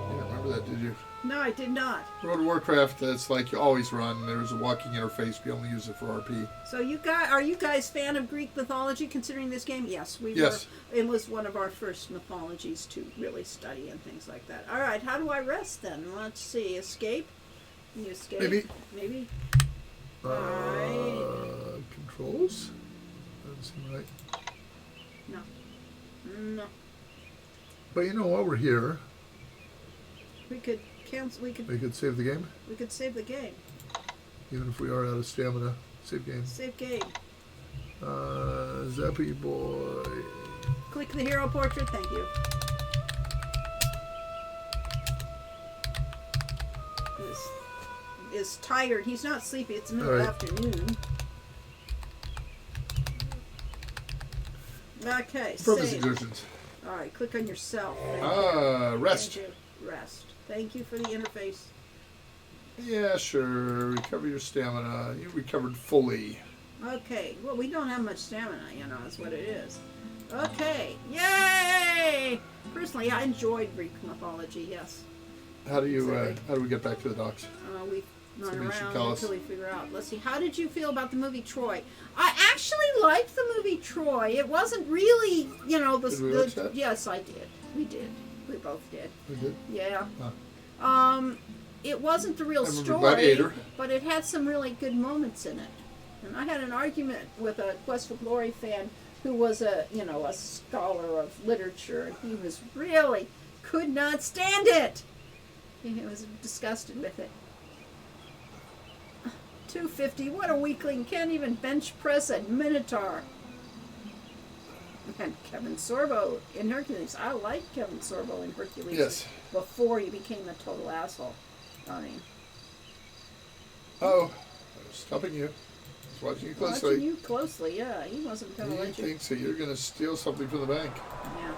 didn't remember that, did you? No, I did not. World of Warcraft, that's like you always run. There's a walking interface. We only use it for RP. So are you guys fan of Greek mythology considering this game? Yes, we Yes. were. It was one of our first mythologies to really study and things like that. All right, how do I rest then? Let's see. Escape? Can you escape? Maybe. Controls? Doesn't seem right. No. But you know, while we're here, We could cancel. We we could save the game. could save the game. Even if we are out of stamina. Save game. Save game. Zappy boy. Click the hero portrait. Thank you. Is tired. He's not sleepy. It's middle All right. afternoon. Okay. From his Save. exertions. All right. Click on yourself. Thank you. Rest. Thank you. Rest. Thank you for the interface. Yeah, sure. Recover your stamina. You recovered fully. Okay. Well, we don't have much stamina. Is what it is. Okay. Yay! Personally, I enjoyed Greek mythology. Yes. How do you? Sorry. How do we get back to the docks? We run Somebody should around tell us. until we figure out. Let's see. How did you feel about the movie Troy? I actually liked the movie Troy. It wasn't really, Did we watch that? Yes, I did. We did. We both did. We did. Yeah. Huh. It wasn't the real I remember story, Gladiator. but it had some really good moments in it. And I had an argument with a Quest for Glory fan who was a scholar of literature, and he was really could not stand it. He was disgusted with it. 250, what a weakling, can't even bench press a Minotaur. And Kevin Sorbo in Hercules. I liked Kevin Sorbo in Hercules Yes. before he became a total asshole. I mean, Oh, I was stopping you. I was watching you closely. watching you closely, yeah. He wasn't going to He let you. thinks that you're going to steal something from the bank. Yeah.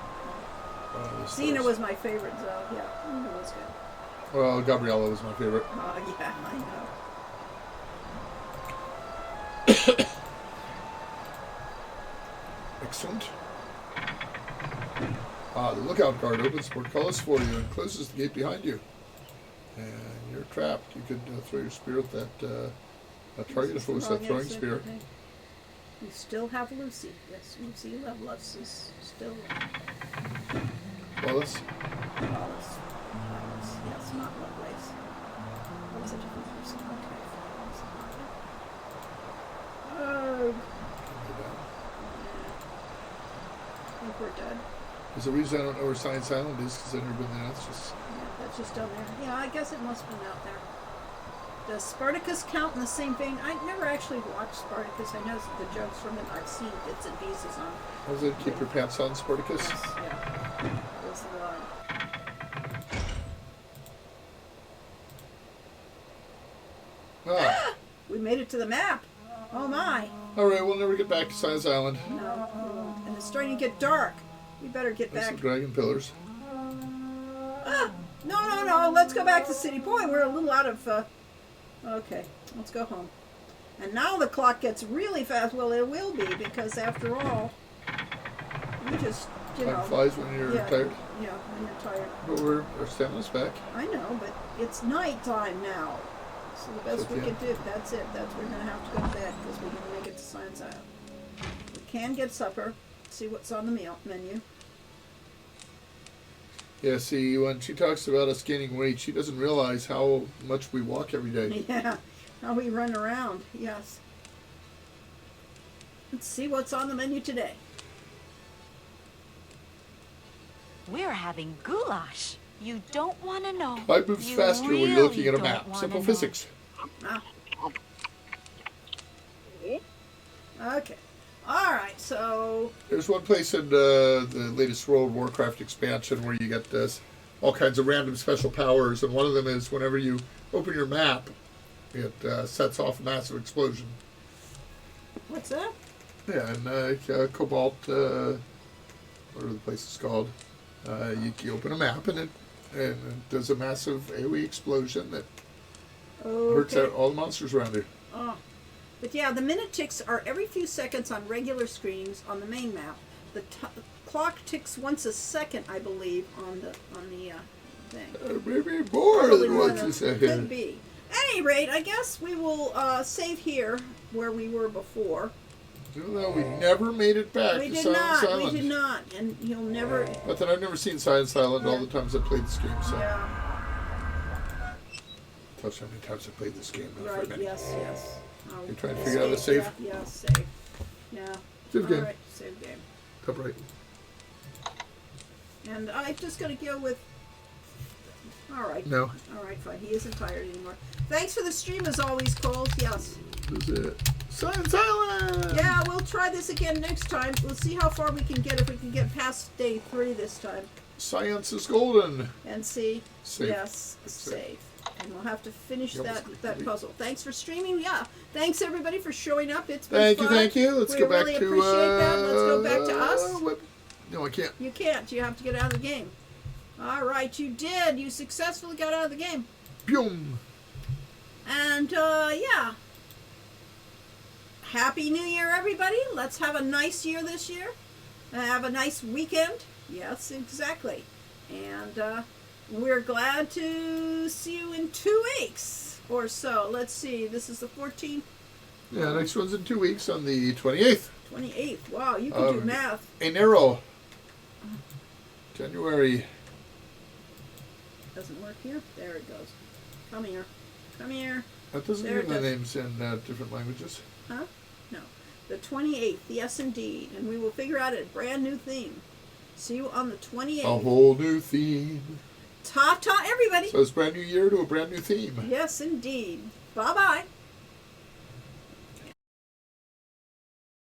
Xena was my favorite, though. Yeah, Xena was good. Well, Gabriella was my favorite. Oh, yeah, I know. Excellent. The lookout guard opens the portcullis for you and closes the gate behind you. And you're trapped. You could throw your spear at that target if it was that throwing spear. Okay. You still have Lucy. Yes, Lucy Lovelace is still Wallace? Wallace. Yes, not Lovelace. That was a different person. Okay. Oh, I think we're dead. There's a reason I don't know where Science Island is because I've never been there. It's just That's just down there. Yeah, I guess it must have been out there. Does Spartacus count in the same vein? I never actually watched Spartacus. I know the jokes from it. I've seen bits and pieces on. How's it? Keep your pants on, Spartacus? Yes, yeah. That was the line. Ah. We made it to the map. Oh my. All right, we'll never get back to Science Island. No, we won't. And it's starting to get dark. We better get There's back. some dragon pillars. Ah, no. Let's go back to City Point. We're a little out of. Okay, let's go home. And now the clock gets really fast. Well, it will be because after all, You just, you Time know. flies when you're tired. Yeah, when you're tired. But our stamina's back. I know, but it's nighttime now. So the best we Okay. can do, that's it. We're going to have to go to bed because we're going to make it to Science Island. We can get supper, see what's on the menu. Yeah, see, when she talks about us gaining weight, she doesn't realize how much we walk every day. Yeah, how we run around, yes. Let's see what's on the menu today. We're having goulash. You don't want to know. Life moves You faster when you're looking at a really map. don't wanna Simple know. physics. Ah. Okay. All right, so There's one place in the latest World of Warcraft expansion where you get all kinds of random special powers, and one of them is whenever you open your map, it sets off a massive explosion. what's that? Yeah, and Cobalt, whatever the place is called, you open a map and it does a massive AoE explosion that hurts out all the monsters around it. Oh. But yeah, the minute ticks are every few seconds on regular screens on the main map. The clock ticks once a second, I believe, on the thing. Maybe more Probably than more once than- a second. Could be. At any rate, I guess we will save here where we were before. No, we never made it back We to did Silence not. Island. We did not, and you'll never. But then I've never seen Silence Island all the times I played this game, so. Yeah. Touch how many times I played this game. Not very Right. many. Yes. Yes. Oh, You trying to figure out a save? save? Yeah. Save. Yeah. Save game. All right. Save game. Top right. And I'm just gonna go with. All right. No. All right. Fine. He isn't tired anymore. Thanks for the stream as always, Cole. Yes. This is it. Silence Island! Yeah, we'll try this again next time. We'll see how far we can get, if we can get past day 3 this time. Science is golden. And see. Save. Yes, save. And we'll have to finish You that almost that complete. puzzle. Thanks for streaming. Yeah. Thanks everybody for showing up. It's been Thank fun. you, thank you. Let's we go back really to. appreciate that. Let's go back to us. No, I can't. You can't. You have to get out of the game. All right, you did. You successfully got out of the game. Boom. And yeah. Happy New Year, everybody. Let's have a nice year this year. Have a nice weekend. Yes, exactly. And we're glad to see you in 2 weeks or so. Let's see. This is the 14th. Yeah, next one's in 2 weeks on the 28th. 28th. Wow, you can do math. Enero. January. Doesn't work here. There it goes. Come here. Come here. That doesn't There give it the does. names in different languages. Huh? No. The 28th. Yes, indeed. And we will figure out a brand new theme. See you on the 28th. A whole new theme. Ta-ta, everybody. So it's brand new year to a brand new theme. Yes, indeed. Bye-bye.